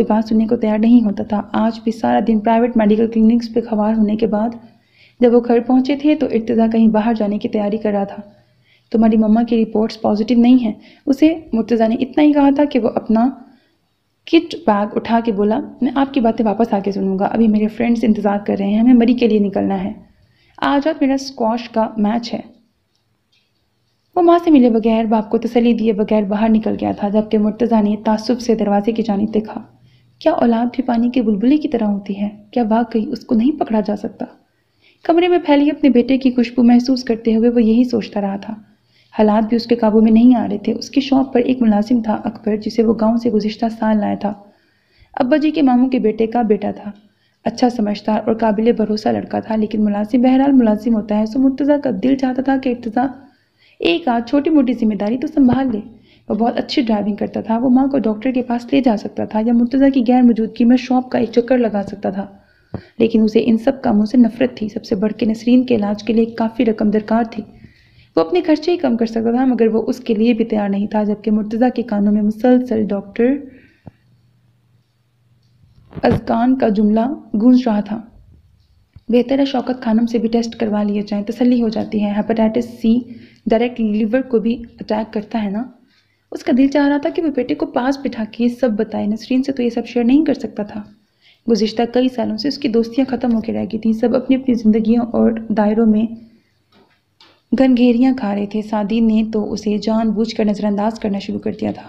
بات سننے کو تیار نہیں ہوتا تھا۔ آج بھی سارا دن پرائیویٹ میڈیکل کلینکس پہ خوار ہونے کے بعد جب وہ گھر پہنچے تھے تو ارتضیٰ کہیں باہر جانے کی تیاری کر رہا تھا۔ تمہاری مما کی رپورٹس پازیٹیو نہیں ہیں، اسے مرتضیٰ نے اتنا ہی کہا تھا کہ وہ اپنا کٹ بیگ اٹھا کے بولا، میں آپ کی باتیں واپس آ کے سنوں گا، ابھی میرے فرینڈز انتظار کر رہے ہیں، ہمیں مری کے لیے نکلنا ہے، آج رات میرا اسکواش کا میچ ہے۔ وہ ماں سے ملے بغیر، باپ کو تسلی دیے بغیر باہر نکل گیا تھا، جبکہ مرتضیٰ نے تعصب سے دروازے کی جانب دیکھا۔ کیا اولاد بھی پانی کے بلبلے کی طرح ہوتی ہے؟ کیا واقعی اس کو نہیں پکڑا جا سکتا؟ کمرے میں پھیلی اپنے بیٹے کی خوشبو محسوس کرتے ہوئے وہ یہی سوچتا رہا تھا۔ حالات بھی اس کے قابو میں نہیں آ رہے تھے۔ اس کی شاپ پر ایک ملازم تھا، اکبر، جسے وہ گاؤں سے گزشتہ سال لایا تھا۔ ابا جی کے ماموں کے بیٹے کا بیٹا تھا۔ اچھا سمجھدار اور قابل بھروسہ لڑکا تھا، لیکن ملازم بہرحال ملازم ہوتا ہے۔ سو مرتضیٰ کا دل چاہتا تھا کہ ارتضیٰ ایک آدھ چھوٹی موٹی ذمہ داری تو سنبھال لے۔ وہ بہت اچھی ڈرائیونگ کرتا تھا، وہ ماں کو ڈاکٹر کے پاس لے جا سکتا تھا یا مرتضیٰ کی غیر موجودگی میں شاپ کا ایک چکر لگا سکتا تھا، لیکن اسے ان سب کاموں سے نفرت تھی۔ سب سے بڑھ کے نسرین کے علاج کے لیے کافی رقم درکار تھی۔ وہ اپنے خرچے ہی کم کر سکتا تھا، مگر وہ اس کے لیے بھی تیار نہیں تھا، جبکہ مرتضیٰ کے کانوں میں مسلسل ڈاکٹر اذکان کا جملہ گونج رہا تھا۔ بہتر ہے شوکت خانم سے بھی ٹیسٹ کروا لیے جائیں، تسلی ہو جاتی ہے۔ ہیپاٹائٹس سی ڈائریکٹ لیور کو بھی اٹیک کرتا ہے نا؟ اس کا دل چاہ رہا تھا کہ وہ بیٹے کو پاس بٹھا کے یہ سب بتائے۔ نسرین سے تو یہ سب شیئر نہیں کر سکتا تھا۔ گزشتہ کئی سالوں سے اس کی دوستیاں ختم ہو کے رہ گئی تھیں، سب اپنی اپنی زندگیوں اور دائروں میں گھنگھیریاں کھا رہے تھے۔ سعدی نے تو اسے جان بوجھ کر نظر انداز کرنا شروع کر دیا تھا۔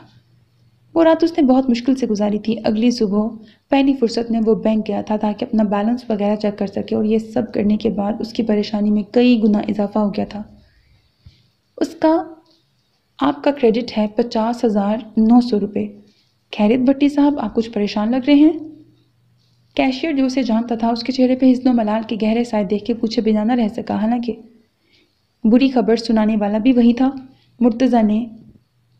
وہ رات اس نے بہت مشکل سے گزاری تھی۔ اگلی صبح پہلی فرصت میں وہ بینک گیا تھا تاکہ اپنا بیلنس وغیرہ چیک کر سکے، اور یہ سب کرنے کے بعد اس کی پریشانی میں کئی گنا اضافہ ہو گیا تھا۔ اس کا آپ کا کریڈٹ ہے 50,900 روپے۔ خیریت بھٹی صاحب، آپ کچھ پریشان لگ رہے ہیں؟ کیشیئر جو اسے جانتا تھا اس کے چہرے پہ حزن و ملال کے گہرے سائے دیکھ کے پوچھے بنا نہ رہ سکا، حالانکہ بری خبر سنانے والا بھی وہی تھا۔ مرتضیٰ نے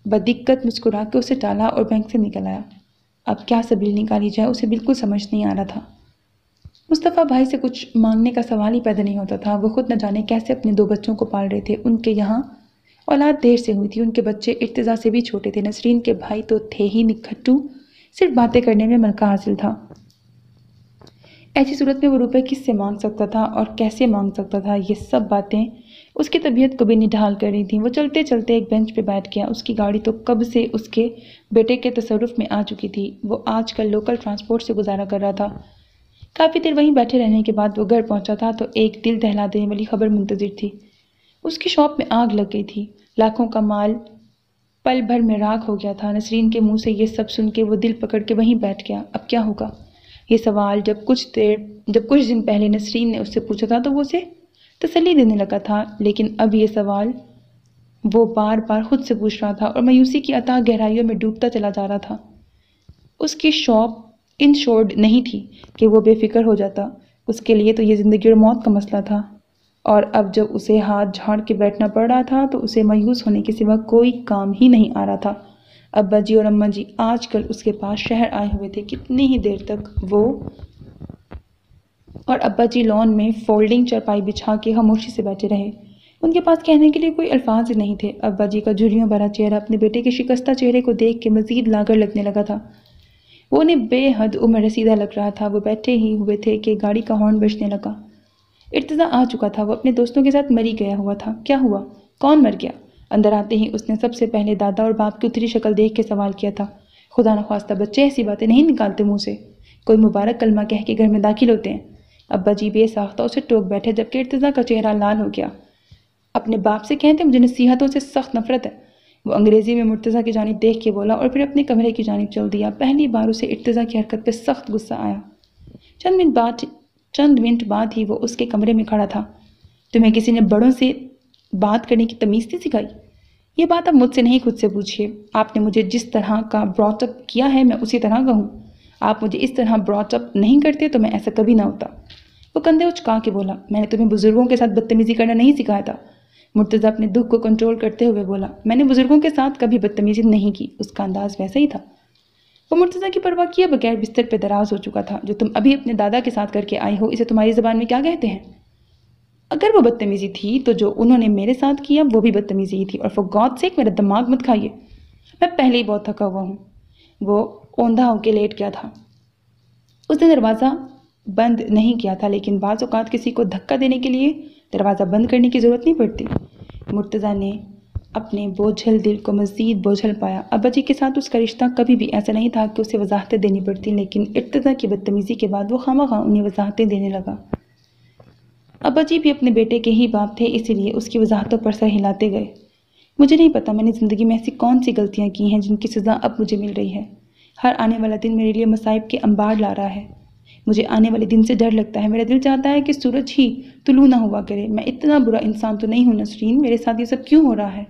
بدقت مسکرا کے اسے ٹالا اور بینک سے نکل آیا۔ اب کیا سبیل نکالی جائے اسے بالکل سمجھ نہیں آ رہا تھا۔ مصطفیٰ بھائی سے کچھ مانگنے کا سوال ہی پیدا نہیں ہوتا تھا۔ وہ خود نہ جانے کیسے اپنے 2 بچوں کو پال رہے تھے۔ ان کے یہاں اولاد دیر سے ہوئی تھی، ان کے بچے ارتضیٰ سے بھی چھوٹے تھے۔ نسرین کے بھائی تو تھے ہی نکھٹو، صرف باتیں کرنے میں ملکہ حاصل تھا۔ ایسی صورت میں وہ روپے کس سے مانگ سکتا تھا اور کیسے مانگ سکتا تھا؟ یہ سب باتیں اس کی طبیعت کو بھی نڈھال کر رہی تھی۔ وہ چلتے چلتے ایک بینچ پہ بیٹھ گیا۔ اس کی گاڑی تو کب سے اس کے بیٹے کے تصرف میں آ چکی تھی۔ وہ آج کل لوکل ٹرانسپورٹ سے گزارا کر رہا تھا۔ کافی دیر وہیں بیٹھے رہنے کے بعد وہ گھر پہنچا تھا تو ایک دل دہلا دینے والی خبر منتظر تھی۔ اس کی شاپ میں آگ لگ گئی تھی۔ لاکھوں کا مال پل بھر میں راکھ ہو گیا تھا۔ نسرین کے منہ سے یہ سب سن کے وہ دل پکڑ کے وہیں بیٹھ گیا۔ اب کیا ہوگا؟ یہ سوال جب کچھ دن پہلے نسرین نے اس سے پوچھا تھا تو وہ اسے تسلی دینے لگا تھا، لیکن اب یہ سوال وہ بار بار خود سے پوچھ رہا تھا اور مایوسی کی اتھاہ گہرائیوں میں ڈوبتا چلا جا رہا تھا۔ اس کی شاپ انشورڈ نہیں تھی کہ وہ بے فکر ہو جاتا۔ اس کے لیے تو یہ زندگی اور موت کا مسئلہ تھا، اور اب جب اسے ہاتھ جھاڑ کے بیٹھنا پڑ رہا تھا تو اسے مایوس ہونے کے سوا کوئی کام ہی نہیں آ رہا تھا۔ ابا جی اور اماں جی آج کل اس کے پاس شہر آئے ہوئے تھے۔ کتنی ہی دیر تک وہ اور ابا جی لان میں فولڈنگ چارپائی بچھا کے خاموشی سے بیٹھے رہے۔ ان کے پاس کہنے کے لیے کوئی الفاظ ہی نہیں تھے۔ ابا جی کا جھریوں بھرا چہرہ اپنے بیٹے کے شکستہ چہرے کو دیکھ کے مزید لاغر لگنے لگا تھا۔ وہ انہیں بے حد عمر رسیدہ لگ رہا تھا۔ وہ بیٹھے ہی ہوئے تھے کہ گاڑی کا ہارن بجنے لگا۔ ارتضیٰ آ چکا تھا۔ وہ اپنے دوستوں کے ساتھ مری گیا ہوا تھا۔ کیا ہوا؟ کون مر گیا؟ اندر آتے ہی اس نے سب سے پہلے دادا اور باپ کی اتری شکل دیکھ کے سوال کیا تھا۔ خدا نخواستہ بچے ایسی باتیں نہیں نکالتے منہ سے۔ کوئی مبارک کلمہ کہہ کے گھر میں داخل ہوتے ہیں۔ ابا جی بے ساختہ اسے ٹوک بیٹھے، جبکہ ارتضیٰ کا چہرہ لال ہو گیا۔ اپنے باپ سے کہتے مجھے نصیحتوں سے سخت نفرت ہے۔ وہ انگریزی میں مرتضیٰ کی جانب دیکھ کے بولا اور پھر اپنے کمرے کی جانب چل دیا۔ پہلی بار اسے ارتضیٰ کی حرکت پہ سخت غصہ آیا۔ چند منٹ بعد ہی وہ اس کے کمرے میں کھڑا تھا۔ تمہیں کسی نے بڑوں سے بات کرنے کی تمیز نہیں سکھائی؟ یہ بات آپ مجھ سے نہیں، خود سے پوچھئے۔ آپ نے مجھے جس طرح کا براٹ اپ کیا ہے میں اسی طرح کا ہوں۔ آپ مجھے اس طرح براٹ اپ نہیں کرتے تو میں ایسا کبھی نہ ہوتا۔ وہ کندھے اچکا کے بولا، میں نے تمہیں بزرگوں کے ساتھ بدتمیزی کرنا نہیں سکھایا تھا۔ مرتضیٰ اپنے دکھ کو کنٹرول کرتے ہوئے بولا، میں نے بزرگوں کے ساتھ کبھی بدتمیزی نہیں کی۔ اس کا انداز ویسا ہی تھا۔ وہ مرتضیٰ کی پرواہ کیے بغیر بستر پہ دراز ہو چکا تھا۔ جو تم ابھی اپنے دادا کے ساتھ کر کے آئی ہو، اسے تمہاری زبان میں کیا کہتے ہیں؟ اگر وہ بدتمیزی تھی تو جو انہوں نے میرے ساتھ کیا وہ بھی بدتمیزی ہی تھی، اور فار گاڈ سیک میرا دماغ مت کھائیے۔ میں پہلے ہی بہت تھکا ہوا ہوں۔ وہ اوندھا ہو کے لیٹ گیا تھا۔ اس نے دروازہ بند نہیں کیا تھا، لیکن بعض اوقات کسی کو دھکا دینے کے لیے دروازہ بند کرنے کی ضرورت نہیں پڑتی۔ مرتضیٰ نے اپنے بوجھل دل کو مزید بوجھل پایا۔ ابا جی کے ساتھ اس کا رشتہ کبھی بھی ایسا نہیں تھا کہ اسے وضاحتیں دینی پڑتی، لیکن ارتضیٰ کی بدتمیزی کے بعد وہ خواہ انہیں وضاحتیں دینے لگا۔ ابا جی بھی اپنے بیٹے کے ہی باپ تھے، اسی لیے اس کی وضاحتوں پر سر ہلاتے گئے۔ مجھے نہیں پتا میں نے زندگی میں ایسی کون سی غلطیاں کی ہیں جن کی سزا اب مجھے مل رہی ہے۔ ہر آنے والا دن میرے لیے مصائب کے انبار لا رہا ہے۔ مجھے آنے والے دن سے ڈر لگتا ہے۔ میرا دل چاہتا ہے کہ سورج ہی طلوع نہ ہوا کرے۔ میں اتنا برا انسان تو نہیں ہوں نسرین، میرے ساتھ یہ سب کیوں ہو رہا ہے؟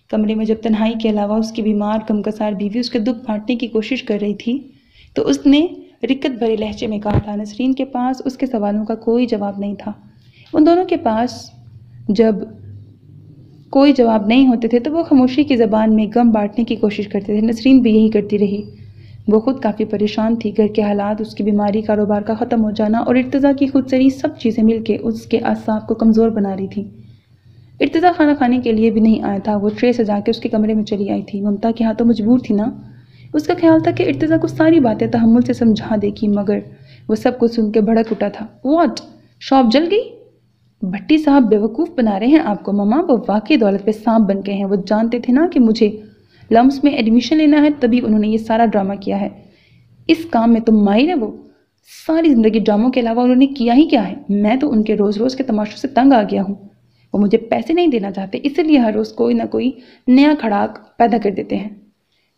کمرے میں جب تنہائی کے علاوہ اس کی بیمار غمگسار بیوی اس کے دکھ بانٹنے کی کوشش کر رہی تھی تو اس نے رکت بھرے لہجے میں کہا تھا۔ نسرین کے پاس اس کے سوالوں کا کوئی جواب نہیں تھا۔ ان دونوں کے پاس جب کوئی جواب نہیں ہوتے تھے تو وہ خاموشی کی زبان میں غم بانٹنے کی کوشش کرتے تھے۔ نسرین بھی یہی کرتی رہی۔ وہ خود کافی پریشان تھی۔ گھر کے حالات، اس کی بیماری، کاروبار کا ختم ہو جانا اور ارتضیٰ کی خود سری، سب چیزیں مل کے اس کے اعصاب کو کمزور بنا رہی تھی۔ ارتضیٰ کھانا کھانے کے لیے بھی نہیں آیا تھا۔ وہ ٹرے سجا کے اس کے کمرے میں چلی آئی تھی۔ ممتا کے ہاتھوں مجبور تھی نا۔ اس کا خیال تھا کہ ارتضیٰ کو ساری باتیں تحمل سے سمجھا دے گی، مگر وہ سب کو سن کے بھڑک اٹھا تھا۔ واٹ؟ شاپ جل گئی؟ بھٹی صاحب بیوقوف بنا رہے ہیں آپ کو ماما۔ وہ واقعی دولت پہ سانپ بن گئے ہیں۔ وہ جانتے تھے نا کہ مجھے لمس میں ایڈمیشن لینا ہے، تبھی انہوں نے یہ سارا ڈرامہ کیا ہے۔ اس کام میں تم ماہر ہے۔ وہ ساری زندگی ڈراموں کے علاوہ انہوں نے کیا ہی کیا ہے؟ میں تو ان کے روز روز کے تماشوں سے تنگ آ گیا ہوں۔ وہ مجھے پیسے نہیں دینا چاہتے، اسی لیے ہر روز کوئی نہ کوئی نیا کھڑاک پیدا کر دیتے ہیں۔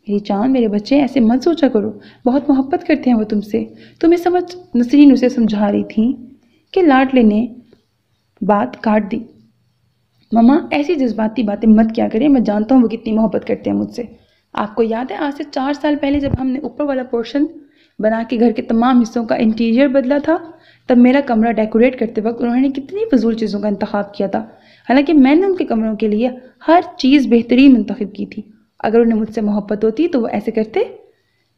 میری جان، میرے بچے، ایسے مت سوچا کرو۔ بہت محبت کرتے ہیں وہ تم سے، تمہیں سمجھ۔ نسرین اسے سمجھا رہی تھی کہ لاڈلے نے بات کاٹ دی۔ ماما ایسی جذباتی باتیں مت کیا کریں، میں جانتا ہوں وہ کتنی محبت کرتے ہیں مجھ سے۔ آپ کو یاد ہے آج سے 4 سال پہلے جب ہم نے اوپر والا پورشن بنا کے گھر کے تمام حصوں کا انٹیریئر بدلا تھا، تب میرا کمرہ ڈیکوریٹ کرتے وقت انہوں نے کتنی فضول چیزوں کا انتخاب کیا تھا، حالانکہ میں نے ان کے کمروں کے لیے ہر چیز بہترین منتخب کی تھی۔ اگر انہیں مجھ سے محبت ہوتی تو وہ ایسے کرتے؟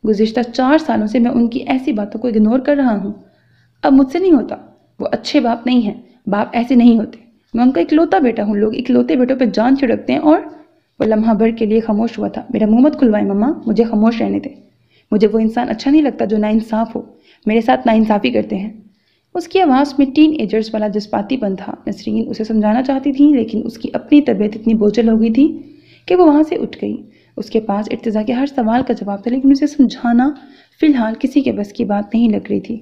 گزشتہ 4 سالوں سے میں ان کی ایسی باتوں کو اگنور کر رہا ہوں۔ اب مجھ سے نہیں ہوتا۔ وہ اچھے باپ نہیں ہیں، باپ ایسے نہیں ہوتے۔ میں ان کا اکلوتا بیٹا ہوں۔ لوگ اکلوتے بیٹوں پہ جان چھڑکتے ہیں۔ اور وہ لمحہ بھر کے لیے خاموش ہوا تھا۔ میرا منہ مت کھلوائے ماما، مجھے خاموش رہنے دیں۔ مجھے وہ انسان اچھا نہیں لگتا جو ناانصاف ہو۔ میرے ساتھ ناانصافی کرتے ہیں۔ اس کی آواز میں ٹین ایجرز والا جذباتی پن تھا۔ نسرین اسے سمجھانا چاہتی تھی لیکن اس کی اپنی طبیعت اتنی بوجھل ہو گئی تھی کہ وہ وہاں سے اٹھ گئی۔ اس کے پاس ارتضیٰ کے ہر سوال کا جواب تھا لیکن اسے سمجھانا فی الحال کسی کے بس کی بات نہیں لگ رہی تھی۔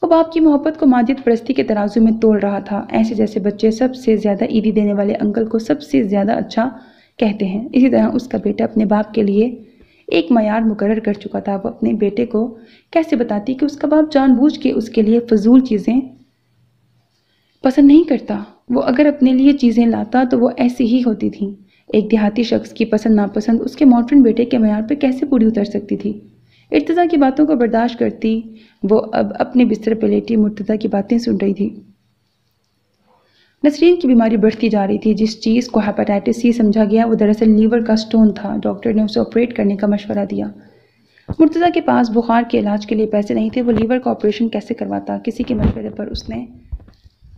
وہ باپ کی محبت کو مادیت پرستی کے ترازو میں تول رہا تھا، ایسے جیسے بچے سب سے زیادہ عیدی دینے والے انکل کو سب سے زیادہ اچھا کہتے ہیں، اسی طرح اس کا بیٹا اپنے باپ کے لیے ایک معیار مقرر کر چکا تھا۔ وہ اپنے بیٹے کو کیسے بتاتی کہ اس کا باپ جان بوجھ کے اس کے لیے فضول چیزیں پسند نہیں کرتا؟ وہ اگر اپنے لیے چیزیں لاتا تو وہ ایسی ہی ہوتی تھیں۔ ایک دیہاتی شخص کی پسند ناپسند اس کے ماڈرن بیٹے کے معیار پہ کیسے پوری اتر سکتی تھی؟ ارتضیٰ کی باتوں کو برداشت کرتی وہ اب اپنے بستر پہ لیٹی مرتضیٰ کی باتیں سن رہی تھی۔ نسرین کی بیماری بڑھتی جا رہی تھی۔ جس چیز کو ہیپاٹائٹس سی سمجھا گیا وہ دراصل لیور کا سٹون تھا۔ ڈاکٹر نے اسے آپریٹ کرنے کا مشورہ دیا۔ مرتضیٰ کے پاس بخار کے علاج کے لیے پیسے نہیں تھے۔ وہ لیور کا آپریشن کیسے کرواتا؟ کسی کے مشورے پر اس نے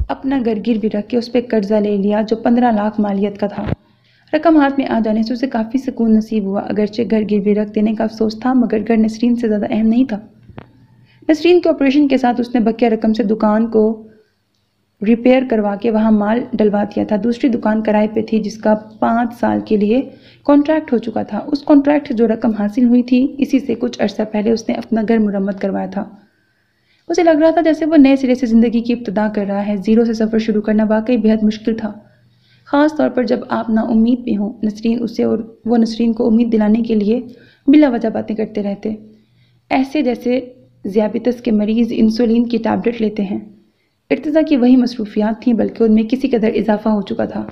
اپنا گھر گروی رکھ کے اس پہ قرضہ لے لیا جو 15 لاکھ مالیت کا تھا۔ رقم ہاتھ میں آ جانے سے اسے کافی سکون نصیب ہوا۔ اگرچہ گھر گروی رکھ دینے کا افسوس تھا مگر گھر نسرین سے زیادہ اہم نہیں تھا۔ نسرین کے آپریشن کے ساتھ اس نے بقیہ رقم سے دکان کو ریپیئر کروا کے وہاں مال ڈلوا دیا تھا۔ دوسری دکان کرائے پہ تھی جس کا 5 سال کے لیے کانٹریکٹ ہو چکا تھا۔ اس کانٹریکٹ سے جو رقم حاصل ہوئی تھی اسی سے کچھ عرصہ پہلے اس نے اپنا گھر مرمت کروایا تھا۔ اسے لگ رہا تھا جیسے وہ نئے سرے سے زندگی کی ابتدا کر رہا ہے۔ زیرو سے سفر شروع کرنا واقعی بہت مشکل تھا، خاص طور پر جب آپ نا امید بھی ہوں۔ نسرین اسے اور وہ نسرین کو امید دلانے کے لیے بلا وجہ باتیں کرتے رہتے، ایسے جیسے ذیابیطس کے مریض انسولین کی ٹیبلٹ لیتے ہیں۔ ارتضیٰ کی وہی مصروفیات تھیں بلکہ ان میں کسی قدر اضافہ ہو چکا تھا۔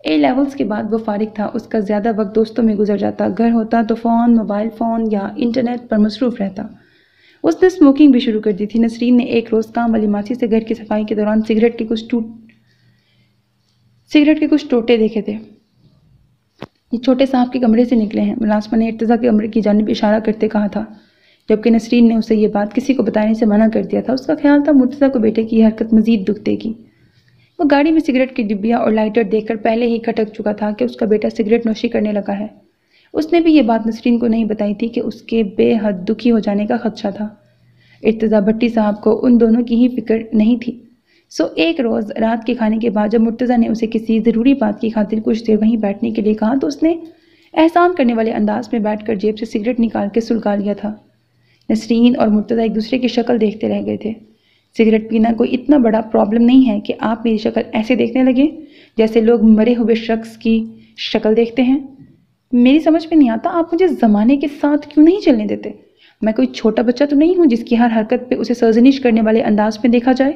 اے لیولز کے بعد وہ فارغ تھا۔ اس کا زیادہ وقت دوستوں میں گزر جاتا، گھر ہوتا تو فون، موبائل فون یا انٹرنیٹ پر مصروف رہتا۔ اس نے اسموکنگ بھی شروع کر دی تھی۔ نسرین نے ایک روز کام والی ماسی سے گھر کی صفائی کے دوران سگریٹ کے کچھ ٹوٹے دیکھے تھے۔ یہ چھوٹے صاحب کے کمرے سے نکلے ہیں، ملازمہ نے ارتضیٰ کے کمرے کی جانب اشارہ کرتے کہا تھا، جبکہ نسرین نے اسے یہ بات کسی کو بتانے سے منع کر دیا تھا۔ اس کا خیال تھا مرتضیٰ کو بیٹے کی یہ حرکت مزید دکھ دے گی۔ وہ گاڑی میں سگریٹ کی ڈبیا اور لائٹر دیکھ کر پہلے ہی کھٹک چکا تھا کہ اس کا بیٹا سگریٹ نوشی کرنے لگا ہے۔ اس نے بھی یہ بات نسرین کو نہیں بتائی تھی کہ اس کے بے حد دکھی ہو جانے کا خدشہ تھا۔ ارتضیٰ بھٹی صاحب کو ان دونوں کی ہی فکر نہیں تھی۔ ایک روز رات کے کھانے کے بعد جب مرتضیٰ نے اسے کسی ضروری بات کی خاطر کچھ دیر وہیں بیٹھنے کے لیے کہا تو اس نے احسان کرنے والے انداز میں بیٹھ کر جیب سے سگریٹ نکال کے سلگا لیا تھا۔ نسرین اور مرتضیٰ ایک دوسرے کی شکل دیکھتے رہ گئے تھے۔ سگریٹ پینا کوئی اتنا بڑا پرابلم نہیں ہے کہ آپ میری شکل ایسے دیکھنے لگے جیسے لوگ مرے ہوئے شخص کی شکل دیکھتے ہیں۔ میری سمجھ میں نہیں آتا آپ مجھے زمانے کے ساتھ کیوں نہیں چلنے دیتے؟ میں کوئی چھوٹا بچہ تو نہیں ہوں جس کی ہر حرکت پہ اسے سرزنش کرنے والے انداز میں دیکھا جائے۔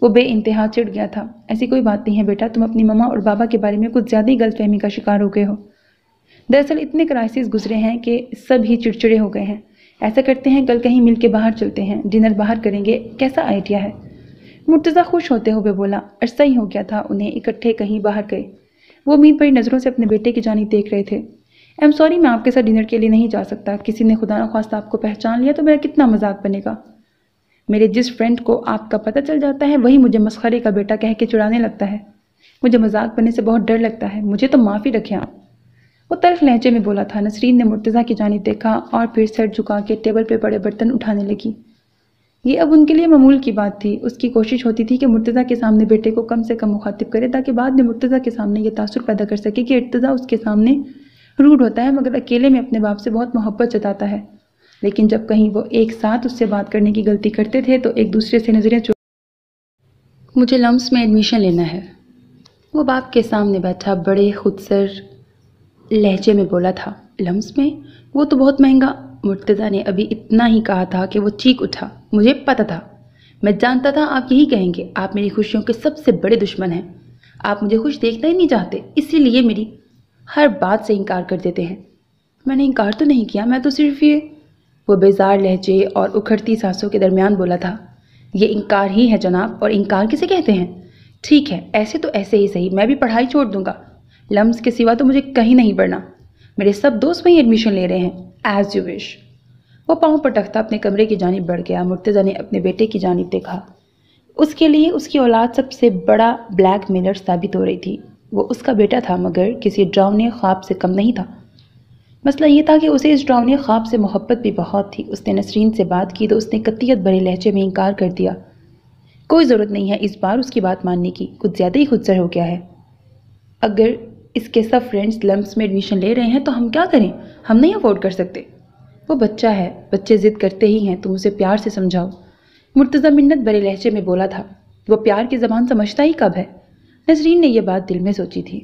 وہ بے انتہا چڑ گیا تھا۔ ایسی کوئی بات نہیں ہے بیٹا، تم اپنی ماما اور بابا کے بارے میں کچھ زیادہ ہی غلط فہمی کا شکار ہو گئے ہو۔ دراصل اتنے کرائسس گزرے ہیں کہ سب ہی چڑچڑے ہو گئے ہیں۔ ایسا کرتے ہیں کل کہیں مل کے باہر چلتے ہیں، ڈنر باہر کریں گے، کیسا آئیڈیا ہے؟ مرتضیٰ خوش ہوتے ہوئے بولا۔ عرصہ ہی ہو گیا تھا انہیں اکٹھے کہیں باہر گئے۔ وہ امید بھری نظروں سے اپنے بیٹے کی جانب دیکھ رہے تھے۔ ایم سوری میں آپ کے ساتھ ڈنر کے لیے نہیں جا سکتا۔ کسی نے خدا نخواستہ آپ کو پہچان لیا تو میرا کتنا مذاق بنے گا۔ میرے جس فرینڈ کو آپ کا پتہ چل جاتا ہے وہی مجھے مسخرے کا بیٹا کہہ کے چڑھانے لگتا ہے۔ مجھے مذاق بننے سے بہت ڈر لگتا ہے، مجھے تو معافی رکھیں آپ۔ وہ تلخ لہجے میں بولا تھا۔ نسرین نے مرتضیٰ کی جانب دیکھا اور پھر سر جھکا کے ٹیبل پہ پڑے برتن اٹھانے لگی۔ یہ اب ان کے لیے معمول کی بات تھی۔ اس کی کوشش ہوتی تھی کہ مرتضیٰ کے سامنے بیٹے کو کم سے کم مخاطب کرے تاکہ بعد میں مرتضیٰ کے سامنے یہ تاثر پیدا کر سکے کہ ارتضیٰ اس کے سامنے روڈ ہوتا ہے مگر اکیلے میں اپنے باپ سے بہت محبت جتاتا ہے۔ لیکن جب کہیں وہ ایک ساتھ اس سے بات کرنے کی غلطی کرتے تھے تو ایک دوسرے سے نظریں مجھے لمس میں ایڈمیشن لینا ہے، وہ باپ کے سامنے بیٹھا بڑے خودسر لہجے میں بولا تھا۔ لمس میں؟ وہ تو بہت مہنگا۔ مرتضیٰ نے ابھی اتنا ہی کہا تھا کہ وہ چیخ اٹھا۔ مجھے پتہ تھا، میں جانتا تھا آپ یہی کہیں گے۔ آپ میری خوشیوں کے سب سے بڑے دشمن ہیں۔ آپ مجھے خوش دیکھنا ہی نہیں چاہتے، اسی لیے میری ہر بات سے انکار کر دیتے ہیں۔ میں نے انکار تو نہیں کیا، میں تو صرف وہ بیزار لہجے اور اکھڑتی سانسوں کے درمیان بولا تھا۔ یہ انکار ہی ہے جناب، اور انکار کسے کہتے ہیں؟ ٹھیک ہے، ایسے تو ایسے ہی صحیح، میں بھی پڑھائی چھوڑ دوں گا۔ لمس کے سوا تو مجھے کہیں نہیں پڑھنا، میرے سب دوست وہیں ایڈمیشن لے رہے ہیں۔ As you wish. وہ پاؤں پر تختہ اپنے کمرے کی جانب بڑھ گیا۔ مرتضیٰ نے اپنے بیٹے کی جانب دیکھا۔ اس کے لیے اس کی اولاد سب سے بڑا بلیک میلر ثابت ہو رہی تھی۔ وہ اس کا بیٹا تھا مگر کسی ڈراؤنے خواب سے کم نہیں تھا۔ مسئلہ یہ تھا کہ اسے اس ڈراؤنے خواب سے محبت بھی بہت تھی۔ اس نے نسرین سے بات کی تو اس نے قطعیت بھرے لہجے میں انکار کر دیا۔ کوئی ضرورت نہیں ہے اس بار اس کی بات ماننے کی، کچھ زیادہ ہی خود سر ہو گیا ہے۔ اگر اس کے سب فرینڈز لمپس میں ایڈمیشن لے رہے ہیں تو ہم کیا کریں؟ ہم نہیں افورڈ کر سکتے۔ وہ بچہ ہے، بچے ضد کرتے ہی ہیں، تم اسے پیار سے سمجھاؤ۔ مرتضیٰ منت بھرے لہجے میں بولا تھا۔ وہ پیار کی زبان سمجھتا ہی کب ہے؟ نسرین نے یہ بات دل میں سوچی تھی۔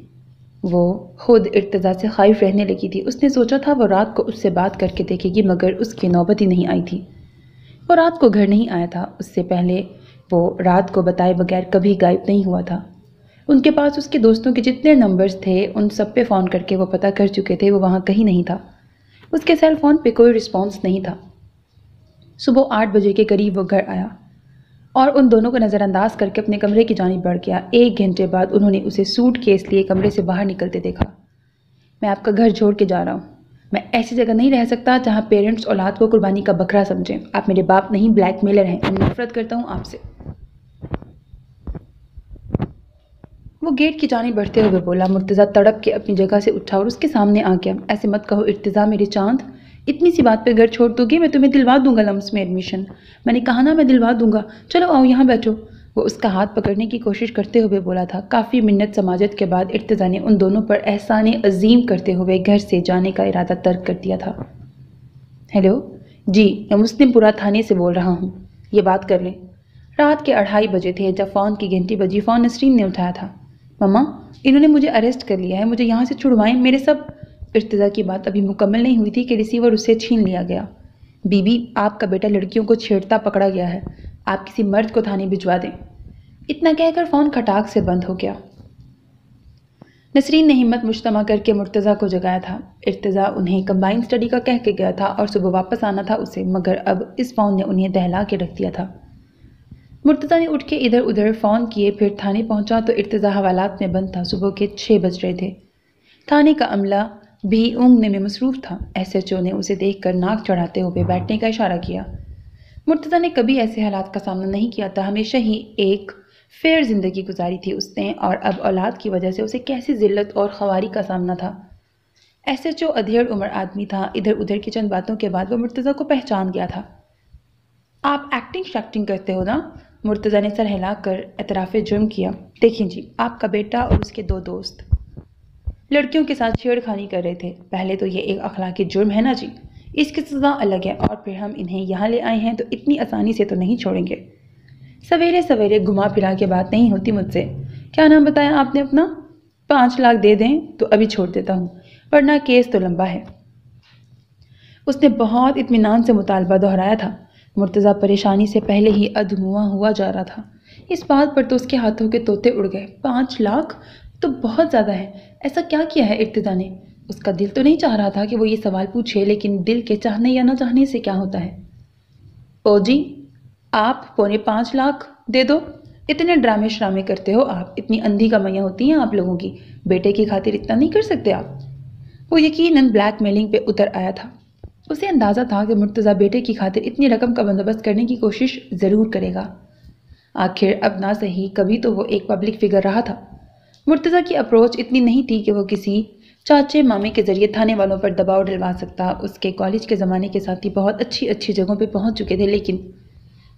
وہ خود ارتضیٰ سے خائف رہنے لگی تھی۔ اس نے سوچا تھا وہ رات کو اس سے بات کر کے دیکھے گی، مگر اس کی نوبت ہی نہیں آئی تھی۔ وہ رات کو گھر نہیں آیا تھا، اس سے پہلے وہ رات کو بتائے بغیر کبھی غائب نہیں ہوا تھا۔ ان کے پاس اس کے دوستوں کے جتنے نمبرز تھے ان سب پہ فون کر کے وہ پتہ کر چکے تھے، وہ وہاں کہیں نہیں تھا۔ اس کے سیل فون پہ کوئی رسپانس نہیں تھا۔ صبح 8 بجے کے قریب وہ گھر آیا اور ان دونوں کو نظر انداز کر کے اپنے کمرے کی جانب بڑھ گیا۔ 1 گھنٹے بعد انہوں نے اسے سوٹ کیس لیے کمرے سے باہر نکلتے دیکھا۔ میں آپ کا گھر چھوڑ کے جا رہا ہوں۔ میں ایسی جگہ نہیں رہ سکتا جہاں پیرنٹس اولاد کو قربانی کا بکرا سمجھیں۔ آپ میرے باپ نہیں، بلیک میلر ہیں۔ میں نفرت کرتا ہوں آپ سے۔ وہ گیٹ کی جانب بڑھتے ہوئے بولا۔ مرتضیٰ تڑپ کے اپنی جگہ سے اٹھا اور اس کے سامنے آ گیا۔ ایسے مت کہو ارتضیٰ میری چاند، اتنی سی بات پہ گھر چھوڑ دو گے؟ میں تمہیں دلوا دوں گا لمس میں ایڈمیشن۔ میں نے کہا نا میں دلوا دوں گا، چلو آؤ یہاں بیٹھو۔ وہ اس کا ہاتھ پکڑنے کی کوشش کرتے ہوئے بولا تھا۔ کافی منت سماجت کے بعد ارتضیٰ نے ان دونوں پر احسان عظیم کرتے ہوئے گھر سے جانے کا ارادہ ترک کر دیا تھا۔ ہیلو، جی میں مسلم پورہ تھانے سے بول رہا ہوں، یہ بات کر لیں۔ رات کے 2:30 بجے تھے جب فون کی گھنٹی بجی۔ فون نسرین نے اٹھایا تھا۔ مما، انہوں نے مجھے اریسٹ کر لیا ہے، مجھے یہاں سے چھڑوائیں، میرے سب۔ ارتضیٰ کی بات ابھی مکمل نہیں ہوئی تھی کہ ریسیور اس سے چھین لیا گیا۔ بی بی، آپ کا بیٹا لڑکیوں کو چھیڑتا پکڑا گیا ہے، آپ کسی مرد کو تھانے بھجوا دیں۔ اتنا کہہ کر فون کھٹاک سے بند ہو گیا۔ نسرین نے ہمت مجتمع کر کے مرتضیٰ کو جگایا تھا۔ ارتضیٰ انہیں کمبائن اسٹڈی کا کہہ کے گیا تھا اور صبح واپس آنا تھا اسے، مگر اب اس فون نے انہیں دہلا کے رکھ دیا تھا۔ مرتضیٰ نے اٹھ کے ادھر ادھر فون کیے، پھر تھانے پہنچا تو ارتضیٰ حوالات میں بند تھا۔ صبح کے 6 بج رہے تھے۔ تھانے کا عملہ بھی اونگنے میں مصروف تھا۔ ایس ایچ او نے اسے دیکھ کر ناک چڑھاتے ہوئے بیٹھنے کا اشارہ کیا۔ مرتضیٰ نے کبھی ایسے حالات کا سامنا نہیں کیا تھا، ہمیشہ ہی ایک فیئر زندگی گزاری تھی اس نے، اور اب اولاد کی وجہ سے اسے کیسی ذلت اور خواری کا سامنا تھا۔ ایس ایچ او ادھیڑ عمر آدمی تھا۔ ادھر ادھر کی چند باتوں کے بعد وہ مرتضیٰ کو پہچان گیا تھا۔ آپ ایکٹنگ شیکٹنگ کرتے ہو نا؟ مرتضیٰ نے سر ہلا کر اعتراف جرم کیا۔ دیکھیں جی، آپ کا بیٹا اور اس کے 2 دوست لڑکیوں کے ساتھ چھیڑ خانی کر رہے تھے۔ پہلے تو یہ ایک اخلاقی جرم ہے نا جی، اس کی سزا الگ ہے، اور پھر ہم انہیں یہاں لے آئے ہیں تو اتنی آسانی سے تو نہیں چھوڑیں گے۔ سویرے سویرے گھما پھرا کے بات نہیں ہوتی مجھ سے۔ کیا نام بتایا آپ نے اپنا؟ 5 لاکھ دے دیں تو ابھی چھوڑ دیتا ہوں، ورنہ کیس تو لمبا ہے۔ اس نے بہت اطمینان سے مطالبہ دہرایا تھا۔ مرتضیٰ پریشانی سے پہلے ہی ادھمواں ہوا جا رہا تھا۔ اس بات پر تو اس کے ہاتھوں کے طوطے اڑ گئے۔ 5 لاکھ تو بہت زیادہ ہے۔ ایسا کیا کیا ہے ارتضیٰ نے؟ اس کا دل تو نہیں چاہ رہا تھا کہ وہ یہ سوال پوچھے، لیکن دل کے چاہنے یا نہ چاہنے سے کیا ہوتا ہے۔ او جی، آپ 4.25 لاکھ دے دو۔ اتنے ڈرامے شرامے کرتے ہو آپ، اتنی اندھی کمائیاں ہوتی ہیں آپ لوگوں کی، بیٹے کی خاطر اتنا نہیں کر سکتے آپ؟ وہ یقیناً بلیک میلنگ پہ اتر آیا تھا۔ اسے اندازہ تھا کہ مرتضیٰ بیٹے کی خاطر اتنی رقم کا بندوبست کرنے کی کوشش ضرور کرے گا۔ آخر اب نہ صحیح کبھی تو وہ ایک پبلک فگر رہا تھا۔ مرتضیٰ کی اپروچ اتنی نہیں تھی کہ وہ کسی چاچے مامے کے ذریعے تھانے والوں پر دباؤ ڈلوا سکتا۔ اس کے کالج کے زمانے کے ساتھی بہت اچھی اچھی جگہوں پہ پہنچ چکے تھے، لیکن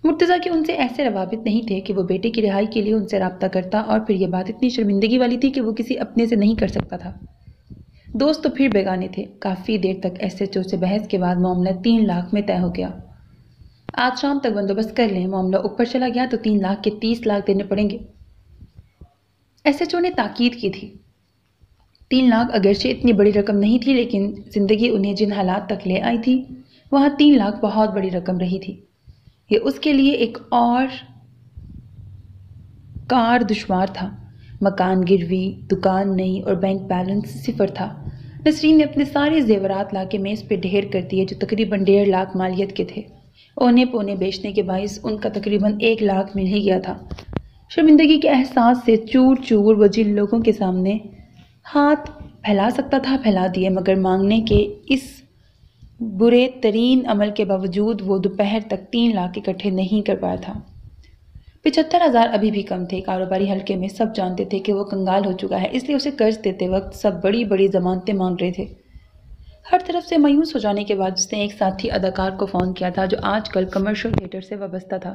مرتضیٰ کے ان سے ایسے روابط نہیں تھے کہ وہ بیٹے کی رہائی کے لیے ان سے رابطہ کرتا، اور پھر یہ بات اتنی شرمندگی والی تھی کہ وہ کسی اپنے سے نہیں کر سکتا تھا۔ دوست تو پھر بیگانے تھے۔ کافی دیر تک ایس ایچ او سے بحث کے بعد معاملہ 3 لاکھ میں طے ہو گیا۔ آج شام تک بندوبست کر لیں، معاملہ اوپر چلا گیا تو 3 لاکھ کے 30 لاکھ دینے پڑیں گے۔ ایس ایچ او نے تاکید کی تھی۔ 3 لاکھ اگرچہ اتنی بڑی رقم نہیں تھی، لیکن زندگی انہیں جن حالات تک لے آئی تھی وہاں 3 لاکھ بہت بڑی رقم رہی تھی۔ یہ اس کے لیے ایک اور کار دشوار تھا۔ مکان گروی، دکان نہیں اور بینک بیلنس 0 تھا۔ نسرین نے اپنے سارے زیورات لا کے میز پہ ڈھیر کر دیے جو تقریباً 1.5 لاکھ مالیت کے تھے۔ اونے پونے بیچنے کے باعث ان کا تقریباً 1 لاکھ مل ہی گیا تھا۔ شرمندگی کے احساس سے چور چور وہ جن لوگوں کے سامنے ہاتھ پھیلا سکتا تھا پھیلا دیے، مگر مانگنے کے اس برے ترین عمل کے باوجود وہ دوپہر تک 3 لاکھ اکٹھے نہیں کر پایا تھا۔ 75,000 ابھی بھی کم تھے۔ کاروباری حلقے میں سب جانتے تھے کہ وہ کنگال ہو چکا ہے، اس لیے اسے قرض دیتے وقت سب بڑی بڑی ضمانتیں مانگ رہے تھے۔ ہر طرف سے مایوس ہو جانے کے بعد اس نے ایک ساتھی اداکار کو فون کیا تھا جو آج کل کمرشل تھیٹر سے وابستہ تھا۔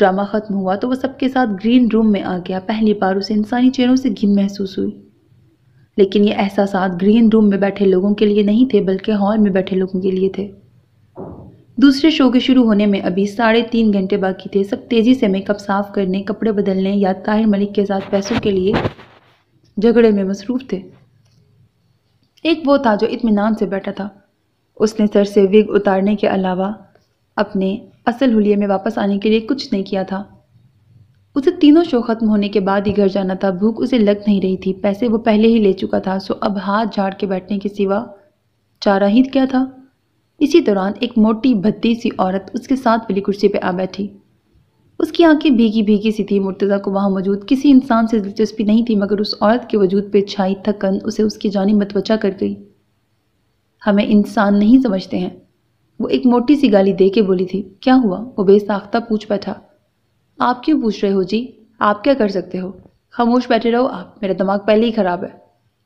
ڈرامہ ختم ہوا تو وہ سب کے ساتھ گرین روم میں آ گیا۔ پہلی بار اسے انسانی چہروں سے گھن محسوس ہوئی، لیکن یہ احساسات گرین روم میں بیٹھے لوگوں کے لیے نہیں تھے بلکہ ہال میں بیٹھے لوگوں کے لیے تھے۔ دوسرے شو کے شروع ہونے میں ابھی 3.5 گھنٹے باقی تھے۔ سب تیزی سے میک اپ صاف کرنے، کپڑے بدلنے یا طاہر ملک کے ساتھ پیسوں کے لیے جھگڑے میں مصروف تھے۔ ایک وہ تھا جو اطمینان سے بیٹھا تھا۔ اس نے سر سے وگ اتارنے کے علاوہ اپنے اصل حلیے میں واپس آنے کے لیے کچھ نہیں کیا تھا۔ اسے تینوں شو ختم ہونے کے بعد ہی گھر جانا تھا۔ بھوک اسے لگ نہیں رہی تھی، پیسے وہ پہلے ہی لے چکا تھا، سو اب ہاتھ جھاڑ کے بیٹھنے کے سوا چارہ ہی کیا تھا۔ اسی دوران ایک موٹی بھدی سی عورت اس کے ساتھ والی کرسی پہ آ بیٹھی۔ اس کی آنکھیں بھیگی بھیگی سی تھی۔ مرتضیٰ کو وہاں موجود کسی انسان سے دلچسپی نہیں تھی، مگر اس عورت کے وجود پہ چھائی تھکن اسے اس کی جانب متوجہ کر گئی۔ ہمیں انسان نہیں سمجھتے ہیں، وہ ایک موٹی سی گالی دے کے بولی تھی۔ کیا ہوا؟ وہ بے ساختہ پوچھ بیٹھا۔ آپ کیوں پوچھ رہے ہو جی؟ آپ کیا کر سکتے ہو؟ خاموش بیٹھے رہو آپ، میرا دماغ پہلے ہی خراب ہے،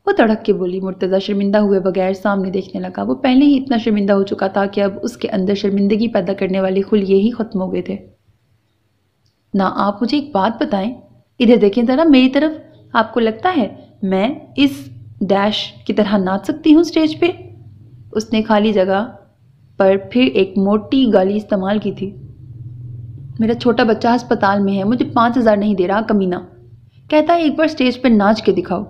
وہ تڑک کے بولی۔ مرتضیٰ شرمندہ ہوئے بغیر سامنے دیکھنے لگا۔ وہ پہلے ہی اتنا شرمندہ ہو چکا تھا کہ اب اس کے اندر شرمندگی پیدا کرنے والے خلیے ہی ختم ہو گئے تھے۔ نہ آپ مجھے ایک بات بتائیں، ادھر دیکھیں ذرا میری طرف، آپ کو لگتا ہے میں اس ڈیش کی طرح ناچ سکتی ہوں اسٹیج پہ؟ اس نے خالی جگہ پر پھر ایک موٹی گالی استعمال کی تھی۔ میرا چھوٹا بچہ ہسپتال میں ہے، مجھے 5,000 نہیں دے رہا کمینہ، کہتا ہے ایک بار اسٹیج پہ ناچ کے دکھاؤ۔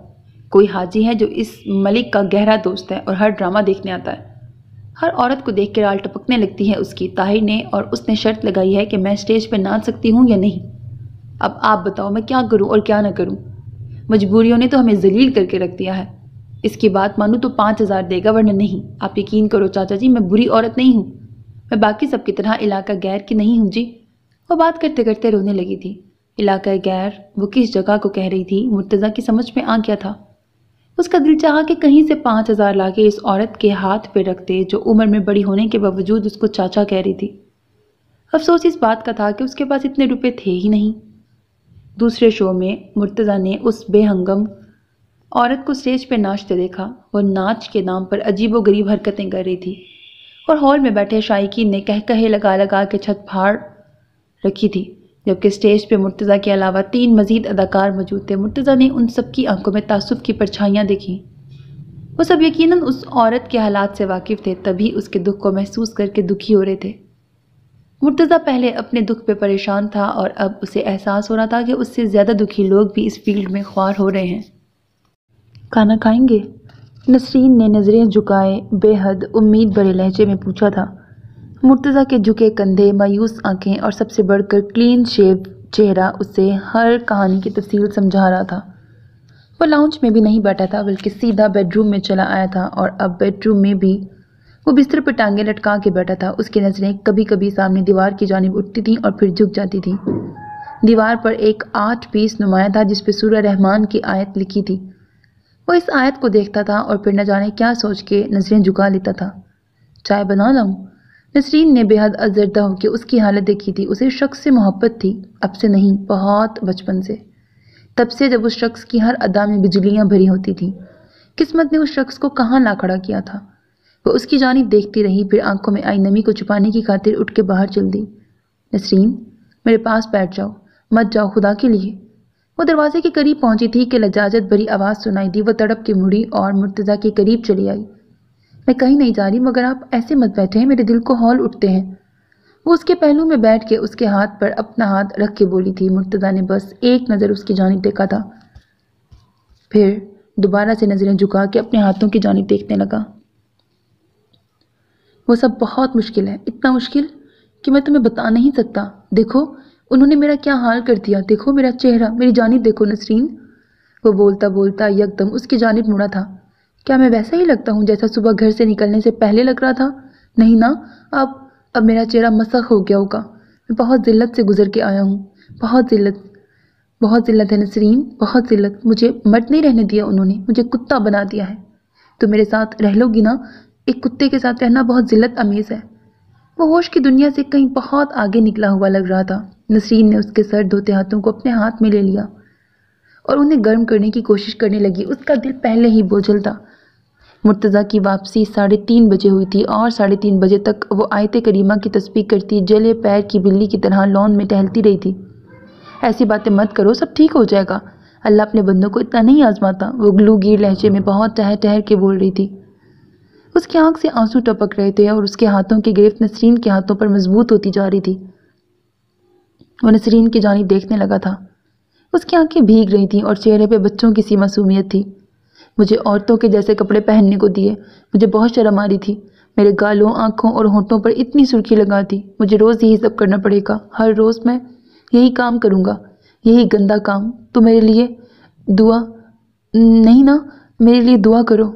کوئی حاجی ہے جو اس ملک کا گہرا دوست ہے اور ہر ڈرامہ دیکھنے آتا ہے۔ ہر عورت کو دیکھ کے رال ٹپکنے لگتی ہے اس کی۔ طاہر نے اور اس نے شرط لگائی ہے کہ میں اسٹیج پہ ناچ سکتی ہوں یا نہیں۔ اب آپ بتاؤ میں کیا کروں اور کیا نہ کروں؟ مجبوریوں نے تو ہمیں ذلیل کر کے رکھ دیا ہے۔ اس کی بات مانوں تو 5,000 دے گا ورنہ نہیں۔ آپ یقین کرو چاچا جی، میں بری عورت نہیں ہوں، میں باقی سب کی طرح علاقہ غیر کی نہیں ہوں جی۔ وہ بات کرتے کرتے رونے لگی تھی۔ علاقہ غیر وہ کس جگہ کو کہہ رہی تھی؟ مرتضیٰ کی سمجھ میں آ گیا تھا۔ اس کا دل چاہا کہ کہیں سے 5,000 لا کے اس عورت کے ہاتھ پہ رکھ دے جو عمر میں بڑی ہونے کے باوجود اس کو چاچا کہہ رہی تھی۔ افسوس اس بات کا تھا کہ اس کے پاس اتنے روپے تھے ہی نہیں۔ دوسرے شو میں مرتضیٰ نے اس بے ہنگم عورت کو اسٹیج پہ ناچتے دیکھا۔ وہ ناچ کے نام پر عجیب و غریب حرکتیں کر رہی تھی اور ہال میں بیٹھے شائقین نے کہے لگا لگا کے چھت پھاڑ رکھی تھی، جبکہ اسٹیج پہ مرتضیٰ کے علاوہ 3 مزید اداکار موجود تھے۔ مرتضیٰ نے ان سب کی آنکھوں میں تعصب کی پرچھائیاں دیکھیں۔ وہ سب یقیناً اس عورت کے حالات سے واقف تھے، تبھی اس کے دکھ کو محسوس کر کے دکھی ہو رہے تھے۔ مرتضیٰ پہلے اپنے دکھ پہ پریشان تھا اور اب اسے احساس ہو رہا تھا کہ اس سے زیادہ دکھی لوگ بھی اس فیلڈ میں خوار ہو رہے ہیں۔ کھانا کھائیں گے؟ نسرین نے نظریں جھکائے بے حد امید بھرے لہجے میں پوچھا تھا۔ مرتضیٰ کے جھکے کندھے، مایوس آنکھیں اور سب سے بڑھ کر کلین شیو چہرہ اسے ہر کہانی کی تفصیل سمجھا رہا تھا۔ وہ لاؤنج میں بھی نہیں بیٹھا تھا بلکہ سیدھا بیڈ روم میں چلا آیا تھا، اور اب بیڈ روم میں بھی وہ بستر پر ٹانگیں لٹکا کے بیٹھا تھا۔ اس کی نظریں کبھی کبھی سامنے دیوار کی جانب اٹھتی تھیں اور پھر جھک جاتی تھیں۔ دیوار پر ایک آرٹ پیس نمایاں تھا جس پہ سورہ رحمان کی آیت لکھی تھی۔ وہ اس آیت کو دیکھتا تھا اور پھر نہ جانے کیا سوچ کے نظریں جھکا لیتا تھا۔ چائے بنا لاؤں؟ نسرین نے بے حد ازردہ ہو کے اس کی حالت دیکھی تھی۔ اسے شخص سے محبت تھی، اب سے نہیں، بہت بچپن سے، تب سے جب اس شخص کی ہر ادا میں بجلیاں بھری ہوتی تھیں۔ قسمت نے اس شخص کو کہاں لا کھڑا کیا تھا؟ وہ اس کی جانب دیکھتی رہی، پھر آنکھوں میں آئی نمی کو چھپانے کی خاطر اٹھ کے باہر چل دی۔ نسرین، میرے پاس بیٹھ جاؤ، مت جاؤ خدا کے لیے۔ وہ دروازے کے قریب پہنچی تھی کہ لجاجت بھری آواز سنائی دی۔ وہ تڑپ کے مڑی اور مرتضیٰ کے قریب چلی آئی۔ میں کہیں نہیں جا رہی، مگر آپ ایسے مت بیٹھے ہیں، میرے دل کو ہول اٹھتے ہیں۔ وہ اس کے پہلو میں بیٹھ کے اس کے ہاتھ پر اپنا ہاتھ رکھ کے بولی تھی۔ مرتضیٰ نے بس ایک نظر اس کی جانب دیکھا تھا، پھر دوبارہ سے نظریں جھکا کے اپنے ہاتھوں کی جانب دیکھنے لگا۔ وہ سب بہت مشکل ہے، اتنا مشکل کہ میں تمہیں بتا نہیں سکتا۔ دیکھو انہوں نے میرا کیا حال کر دیا، دیکھو میرا چہرہ، میری جانب دیکھو نسرین۔ وہ بولتا بولتا یکدم اس کی جانب مڑا تھا۔ کیا میں ویسا ہی لگتا ہوں جیسا صبح گھر سے نکلنے سے پہلے لگ رہا تھا؟ نہیں نا، اب میرا چہرہ مسخ ہو گیا ہوگا۔ میں بہت ذلت سے گزر کے آیا ہوں، بہت ذلت ہے نسرین، بہت ذلت۔ مجھے مرد نہیں رہنے دیا انہوں نے، مجھے کتا بنا دیا ہے۔ تو میرے ساتھ رہ لو گی نا؟ ایک کتے کے ساتھ رہنا بہت ذلت امیز ہے۔ وہ ہوش کی دنیا سے کہیں بہت آگے نکلا ہوا لگ رہا تھا۔ نسرین نے اس کے سر دھوتے ہاتھوں کو اپنے ہاتھ میں لے لیا اور انہیں گرم کرنے کی کوشش کرنے لگی۔ اس کا دل پہلے ہی بوجھل تھا، مرتضیٰ کی واپسی 3:30 بجے ہوئی تھی اور 3:30 بجے تک وہ آیت کریمہ کی تسبیح کرتی جلے پیر کی بلی کی طرح لان میں ٹہلتی رہی تھی۔ ایسی باتیں مت کرو، سب ٹھیک ہو جائے گا، اللہ اپنے بندوں کو اتنا نہیں آزماتا، وہ گلوگیر لہجے میں بہت ٹہر ٹہر کے بول رہی تھی۔ اس کی آنکھ سے آنسو ٹپک رہے تھے اور اس کے ہاتھوں کی گرفت نسرین کے ہاتھوں پر مضبوط ہوتی جا رہی تھی۔ وہ نسرین کی جانب دیکھنے لگا تھا۔ اس کی آنکھیں بھیگ رہی تھیں اور چہرے پہ بچوں کی سی معصومیت تھی۔ مجھے عورتوں کے جیسے کپڑے پہننے کو دیے، مجھے بہت شرم آ رہی تھی، میرے گالوں، آنکھوں اور ہونٹوں پر اتنی سرخی لگا دی۔ مجھے روز یہی سب کرنا پڑے گا، ہر روز میں یہی کام کروں گا، یہی گندا کام۔ تو میرے لیے دعا نہیں نا، میرے لیے دعا کرو۔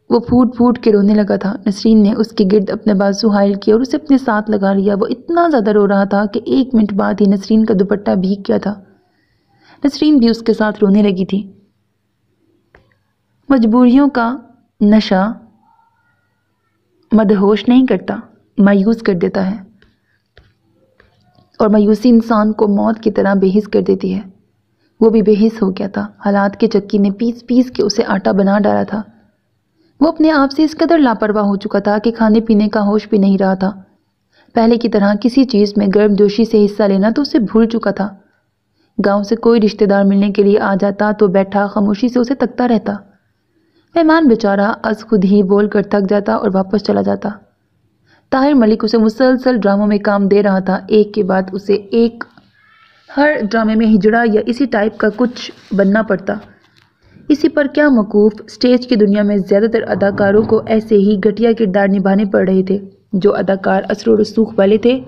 وہ پھوٹ پھوٹ کے رونے لگا تھا۔ نسرین نے اس کے گرد اپنے بازو حائل کیا اور اسے اپنے ساتھ لگا لیا۔ وہ اتنا زیادہ رو رہا تھا کہ 1 منٹ بعد ہی نسرین کا دوپٹہ بھیگ گیا تھا۔ نسرین بھی اس کے ساتھ رونے لگی تھی۔ مجبوریوں کا نشہ مدہوش نہیں کرتا، مایوس کر دیتا ہے، اور مایوسی انسان کو موت کی طرح بے حس کر دیتی ہے۔ وہ بھی بے حس ہو گیا تھا۔ حالات کے چکی نے پیس پیس کے اسے آٹا بنا ڈالا تھا۔ وہ اپنے آپ سے اس قدر لاپرواہ ہو چکا تھا کہ کھانے پینے کا ہوش بھی نہیں رہا تھا۔ پہلے کی طرح کسی چیز میں گرم جوشی سے حصہ لینا تو اسے بھول چکا تھا۔ گاؤں سے کوئی رشتہ دار ملنے کے لیے آ جاتا تو بیٹھا خاموشی سے اسے تکتا رہتا۔ مہمان بیچارہ از خود ہی بول کر تھک جاتا اور واپس چلا جاتا۔ طاہر ملک اسے مسلسل ڈراموں میں کام دے رہا تھا، ایک کے بعد اسے ایک۔ ہر ڈرامے میں ہجڑا یا اسی ٹائپ کا کچھ بننا پڑتا۔ اسی پر کیا موقوف اسٹیج کی دنیا میں زیادہ تر اداکاروں کو ایسے ہی گھٹیا کردار نبھانے پڑ رہے تھے۔ جو اداکار اثر و رسوخ والے تھے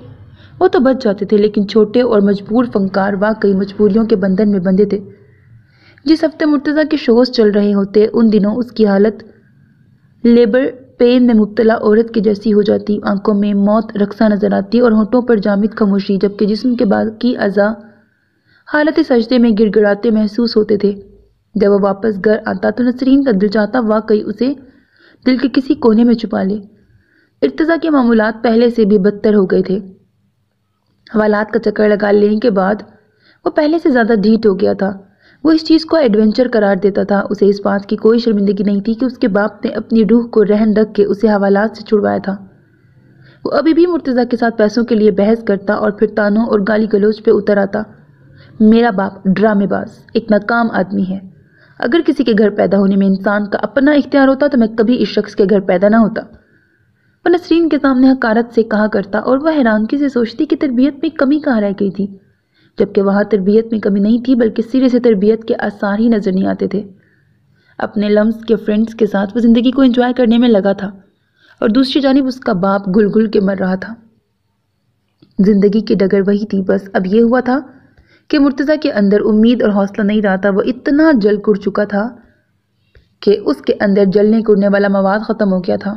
وہ تو بچ جاتے تھے، لیکن چھوٹے اور مجبور فنکار واقعی مجبوریوں کے بندھن میں بندھے تھے۔ جس ہفتے مرتضیٰ کے شوز چل رہے ہوتے ان دنوں اس کی حالت لیبر پین میں مبتلا عورت کی جیسی ہو جاتی۔ آنکھوں میں موت رقصہ نظر آتی اور ہونٹوں پر جامد خاموشی، جبکہ جسم کے باقی اعضاء حالت سجدے میں گڑ گڑاتے محسوس ہوتے تھے۔ جب وہ واپس گھر آتا تو نسرین کا دل چاہتا واقعی اسے دل کے کسی کونے میں چھپا لے۔ ارتضیٰ کے معمولات پہلے سے بھی بدتر ہو گئے تھے۔ حوالات کا چکر لگا لینے کے بعد وہ پہلے سے زیادہ ڈھیٹ ہو گیا تھا۔ وہ اس چیز کو ایڈونچر قرار دیتا تھا۔ اسے اس بات کی کوئی شرمندگی نہیں تھی کہ اس کے باپ نے اپنی روح کو رہن رکھ کے اسے حوالات سے چھڑوایا تھا۔ وہ ابھی بھی مرتضیٰ کے ساتھ پیسوں کے لیے بحث کرتا اور پھر تانوں اور گالی گلوچ پہ اتر آتا۔ میرا باپ ڈرامے باز، ایک ناکام آدمی ہے۔ اگر کسی کے گھر پیدا ہونے میں انسان کا اپنا اختیار ہوتا تو میں کبھی اس شخص کے گھر پیدا نہ ہوتا۔ وہ نسرین کے سامنے حقارت سے کہا کرتا اور وہ حیرانگی سے سوچتی کہ تربیت میں کمی کہاں رہ گئی تھی، جبکہ وہاں تربیت میں کمی نہیں تھی بلکہ سرے سے تربیت کے آثار ہی نظر نہیں آتے تھے۔ اپنے لمس کے فرینڈز کے ساتھ وہ زندگی کو انجوائے کرنے میں لگا تھا اور دوسری جانب اس کا باپ گل گل کے مر رہا تھا۔ زندگی کی ڈگر وہی تھی، بس اب یہ ہوا تھا کہ مرتضیٰ کے اندر امید اور حوصلہ نہیں رہا تھا۔ وہ اتنا جل کڑ چکا تھا کہ اس کے اندر جلنے کڑنے والا مواد ختم ہو گیا تھا۔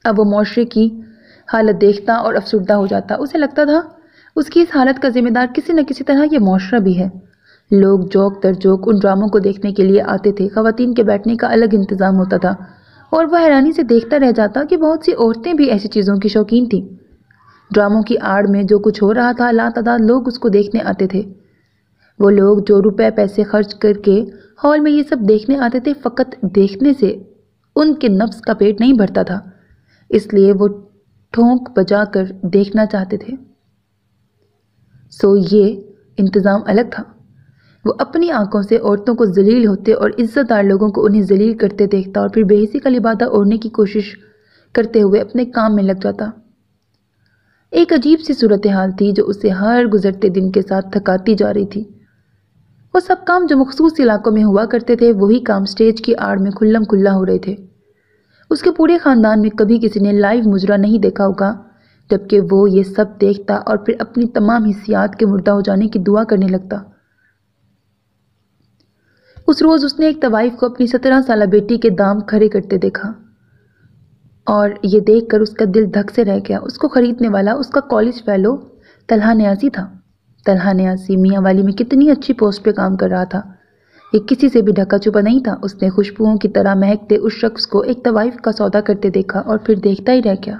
اب وہ معاشرے کی حالت دیکھتا اور افسردہ ہو جاتا۔ اسے لگتا تھا اس کی اس حالت کا ذمہ دار کسی نہ کسی طرح یہ معاشرہ بھی ہے۔ لوگ جوک در جوک ان ڈراموں کو دیکھنے کے لیے آتے تھے۔ خواتین کے بیٹھنے کا الگ انتظام ہوتا تھا اور وہ حیرانی سے دیکھتا رہ جاتا کہ بہت سی عورتیں بھی ایسی چیزوں کی شوقین تھیں۔ ڈراموں کی آڑ میں جو کچھ ہو رہا تھا لاتعداد لوگ اس کو دیکھنے آتے تھے۔ وہ لوگ جو روپے پیسے خرچ کر کے ہال میں یہ سب دیکھنے آتے تھے، فقط دیکھنے سے ان کے نفس کا پیٹ نہیں بھرتا تھا، اس لیے وہ ٹھونک بجا کر دیکھنا چاہتے تھے۔ سو یہ انتظام الگ تھا۔ وہ اپنی آنکھوں سے عورتوں کو ذلیل ہوتے اور عزت دار لوگوں کو انہیں ذلیل کرتے دیکھتا اور پھر بے حسی کا لبادہ اوڑھنے کی کوشش کرتے ہوئے اپنے کام میں لگ جاتا۔ ایک عجیب سی صورتحال تھی جو اسے ہر گزرتے دن کے ساتھ تھکاتی جا رہی تھی۔ وہ سب کام جو مخصوص علاقوں میں ہوا کرتے تھے وہی کام سٹیج کی آڑ میں کھلم کھلا ہو رہے تھے۔ اس کے پورے خاندان میں کبھی کسی نے لائیو مجرا نہیں دیکھا ہوگا، جبکہ وہ یہ سب دیکھتا اور پھر اپنی تمام حسیات کے مردہ ہو جانے کی دعا کرنے لگتا۔ اس روز اس نے ایک طوائف کو اپنی 17 سالہ بیٹی کے دام کھڑے کرتے دیکھا اور یہ دیکھ کر اس کا دل دھک سے رہ گیا۔ اس کو خریدنے والا اس کا کالج فیلو طلحہ نیازی تھا۔ طلحہ نیازی میاں والی میں کتنی اچھی پوسٹ پہ کام کر رہا تھا۔ یہ کسی سے بھی ڈھکا چھپا نہیں تھا۔ اس نے خوشبوؤں کی طرح مہکتے اس شخص کو ایک طوائف کا سودا کرتے دیکھا اور پھر دیکھتا ہی رہ گیا۔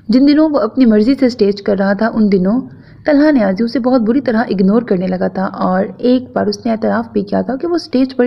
جن دنوں وہ اپنی مرضی سے سٹیج کر رہا تھا ان دنوں طلحہ نیازی اسے بہت بری طرح اگنور کرنے لگا تھا، اور ایک بار اس نے اعتراف بھی کیا تھا کہ وہ سٹیج پر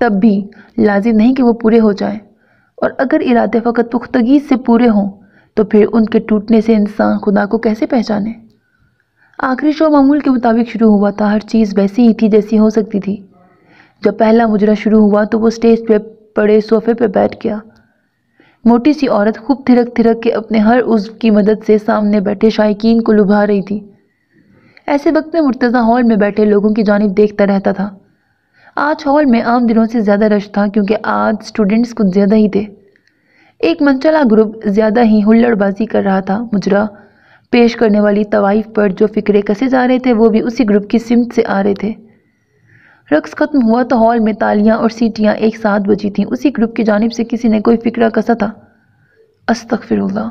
تب بھی لازم نہیں کہ وہ پورے ہو جائیں، اور اگر ارادے فقط پختگی سے پورے ہوں تو پھر ان کے ٹوٹنے سے انسان خدا کو کیسے پہچانے؟ آخری شو معمول کے مطابق شروع ہوا تھا، ہر چیز ویسی ہی تھی جیسی ہو سکتی تھی۔ جب پہلا مجرا شروع ہوا تو وہ اسٹیج پہ پڑے صوفے پہ بیٹھ گیا۔ موٹی سی عورت خوب تھرک تھرک کے اپنے ہر عضو کی مدد سے سامنے بیٹھے شائقین کو لبھا رہی تھی۔ ایسے وقت میں مرتضیٰ ہال میں بیٹھے لوگوں کی جانب دیکھتا رہتا تھا۔ آج ہال میں عام دنوں سے زیادہ رش تھا کیونکہ آج اسٹوڈنٹس کچھ زیادہ ہی تھے۔ ایک منچلا گروپ زیادہ ہی ہلڑ بازی کر رہا تھا۔ مجرا پیش کرنے والی طوائف پر جو فقرے کسے جا رہے تھے وہ بھی اسی گروپ کی سمت سے آ رہے تھے۔ رقص ختم ہوا تو ہال میں تالیاں اور سیٹیاں ایک ساتھ بجی تھیں۔ اسی گروپ کی جانب سے کسی نے کوئی فقرہ کسا تھا۔ استغفر اللہ،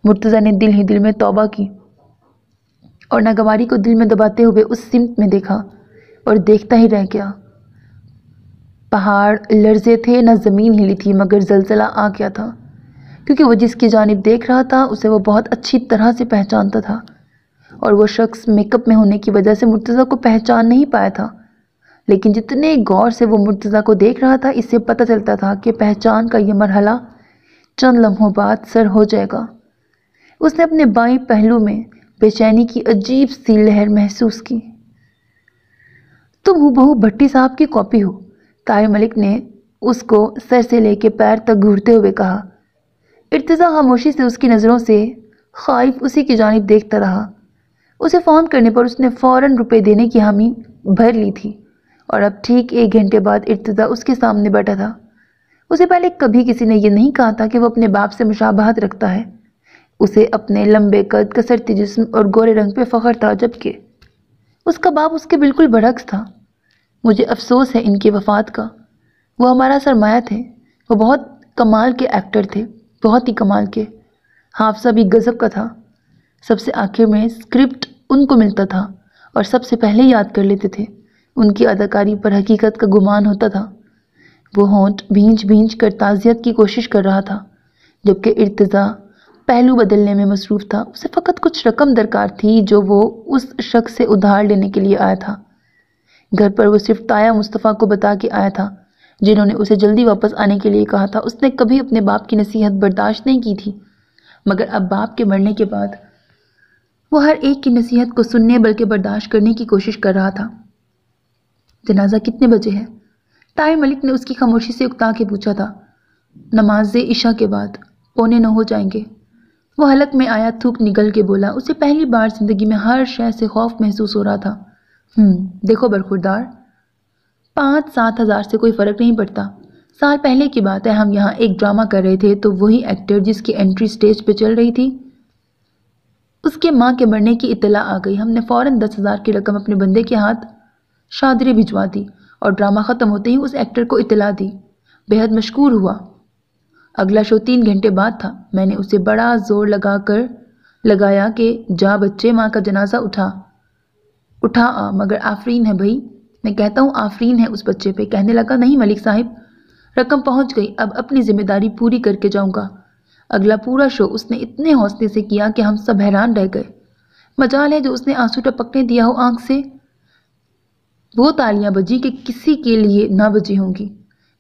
مرتضیٰ نے دل ہی دل میں توبہ کی اور ناگواری کو دل میں دباتے ہوئے اس سمت میں دیکھا اور دیکھتا ہی رہ گیا۔ پہاڑ لرزے تھے، نہ زمین ہلی تھی، مگر زلزلہ آ گیا تھا، کیونکہ وہ جس کی جانب دیکھ رہا تھا اسے وہ بہت اچھی طرح سے پہچانتا تھا، اور وہ شخص میک اپ میں ہونے کی وجہ سے مرتضیٰ کو پہچان نہیں پایا تھا، لیکن جتنے غور سے وہ مرتضیٰ کو دیکھ رہا تھا اس سے پتہ چلتا تھا کہ پہچان کا یہ مرحلہ چند لمحوں بعد سر ہو جائے گا۔ اس نے اپنے بائیں پہلو میں بے چینی کی عجیب سی لہر محسوس کی۔ تم ہو بھٹی صاحب کی کاپی ہو، طاہر ملک نے اس کو سر سے لے کے پیر تک گھورتے ہوئے کہا۔ ارتضیٰ خاموشی سے اس کی نظروں سے خائف اسی کی جانب دیکھتا رہا۔ اسے فون کرنے پر اس نے فوراً روپے دینے کی حامی بھر لی تھی، اور اب ٹھیک 1 گھنٹے بعد ارتضیٰ اس کے سامنے بیٹھا تھا۔ اسے پہلے کبھی کسی نے یہ نہیں کہا تھا کہ وہ اپنے باپ سے مشابہت رکھتا ہے۔ اسے اپنے لمبے قد، کسرتی جسم اور گورے رنگ پہ فخر تھا، جبکہ اس کا باپ اس کے بالکل برعکس تھا۔ مجھے افسوس ہے ان کی وفات کا، وہ ہمارا سرمایہ تھے، وہ بہت کمال کے ایکٹر تھے، بہت ہی کمال کے۔ حافظہ بھی غضب کا تھا، سب سے آخر میں اسکرپٹ ان کو ملتا تھا اور سب سے پہلے یاد کر لیتے تھے۔ ان کی اداکاری پر حقیقت کا گمان ہوتا تھا۔ وہ ہونٹ بھینچ بھینچ کر تعزیت کی کوشش کر رہا تھا، جبکہ ارتضیٰ پہلو بدلنے میں مصروف تھا۔ اسے فقط کچھ رقم درکار تھی جو وہ اس شخص سے ادھار لینے کے لیے آیا تھا۔ گھر پر وہ صرف تایا مصطفیٰ کو بتا کے آیا تھا، جنہوں نے اسے جلدی واپس آنے کے لیے کہا تھا۔ اس نے کبھی اپنے باپ کی نصیحت برداشت نہیں کی تھی، مگر اب باپ کے مرنے کے بعد وہ ہر ایک کی نصیحت کو سننے بلکہ برداشت کرنے کی کوشش کر رہا تھا۔ جنازہ کتنے بجے ہے؟ طاہر ملک نے اس کی خاموشی سے اکتا کے پوچھا تھا۔ نماز عشاء کے بعد، 8:45 ہو جائیں گے۔ وہ حلق میں آیا تھوک نگل کے بولا۔ اسے پہلی بار زندگی میں ہر شے سے خوف محسوس ہو رہا تھا۔ دیکھو برخوردار، 5-7 ہزار سے کوئی فرق نہیں پڑتا۔ سال پہلے کی بات ہے، ہم یہاں ایک ڈرامہ کر رہے تھے تو وہی ایکٹر جس کی انٹری سٹیج پہ چل رہی تھی، اس کے ماں کے مرنے کی اطلاع آ گئی۔ ہم نے فوراً 10,000 کی رقم اپنے بندے کے ہاتھ شادری بھجوا دی اور ڈرامہ ختم ہوتے ہی اس ایکٹر کو اطلاع دی۔ بے حد مشکور ہوا۔ اگلا شو 3 گھنٹے بعد تھا۔ میں نے اسے بڑا زور لگایا کہ جا بچے، ماں کا جنازہ اٹھا آ، مگر آفرین ہے بھائی، میں کہتا ہوں آفرین ہے اس بچے پہ۔ کہنے لگا نہیں ملک صاحب، رقم پہنچ گئی، اب اپنی ذمہ داری پوری کر کے جاؤں گا۔ اگلا پورا شو اس نے اتنے حوصلے سے کیا کہ ہم سب حیران رہ گئے۔ مجال ہے جو اس نے آنسو ٹپکنے دیا ہو آنکھ سے۔ وہ تالیاں بجی کہ کسی کے لیے نہ بجی ہوں گی۔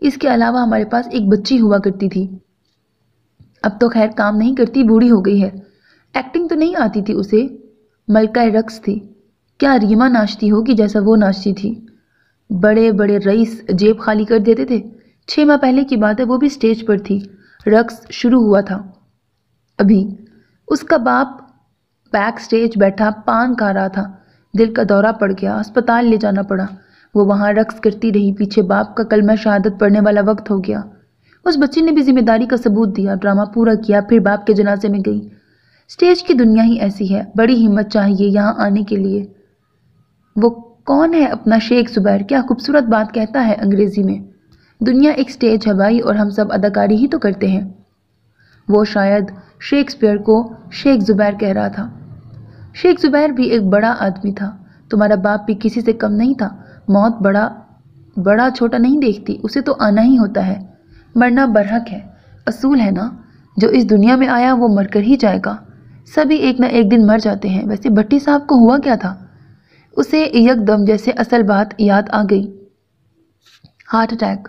اس کے علاوہ ہمارے پاس ایک بچی ہوا کرتی تھی، اب تو خیر کام نہیں کرتی، بوڑھی ہو گئی ہے۔ ایکٹنگ تو نہیں آتی تھی اسے، ملکہ رقص تھی۔ کیا ریما ناچتی ہوگی جیسا وہ ناچتی تھی؟ بڑے بڑے رئیس جیب خالی کر دیتے تھے۔ 6 ماہ پہلے کی بات ہے، وہ بھی سٹیج پر تھی، رقص شروع ہوا تھا ابھی۔ اس کا باپ بیک سٹیج بیٹھا پان کھا رہا تھا، دل کا دورہ پڑ گیا، اسپتال لے جانا پڑا۔ وہ وہاں رقص کرتی رہی، پیچھے باپ کا کلمہ شہادت پڑھنے والا وقت ہو گیا۔ اس بچی نے بھی ذمہ داری کا ثبوت دیا، ڈرامہ پورا کیا، پھر باپ کے جنازے میں گئی۔ سٹیج کی دنیا ہی ایسی ہے، بڑی ہمت چاہیے یہاں آنے کے لیے۔ وہ کون ہے اپنا شیخ زبیر؟ کیا خوبصورت بات کہتا ہے انگریزی میں۔ دنیا ایک سٹیج ہے بھائی، اور ہم سب اداکاری ہی تو کرتے ہیں۔ وہ شاید شیکسپیئر کو شیخ زبیر کہہ رہا تھا۔ شیخ زبیر بھی ایک بڑا آدمی تھا، تمہارا باپ بھی کسی سے کم نہیں تھا۔ موت بڑا چھوٹا نہیں دیکھتی، اسے تو آنا ہی ہوتا ہے۔ مرنا برحق ہے، اصول ہے نا، جو اس دنیا میں آیا وہ مر کر ہی جائے گا۔ سبھی ایک نہ ایک دن مر جاتے ہیں۔ ویسے بھٹی صاحب کو ہوا کیا تھا؟ اسے یکدم جیسے اصل بات یاد آ گئی۔ ہارٹ اٹیک،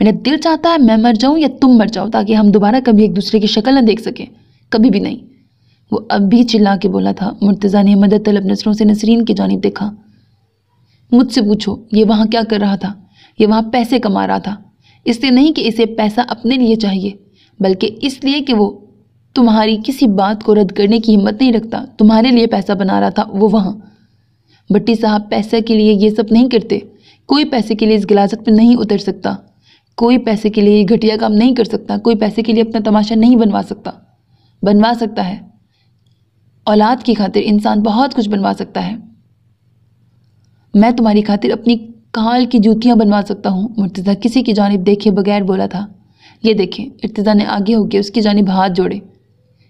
میرا دل چاہتا ہے میں مر جاؤں یا تم مر جاؤ تاکہ ہم دوبارہ کبھی ایک دوسرے کی شکل نہ دیکھ سکیں، کبھی بھی نہیں۔ وہ اب بھی چلا کے بولا تھا۔ مرتضیٰ نے مدد طلب نظروں سے نسرین کی جانب دیکھا۔ مجھ سے پوچھو یہ وہاں کیا کر رہا تھا؟ یہ وہاں پیسے کما رہا تھا، اس لیے نہیں کہ اسے پیسہ اپنے لیے چاہیے، بلکہ اس لیے کہ وہ تمہاری کسی بات کو رد کرنے کی ہمت نہیں رکھتا۔ تمہارے لیے پیسہ بنا رہا تھا وہ وہاں۔ بھٹی صاحب پیسے کے لیے یہ سب نہیں کرتے، کوئی پیسے کے لیے اس غلاظت میں نہیں اتر سکتا، کوئی پیسے کے لیے یہ گھٹیا کام نہیں کر سکتا، کوئی پیسے کے لیے اپنا تماشا نہیں بنوا سکتا ہے۔ اولاد کی خاطر انسان بہت کچھ بنوا سکتا ہے۔ میں تمہاری خاطر اپنی کال کی جوتیاں بنوا سکتا ہوں۔ مرتضیٰ کسی کی جانب دیکھے بغیر بولا تھا۔ یہ دیکھیں، ارتضیٰ نے آگے ہو کے اس کی جانب ہاتھ جوڑے۔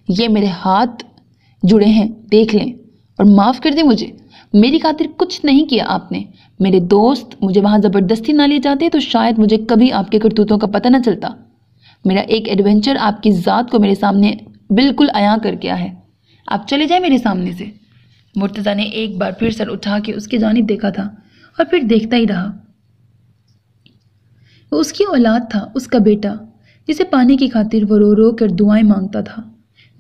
یہ میرے ہاتھ جڑے ہیں، دیکھ لیں، اور معاف کر دیں مجھے، میری خاطر کچھ نہیں کیا آپ نے۔ میرے دوست مجھے وہاں زبردستی نہ لے جاتے تو شاید مجھے کبھی آپ کے کرتوتوں کا پتہ نہ چلتا۔ میرا ایک ایڈونچر آپ کی ذات کو میرے سامنے بالکل عیاں کر گیا ہے۔ آپ چلے جائیں میرے سامنے سے۔ مرتضیٰ نے ایک بار پھر سر اٹھا کے اس کی جانب دیکھا تھا اور پھر دیکھتا ہی رہا۔ وہ اس کی اولاد تھا، اس کا بیٹا، جسے پانے کی خاطر وہ رو رو کر دعائیں مانگتا تھا۔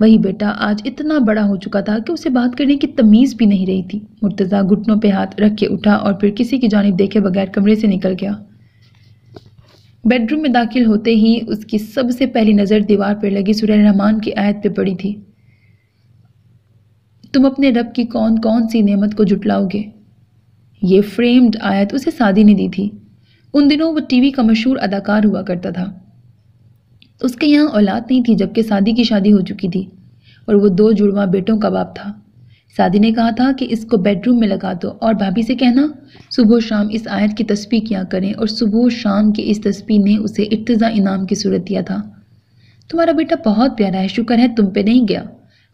وہی بیٹا آج اتنا بڑا ہو چکا تھا کہ اسے بات کرنے کی تمیز بھی نہیں رہی تھی۔ مرتضیٰ گھٹنوں پہ ہاتھ رکھ کے اٹھا اور پھر کسی کی جانب دیکھے بغیر کمرے سے نکل گیا۔ بیڈ روم میں داخل ہوتے ہی اس کی سب سے پہلی نظر دیوار پر لگی سورہ رحمان کی آیت پہ پڑی تھی۔ تم اپنے رب کی کون کون سی نعمت کو جھٹلاؤ گے؟ یہ فریمڈ آیت اسے سعدی نے دی تھی۔ ان دنوں وہ ٹی وی کا مشہور اداکار ہوا کرتا تھا۔ اس کے یہاں اولاد نہیں تھی جبکہ سعدی کی شادی ہو چکی تھی اور وہ 2 جڑواں بیٹوں کا باپ تھا۔ سعدی نے کہا تھا کہ اس کو بیڈ روم میں لگا دو اور بھابھی سے کہنا صبح و شام اس آیت کی تسبیح کیا کریں، اور صبح و شام کی اس تسبیح نے اسے ارتضیٰ انعام کی صورت دیا تھا۔ تمہارا بیٹا بہت پیارا ہے، شکر ہے تم پہ نہیں گیا۔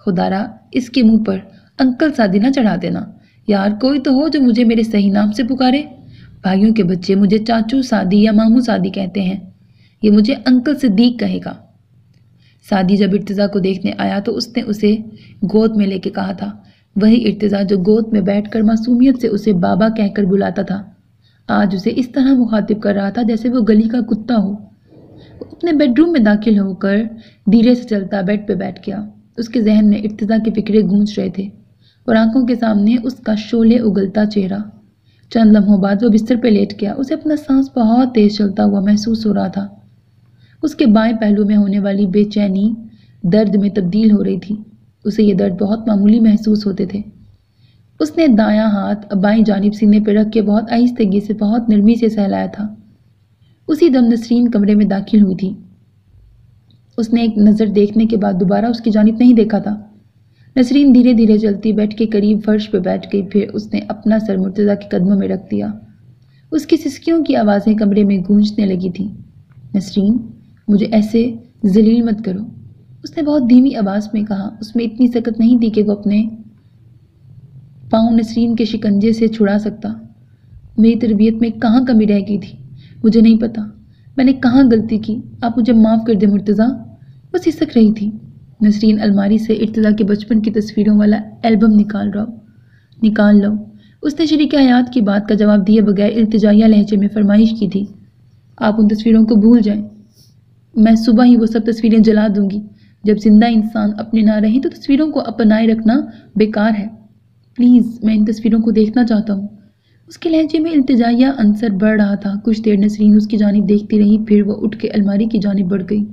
خدا را اس کے منہ پر انکل سعدی نہ چڑھا دینا۔ یار کوئی تو ہو جو مجھے میرے صحیح نام سے پکارے۔ بھائیوں کے بچے مجھے چاچو سعدی یا ماموں سعدی کہتے ہیں، یہ مجھے انکل صدیق کہے گا۔ سعدی جب ارتضیٰ کو دیکھنے آیا تو اس نے اسے گود میں لے کے کہا تھا، وہی ارتضیٰ جو گود میں بیٹھ کر معصومیت سے اسے بابا کہہ کر بلاتا تھا، آج اسے اس طرح مخاطب کر رہا تھا جیسے وہ گلی کا کتا ہو۔ وہ اپنے بیڈ روم میں داخل ہو کر دھیرے سے چلتا بیڈ پہ بیٹھ گیا۔ اس کے ذہن میں ارتضیٰ کے فکرے گونج رہے تھے اور آنکھوں کے سامنے اس کا شعلے اگلتا چہرہ۔ چند لمحوں بعد وہ بستر پہ لیٹ گیا۔ اسے اپنا سانس بہت تیز چلتا ہوا محسوس ہو رہا تھا۔ اس کے بائیں پہلو میں ہونے والی بے چینی درد میں تبدیل ہو رہی تھی۔ اسے یہ درد بہت معمولی محسوس ہوتے تھے۔ اس نے دایاں ہاتھ بائیں جانب سینے پہ رکھ کے بہت آہستگی سے بہت نرمی سے سہلایا تھا۔ اسی دم نسرین کمرے میں داخل ہوئی تھی۔ اس نے ایک نظر دیکھنے کے بعد دوبارہ اس کی جانب نہیں دیکھا تھا۔ نسرین دھیرے دھیرے چلتی بیڈ کے قریب فرش پہ بیٹھ گئی، پھر اس نے اپنا سر مرتضیٰ کے قدموں میں رکھ دیا۔ اس کی سسکیوں کی آوازیں کمرے میں گونجنے لگی تھیں۔ نسرین مجھے ایسے ذلیل مت کرو، اس نے بہت دھیمی آواز میں کہا۔ اس میں اتنی سکت نہیں تھی کہ وہ اپنے پاؤں نسرین کے شکنجے سے چھڑا سکتا۔ میری تربیت میں کہاں کمی رہ گئی تھی مجھے نہیں پتا، میں نے کہاں غلطی کی، آپ مجھے معاف کر دیں مرتضیٰ۔ وہ سسک رہی تھی۔ نسرین الماری سے ارتضیٰ کے بچپن کی تصویروں والا البم نکال لو۔ اس نے شریک حیات کی بات کا جواب دیے بغیر التجائیہ لہجے میں فرمائش کی تھی، آپ ان تصویروں کو بھول جائیں، میں صبح ہی وہ سب تصویریں جلا دوں گی۔ جب زندہ انسان اپنے نہ رہیں تو تصویروں کو اپنائے رکھنا بیکار ہے، پلیز میں ان تصویروں کو دیکھنا چاہتا ہوں۔ اس کے لہجے میں التجائیہ عنصر بڑھ رہا تھا۔ کچھ دیر نسرین اس کی جانب دیکھتی رہی، پھر وہ اٹھ کے الماری کی جانب بڑھ گئی۔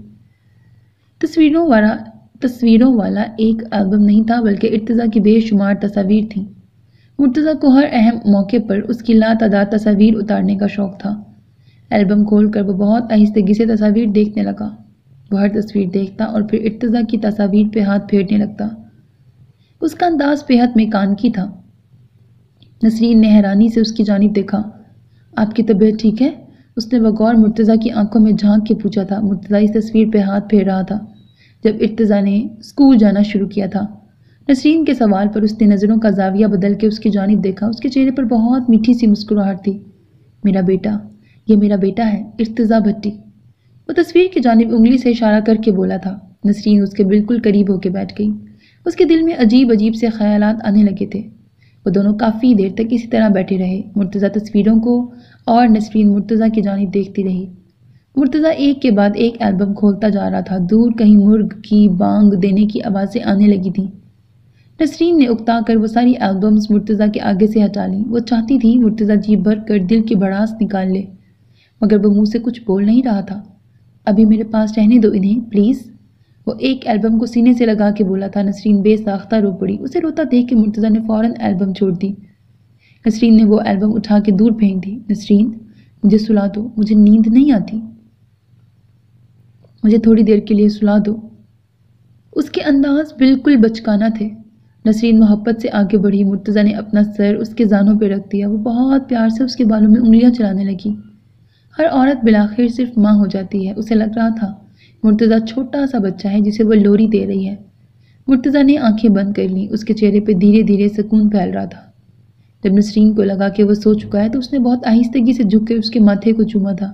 تصویروں والا ایک البم نہیں تھا بلکہ ارتضیٰ کی بے شمار تصاویر تھیں۔ مرتضیٰ کو ہر اہم موقع پر اس کی لاتعداد تصاویر اتارنے کا شوق تھا۔ البم کھول کر وہ بہت آہستگی سے تصاویر دیکھنے لگا۔ وہ ہر تصویر دیکھتا اور پھر ارتضیٰ کی تصاویر پہ ہاتھ پھیرنے لگتا۔ اس کا انداز بے حد میکانکی تھا۔ نسرین نے حیرانی سے اس کی جانب دیکھا۔ آپ کی طبیعت ٹھیک ہے؟ اس نے بغور مرتضیٰ کی آنکھوں میں جھانک کے پوچھا تھا۔ مرتضیٰ اس تصویر پہ ہاتھ پھیر رہا تھا جب ارتضیٰ نے اسکول جانا شروع کیا تھا۔ نسرین کے سوال پر اس نے نظروں کا زاویہ بدل کے اس کی جانب دیکھا۔ اس کے چہرے پر بہت میٹھی سی مسکراہٹ تھی۔ میرا بیٹا، یہ میرا بیٹا ہے، ارتضیٰ بھٹی۔ وہ تصویر کی جانب انگلی سے اشارہ کر کے بولا تھا۔ نسرین اس کے بالکل قریب ہو کے بیٹھ گئی۔ اس کے دل میں عجیب عجیب سے خیالات آنے لگے تھے۔ وہ دونوں کافی دیر تک اسی طرح بیٹھے رہے۔ مرتضیٰ تصویروں کو اور نسرین مرتضیٰ کی جانب دیکھتی رہی۔ مرتضیٰ ایک کے بعد ایک البم کھولتا جا رہا تھا۔ دور کہیں مرغ کی بانگ دینے کی آوازیں آنے لگی تھیں۔ نسرین نے اکتا کر وہ ساری البمز مرتضیٰ کے آگے سے ہٹا لیں۔ وہ چاہتی تھی مرتضیٰ جی بھر کر دل کی بھڑاس نکال لے، مگر وہ منہ سے کچھ بول نہیں رہا تھا۔ ابھی میرے پاس رہنے دو انہیں پلیز، وہ ایک البم کو سینے سے لگا کے بولا تھا۔ نسرین بے ساختہ رو پڑی۔ اسے روتا دیکھ کے مرتضیٰ نے فوراً البم چھوڑ دی۔ نسرین نے وہ البم اٹھا کے دور پھینک دی۔ نسرین، مجھے سلا دو، مجھے نیند نہیں آتی، مجھے تھوڑی دیر کے لیے سلا دو۔ اس کے انداز بالکل بچکانہ تھے۔ نسرین محبت سے آگے بڑھی۔ مرتضیٰ نے اپنا سر اس کے زانوں پہ رکھ دیا۔ وہ بہت پیار سے اس کے بالوں میں انگلیاں چلانے لگی۔ ہر عورت بالآخر صرف ماں ہو جاتی ہے۔ اسے لگ رہا تھا مرتضیٰ چھوٹا سا بچہ ہے جسے وہ لوری دے رہی ہے۔ مرتضیٰ نے آنکھیں بند کر لیں۔ اس کے چہرے پہ دھیرے دھیرے سکون پھیل رہا تھا۔ جب نسرین کو لگا کہ وہ سو چکا ہے تو اس نے بہت آہستگی سے جھک کر اس کے ماتھے کو چوما تھا۔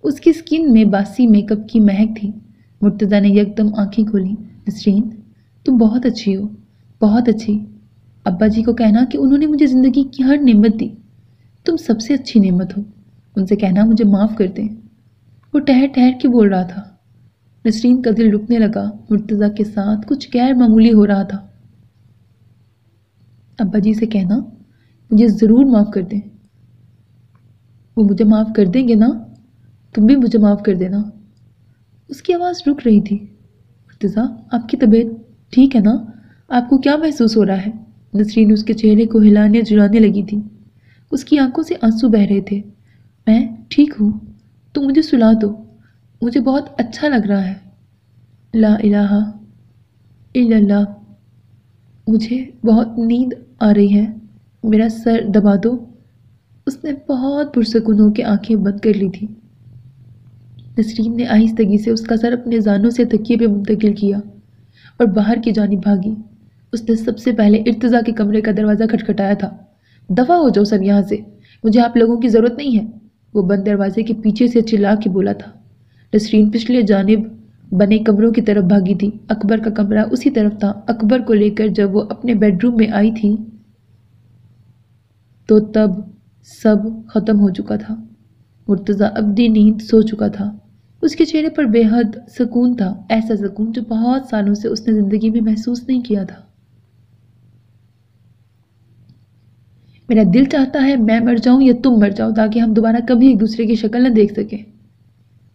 اس کی سکن میں باسی میک اپ کی مہک تھی۔ مرتضیٰ نے یکدم آنکھیں کھولی۔ نسرین، تم بہت اچھی ہو، بہت اچھی۔ ابا جی کو کہنا کہ انہوں نے مجھے زندگی کی ہر نعمت دی، تم سب سے اچھی نعمت ہو، ان سے کہنا مجھے معاف کر دیں۔ وہ ٹہر ٹہر کے بول رہا تھا۔ نسرین کا دل رکنے لگا۔ مرتضیٰ کے ساتھ کچھ غیر معمولی ہو رہا تھا۔ ابا جی سے کہنا مجھے ضرور معاف کر دیں۔ وہ مجھے معاف کر دیں گے نا؟ تم بھی مجھے معاف کر دینا۔ اس کی آواز رک رہی تھی۔ مرتضیٰ، آپ کی طبیعت ٹھیک ہے نا؟ آپ کو کیا محسوس ہو رہا ہے؟ نسرین اس کے چہرے کو ہلانے جلانے لگی تھی۔ اس کی آنکھوں سے آنسو بہہ رہے تھے۔ میں ٹھیک ہوں، تم مجھے سلا دو، مجھے بہت اچھا لگ رہا ہے۔ لا الہ الا اللہ، مجھے بہت نیند آ رہی ہے، میرا سر دبا دو۔ اس نے بہت پرسکون ہو کے آنکھیں بند کر لی تھی۔ نسرین نے آہستگی سے اس کا سر اپنے زانوں سے تکیے پہ منتقل کیا اور باہر کی جانب بھاگی۔ اس نے سب سے پہلے ارتضیٰ کے کمرے کا دروازہ کھٹکھٹایا تھا۔ دفع ہو جاؤ سب یہاں سے، مجھے آپ لوگوں کی ضرورت نہیں ہے، وہ بند دروازے کے پیچھے سے چلا کے بولا تھا۔ نسرین پچھلے جانب بنے کمروں کی طرف بھاگی تھی۔ اکبر کا کمرہ اسی طرف تھا۔ اکبر کو لے کر جب وہ اپنے بیڈ روم میں آئی تھی تو تب سب ختم ہو چکا تھا۔ مرتضیٰ ابدی نیند سو چکا تھا۔ اس کے چہرے پر بے حد سکون تھا، ایسا سکون جو بہت سالوں سے اس نے زندگی میں محسوس نہیں کیا تھا۔ میرا دل چاہتا ہے میں مر جاؤں یا تم مر جاؤ تاکہ ہم دوبارہ کبھی ایک دوسرے کی شکل نہ دیکھ سکیں،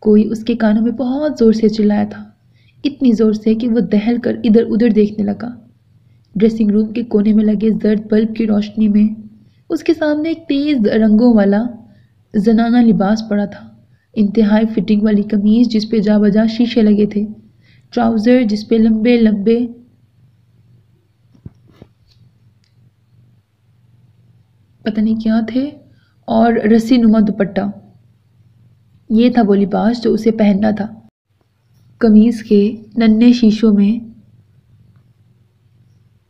کوئی اس کے کانوں میں بہت زور سے چلایا تھا، اتنی زور سے کہ وہ دہل کر ادھر ادھر دیکھنے لگا۔ ڈریسنگ روم کے کونے میں لگے زرد بلب کی روشنی میں اس کے سامنے ایک تیز رنگوں والا زنانہ لباس پڑا تھا، انتہائی فٹنگ والی قمیض جس پہ جا بجا شیشے لگے تھے، ٹراؤزر جس پہ لمبے لمبے پتہ نہیں کیا تھے، اور رسی نما دوپٹہ۔ یہ تھا وہ لباس جو اسے پہننا تھا۔ قمیض کے ننھے شیشوں میں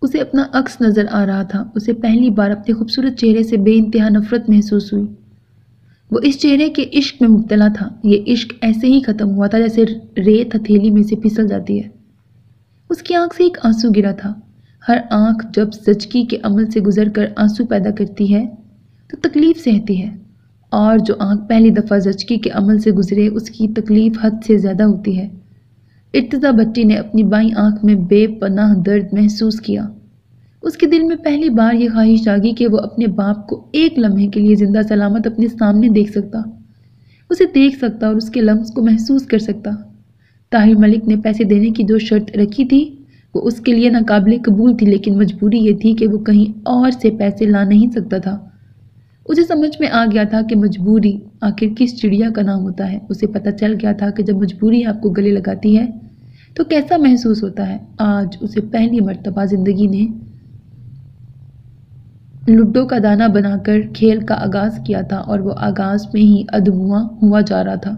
اسے اپنا عکس نظر آ رہا تھا۔ اسے پہلی بار اپنے خوبصورت چہرے سے بے انتہا نفرت محسوس ہوئی۔ وہ اس چہرے کے عشق میں مبتلا تھا۔ یہ عشق ایسے ہی ختم ہوا تھا جیسے ریت ہتھیلی میں سے پھسل جاتی ہے۔ اس کی آنکھ سے ایک آنسو گرا تھا۔ ہر آنکھ جب زچگی کے عمل سے گزر کر آنسو پیدا کرتی ہے تو تکلیف سہتی ہے، اور جو آنکھ پہلی دفعہ زچگی کے عمل سے گزرے اس کی تکلیف حد سے زیادہ ہوتی ہے۔ ارتضیٰ بھٹی نے اپنی بائیں آنکھ میں بے پناہ درد محسوس کیا۔ اس کے دل میں پہلی بار یہ خواہش جاگی کہ وہ اپنے باپ کو ایک لمحے کے لیے زندہ سلامت اپنے سامنے دیکھ سکتا، اسے دیکھ سکتا اور اس کے لمس کو محسوس کر سکتا۔ طاہر ملک نے پیسے دینے کی جو شرط رکھی تھی وہ اس کے لیے ناقابل قبول تھی، لیکن مجبوری یہ تھی کہ وہ کہیں اور سے پیسے لا نہیں سکتا تھا۔ اسے سمجھ میں آ گیا تھا کہ مجبوری آخر کس چڑیا کا نام ہوتا ہے۔ اسے پتہ چل گیا تھا کہ جب مجبوری آپ کو گلے لگاتی ہے تو کیسا محسوس ہوتا ہے۔ آج اسے پہلی مرتبہ زندگی نے لڈو کا دانہ بنا کر کھیل کا آغاز کیا تھا، اور وہ آغاز میں ہی ادھموا ہوا جا رہا تھا۔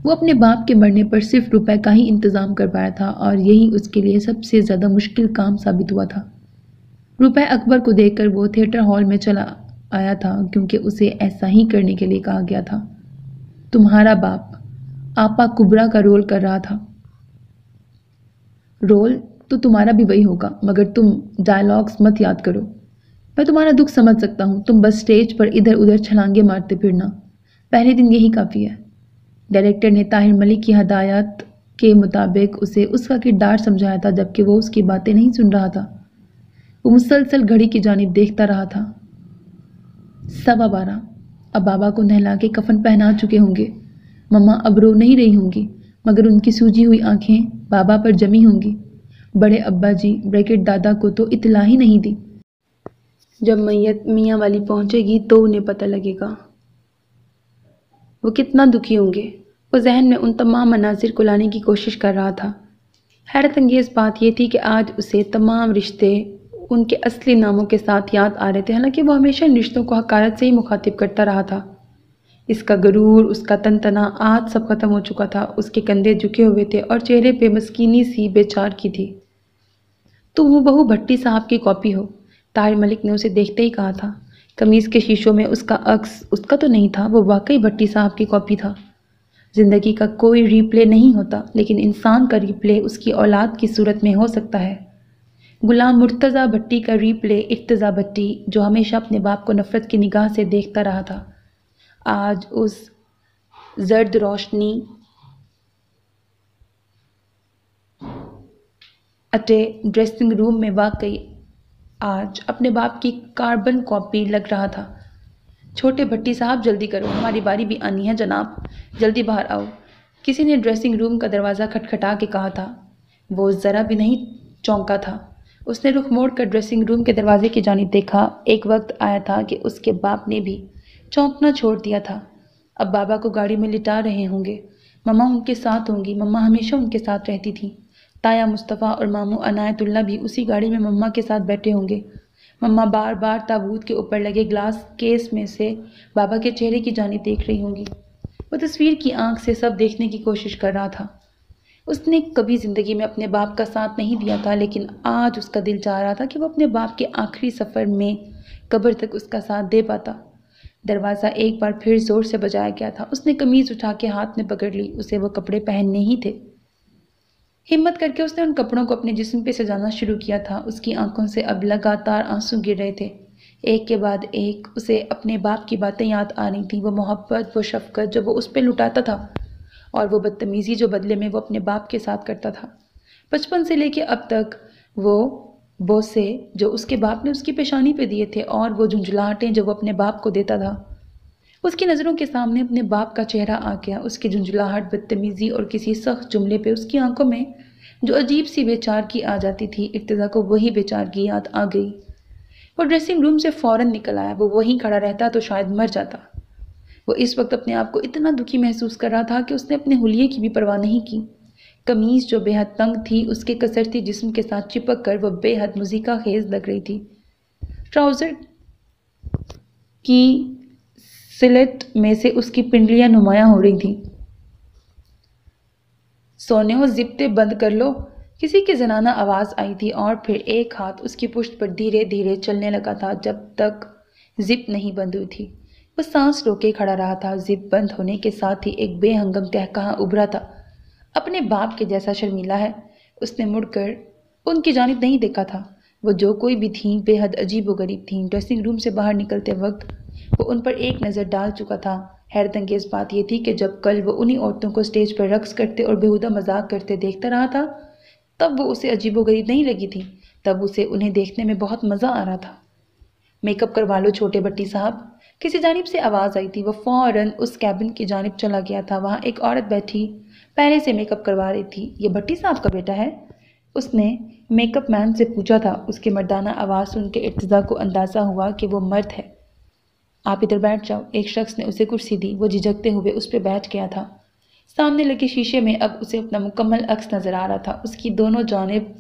وہ اپنے باپ کے مرنے پر صرف روپے کا ہی انتظام کر پایا تھا، اور یہی اس کے لیے سب سے زیادہ مشکل کام ثابت ہوا تھا۔ روپے اکبر کو دیکھ کر وہ تھیٹر ہال میں چلا آیا تھا، کیونکہ اسے ایسا ہی کرنے کے لیے کہا گیا تھا۔ تمہارا باپ آپا کبرا کا رول کر رہا تھا۔ رول تو تمہارا بھی وہی ہوگا، مگر تم ڈائلاگز مت یاد کرو۔ میں تمہارا دکھ سمجھ سکتا ہوں، تم بس سٹیج پر ادھر ادھر چھلانگے مارتے پھرنا۔ پہلے دن یہی کافی ہے۔ ڈائریکٹر نے طاہر ملک کی ہدایات کے مطابق اسے اس کا کردار سمجھایا تھا، جبکہ وہ اس کی باتیں نہیں سن رہا تھا۔ وہ مسلسل گھڑی کی جانب دیکھتا رہا تھا۔ 12:15۔ اب بابا کو نہلا کے کفن پہنا چکے ہوں گے۔ مما اب رو نہیں رہی ہوں گی، مگر ان کی سوجی ہوئی آنکھیں بابا پر جمی ہوں گی۔ بڑے ابا جی بریکٹ دادا کو تو اطلاع ہی نہیں دی۔ جب میت میاں والی پہنچے گی تو انہیں پتہ لگے گا وہ کتنا دکھی ہوں گے۔ وہ ذہن میں ان تمام مناظر کو لانے کی کوشش کر رہا تھا۔ حیرت انگیز بات یہ تھی کہ آج اسے تمام رشتے ان کے اصلی ناموں کے ساتھ یاد آ رہے تھے، حالانکہ وہ ہمیشہ ان رشتوں کو حقارت سے ہی مخاطب کرتا رہا تھا۔ اس کا غرور، اس کا تنتنا آج سب ختم ہو چکا تھا۔ اس کے کندھے جھکے ہوئے تھے اور چہرے پہ مسکینی سی بے چار کی تھی۔ تم وہ بہو بھٹی صاحب کی کاپی ہو، طاہر ملک نے اسے دیکھتے ہی کہا تھا۔ قمیص کے شیشوں میں اس کا عکس اس کا تو نہیں تھا، وہ واقعی بھٹی صاحب کی کاپی تھا۔ زندگی کا کوئی ری پلے نہیں ہوتا، لیکن انسان کا ری پلے اس کی اولاد کی صورت میں ہو سکتا ہے۔ غلام مرتضیٰ بھٹی کا ری پلے ارتضیٰ بھٹی، جو ہمیشہ اپنے باپ کو نفرت کی نگاہ سے دیکھتا رہا تھا، آج اس زرد روشنی اٹے ڈریسنگ روم میں واقعی آج اپنے باپ کی کاربن کاپی لگ رہا تھا۔ چھوٹے بھٹی صاحب جلدی کرو، ہماری باری بھی آنی ہے جناب، جلدی باہر آؤ، کسی نے ڈریسنگ روم کا دروازہ کھٹکھٹا کے کہا تھا۔ وہ ذرا بھی نہیں چونکا تھا۔ اس نے رخ موڑ کر ڈریسنگ روم کے دروازے کی جانب دیکھا۔ ایک وقت آیا تھا کہ اس کے باپ نے بھی چونکنا چھوڑ دیا تھا۔ اب بابا کو گاڑی میں لٹا رہے ہوں گے، مما ان کے ساتھ ہوں گی۔ مما ہمیشہ ان کے ساتھ رہتی تھی۔ تایا مصطفیٰ اور ماموں عنایت اللہ بھی اسی گاڑی میں مما کے ساتھ بیٹھے ہوں گے۔ مما بار بار تابوت کے اوپر لگے گلاس کیس میں سے بابا کے چہرے کی جانب دیکھ رہی ہوں گی۔ وہ تصویر کی آنکھ سے سب دیکھنے کی کوشش کر رہا تھا۔ اس نے کبھی زندگی میں اپنے باپ کا ساتھ نہیں دیا تھا، لیکن آج اس کا دل چاہ رہا تھا کہ وہ اپنے باپ کے آخری سفر میں قبر تک اس کا ساتھ دے پاتا۔ دروازہ ایک بار پھر زور سے بجایا گیا تھا۔ اس نے قمیض اٹھا کے ہاتھ میں پکڑ لی، اسے وہ کپڑے پہننے ہی تھے۔ ہمت کر کے اس نے ان کپڑوں کو اپنے جسم پہ سجانا شروع کیا تھا۔ اس کی آنکھوں سے اب لگاتار آنسو گر رہے تھے، ایک کے بعد ایک۔ اسے اپنے باپ کی باتیں یاد آ رہی تھیں، وہ محبت، وہ شفقت جو وہ اس پہ لٹاتا تھا، اور وہ بدتمیزی جو بدلے میں وہ اپنے باپ کے ساتھ کرتا تھا۔ بچپن سے لے کے اب تک وہ بوسے جو اس کے باپ نے اس کی پیشانی پہ دیے تھے، اور وہ جھنجھلاہٹیں جو وہ اپنے باپ کو دیتا تھا، اس کی نظروں کے سامنے اپنے باپ کا چہرہ آ گیا۔ اس کی جھنجھلاہٹ، بدتمیزی اور کسی سخت جملے پہ اس کی آنکھوں میں جو عجیب سی بے چارگی آ جاتی تھی، ارتضیٰ کو وہی بے چارگی یاد آ گئی۔ وہ ڈریسنگ روم سے فوراً نکل آیا۔ وہ وہیں کھڑا رہتا تو شاید مر جاتا۔ وہ اس وقت اپنے آپ کو اتنا دکھی محسوس کر رہا تھا کہ اس نے اپنے حلیے کی بھی پرواہ نہیں کی۔ قمیض جو بے حد تنگ تھی، اس کے کسرتی جسم کے ساتھ چپک کر وہ بے حد مضحکہ خیز لگ رہی تھی۔ ٹراؤزر کی سلٹ میں سے اس کی پنڈلیاں نمایاں ہو رہی تھیں۔ سونے ہو، زپتے بند کر لو، کسی کی زنانہ آواز آئی تھی، اور پھر ایک ہاتھ اس کی پشت پر دھیرے دھیرے چلنے لگا تھا جب تک زپ نہیں بند ہوئی تھی۔ وہ سانس روکے کھڑا رہا تھا۔ زپ بند ہونے کے ساتھ ہی ایک بے ہنگم قہقہہ ابھرا تھا۔ اپنے باپ کے جیسا شرمیلا ہے۔ اس نے مڑ کر ان کی جانب نہیں دیکھا تھا۔ وہ جو کوئی بھی تھیں بے حد عجیب و غریب تھیں۔ ڈریسنگ روم سے باہر نکلتے وقت وہ ان پر ایک نظر ڈال چکا تھا۔ حیرت انگیز بات یہ تھی کہ جب کل وہ انہی عورتوں کو اسٹیج پر رقص کرتے اور بیہودہ مذاق کرتے دیکھتا رہا تھا، تب وہ اسے عجیب و غریب نہیں لگی تھی، تب اسے انہیں دیکھنے میں بہت مزہ آ رہا تھا۔ میک اپ کروا لو چھوٹے بھٹی صاحب، کسی جانب سے آواز آئی تھی۔ وہ فوراً اس کیبن کی جانب چلا گیا تھا۔ وہاں ایک عورت بیٹھی پہلے سے میک اپ کروا رہی تھی۔ یہ بھٹی صاحب کا بیٹا ہے؟ اس نے میک اپ مین سے پوچھا تھا۔ اس کی مردانہ آواز سن کے ارتضیٰ کو اندازہ ہوا کہ وہ مرد ہے۔ آپ ادھر بیٹھ جاؤ، ایک شخص نے اسے کرسی دی۔ وہ جھجکتے ہوئے اس پہ بیٹھ گیا تھا۔ سامنے لگے شیشے میں اب اسے اپنا مکمل عکس نظر آ رہا تھا۔ اس کی دونوں جانب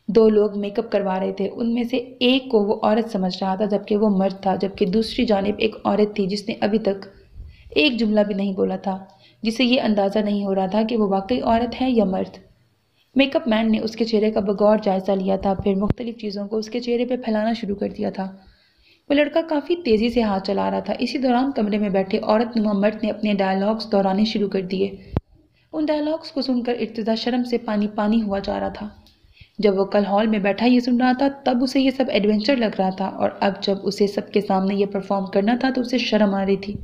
دو لوگ میک اپ کروا رہے تھے۔ ان میں سے ایک کو وہ عورت سمجھ رہا تھا جبکہ وہ مرد تھا، جبکہ دوسری جانب ایک عورت تھی جس نے ابھی تک ایک جملہ بھی نہیں بولا تھا، جسے یہ اندازہ نہیں ہو رہا تھا کہ وہ واقعی عورت ہے یا مرد۔ میک اپ مین نے اس کے چہرے کا بغور جائزہ لیا تھا، پھر مختلف چیزوں کو اس کے چہرے پہ پھیلانا شروع کر دیا تھا۔ وہ لڑکا کافی تیزی سے ہاتھ چلا رہا تھا۔ اسی دوران کمرے میں بیٹھے عورت نما مرد نے اپنے ڈائلاگز دہرانے شروع کر دیے۔ ان ڈائلاگز کو سن کر ارتضیٰ شرم سے پانی پانی ہوا جا رہا تھا۔ جب وہ کل ہال میں بیٹھا یہ سن رہا تھا تب اسے یہ سب ایڈونچر لگ رہا تھا، اور اب جب اسے سب کے سامنے یہ پرفارم کرنا تھا تو اسے شرم آ رہی تھی۔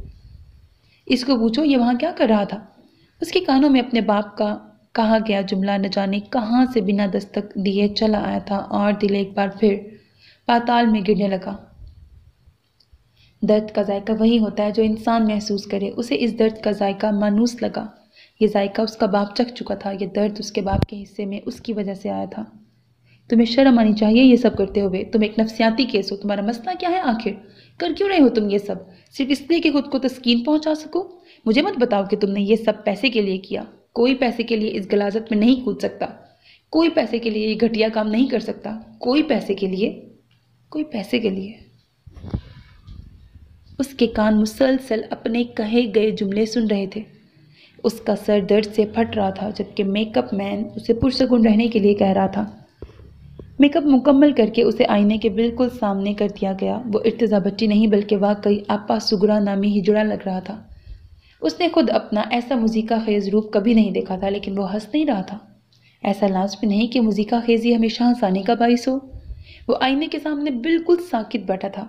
اس کو پوچھو یہ وہاں کیا کر رہا تھا۔ اس کے کانوں میں اپنے باپ کا کہا گیا جملہ نہ جانے کہاں سے بنا دستک دیے چلا آیا تھا اور دل ایک بار پھر پاتال میں گرنے لگا۔ درد کا ذائقہ وہی ہوتا ہے جو انسان محسوس کرے۔ اسے اس درد کا ذائقہ مانوس لگا۔ یہ ذائقہ اس کا باپ چکھ چکا تھا۔ یہ درد اس کے باپ کے حصے میں اس کی وجہ سے آیا تھا۔ تمہیں شرم آنی چاہیے یہ سب کرتے ہوئے۔ تم ایک نفسیاتی کیس ہو۔ تمہارا مسئلہ کیا ہے آخر؟ کر کیوں رہے ہو تم یہ سب؟ صرف اس لیے کہ خود کو تسکین پہنچا سکو؟ مجھے مت بتاؤ کہ تم نے یہ سب پیسے کے لیے کیا۔ کوئی پیسے کے لیے اس غلاظت میں نہیں کود سکتا۔ کوئی پیسے کے لیے یہ گھٹیا کام نہیں کر سکتا۔ کوئی پیسے کے لیے۔ اس کے کان مسلسل اپنے کہے گئے جملے سن رہے تھے۔ اس کا سر درد سے پھٹ رہا تھا جبکہ میک اپ مین اسے پرسکون رہنے کے لیے کہہ رہا تھا۔ میک اپ مکمل کر کے اسے آئینے کے بالکل سامنے کر دیا گیا۔ وہ ارتضا بھٹی نہیں بلکہ واقعی آپا سگرا نامی ہجڑا لگ رہا تھا۔ اس نے خود اپنا ایسا موسیقی خیز روپ کبھی نہیں دیکھا تھا، لیکن وہ ہنس نہیں رہا تھا۔ ایسا لازمی نہیں کہ موسیقی خیزی ہمیشہ ہنسانے کا باعث ہو۔ وہ آئینے کے سامنے بالکل ساکت بیٹھا تھا۔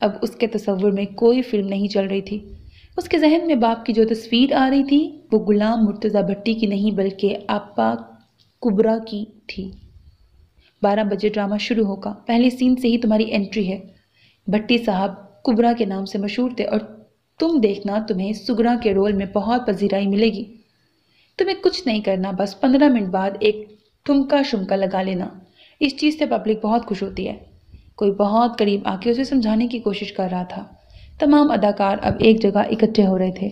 اب اس کے تصور میں کوئی فلم نہیں چل رہی تھی۔ اس کے ذہن میں باپ کی جو تصویر آ رہی تھی وہ غلام مرتضیٰ بھٹی کی نہیں بلکہ آپا کبرا کی تھی۔ 12 بجے ڈرامہ شروع ہوگا۔ پہلے سین سے ہی تمہاری انٹری ہے۔ بھٹی صاحب کبرا کے نام سے مشہور تھے اور تم دیکھنا تمہیں سگرا کے رول میں بہت پذیرائی ملے گی۔ تمہیں کچھ نہیں کرنا، بس 15 منٹ بعد ایک ٹھمکا شمکا لگا لینا۔ اس چیز سے پبلک بہت خوش ہوتی ہے۔ کوئی بہت قریب آ کے اسے سمجھانے کی کوشش کر رہا تھا۔ تمام اداکار اب ایک جگہ اکٹھے ہو رہے تھے۔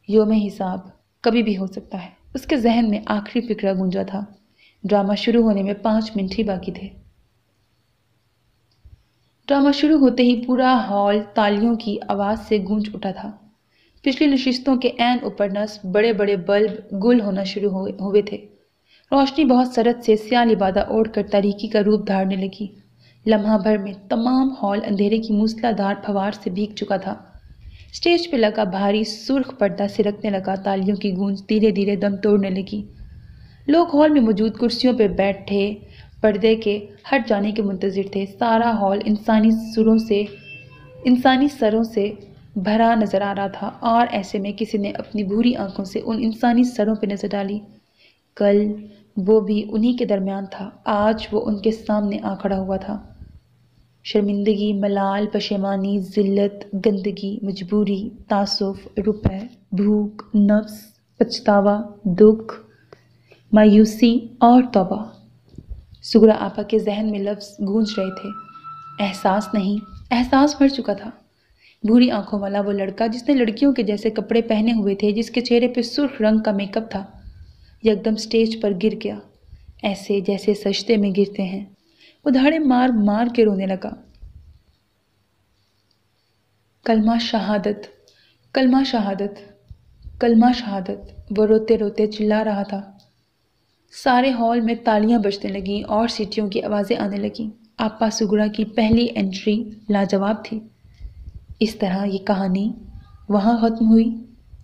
یوم حساب کبھی بھی ہو سکتا ہے۔ اس کے ذہن میں آخری فکرہ گونجا تھا۔ ڈرامہ شروع ہونے میں 5 منٹ ہی باقی تھے۔ ڈرامہ شروع ہوتے ہی پورا ہال تالیوں کی آواز سے گونج اٹھا تھا۔ پچھلی نشستوں کے عین اوپر نصب بڑے بڑے بلب گل ہونا شروع ہوئے تھے۔ روشنی بہت سرعت سے سیاہ لبادہ اوڑھ کر تاریکی کا روپ دھارنے لگی۔ لمحہ بھر میں تمام ہال اندھیرے کی موسلا دھار پھوار سے بھیگ چکا تھا۔ اسٹیج پہ لگا بھاری سرخ پردہ سرکنے لگا۔ تالیوں کی گونج دھیرے دھیرے دم توڑنے لگی۔ لوگ ہال میں موجود کرسیوں پہ بیٹھے پردے کے ہٹ جانے کے منتظر تھے۔ سارا ہال انسانی سروں سے بھرا نظر آ رہا تھا اور ایسے میں کسی نے اپنی بھوری آنکھوں سے ان انسانی سروں پہ نظر ڈالی۔ کل وہ بھی انہی کے درمیان تھا، آج وہ ان کے سامنے آ کھڑا ہوا تھا۔ شرمندگی، ملال، پشیمانی، ذلت، گندگی، مجبوری، تعصب، روپے، بھوک، نفس، پچھتاوا، دکھ، مایوسی اور توبہ۔ سگرا آپا کے ذہن میں لفظ گونج رہے تھے۔ احساس نہیں، احساس مر چکا تھا۔ بھوری آنکھوں والا وہ لڑکا جس نے لڑکیوں کے جیسے کپڑے پہنے ہوئے تھے، جس کے چہرے پہ سرخ رنگ کا میک اپ تھا، یکدم سٹیج پر گر گیا، ایسے جیسے سجدے میں گرتے ہیں۔ وہ دھاڑے مار مار کے رونے لگا۔ کلمہ شہادت، کلمہ شہادت، کلمہ شہادت، وہ روتے روتے چلا رہا تھا۔ سارے ہال میں تالیاں بجنے لگیں اور سیٹیوں کی آوازیں آنے لگیں۔ آپا سگرا کی پہلی انٹری لاجواب تھی۔ اس طرح یہ کہانی وہاں ختم ہوئی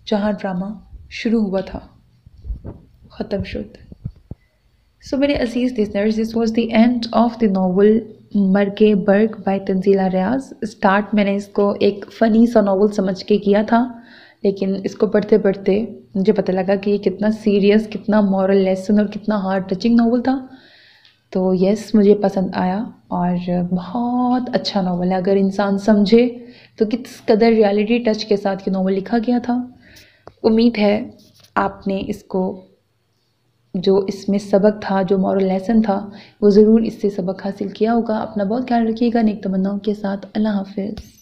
جہاں ڈرامہ شروع ہوا تھا۔ ختم شد۔ So میرے عزیز listeners, this was the end of the novel مرگ برگ by تنزیلہ ریاض۔ اسٹارٹ میں نے اس کو ایک فنی سا ناول سمجھ کے کیا تھا، لیکن اس کو پڑھتے پڑھتے مجھے پتہ لگا کہ یہ کتنا سیریس، کتنا مورل لیسن اور کتنا ہارٹ ٹچنگ ناول تھا۔ تو یس، مجھے پسند آیا اور بہت اچھا ناول ہے۔ اگر انسان سمجھے تو کس قدر ریالٹی ٹچ کے ساتھ یہ ناول لکھا گیا تھا۔ امید ہے آپ نے اس کو، جو اس میں سبق تھا، جو مورل لیسن تھا، وہ ضرور اس سے سبق حاصل کیا ہوگا۔ اپنا بہت خیال رکھیے گا، نیک تمناؤں کے ساتھ۔ اللہ حافظ۔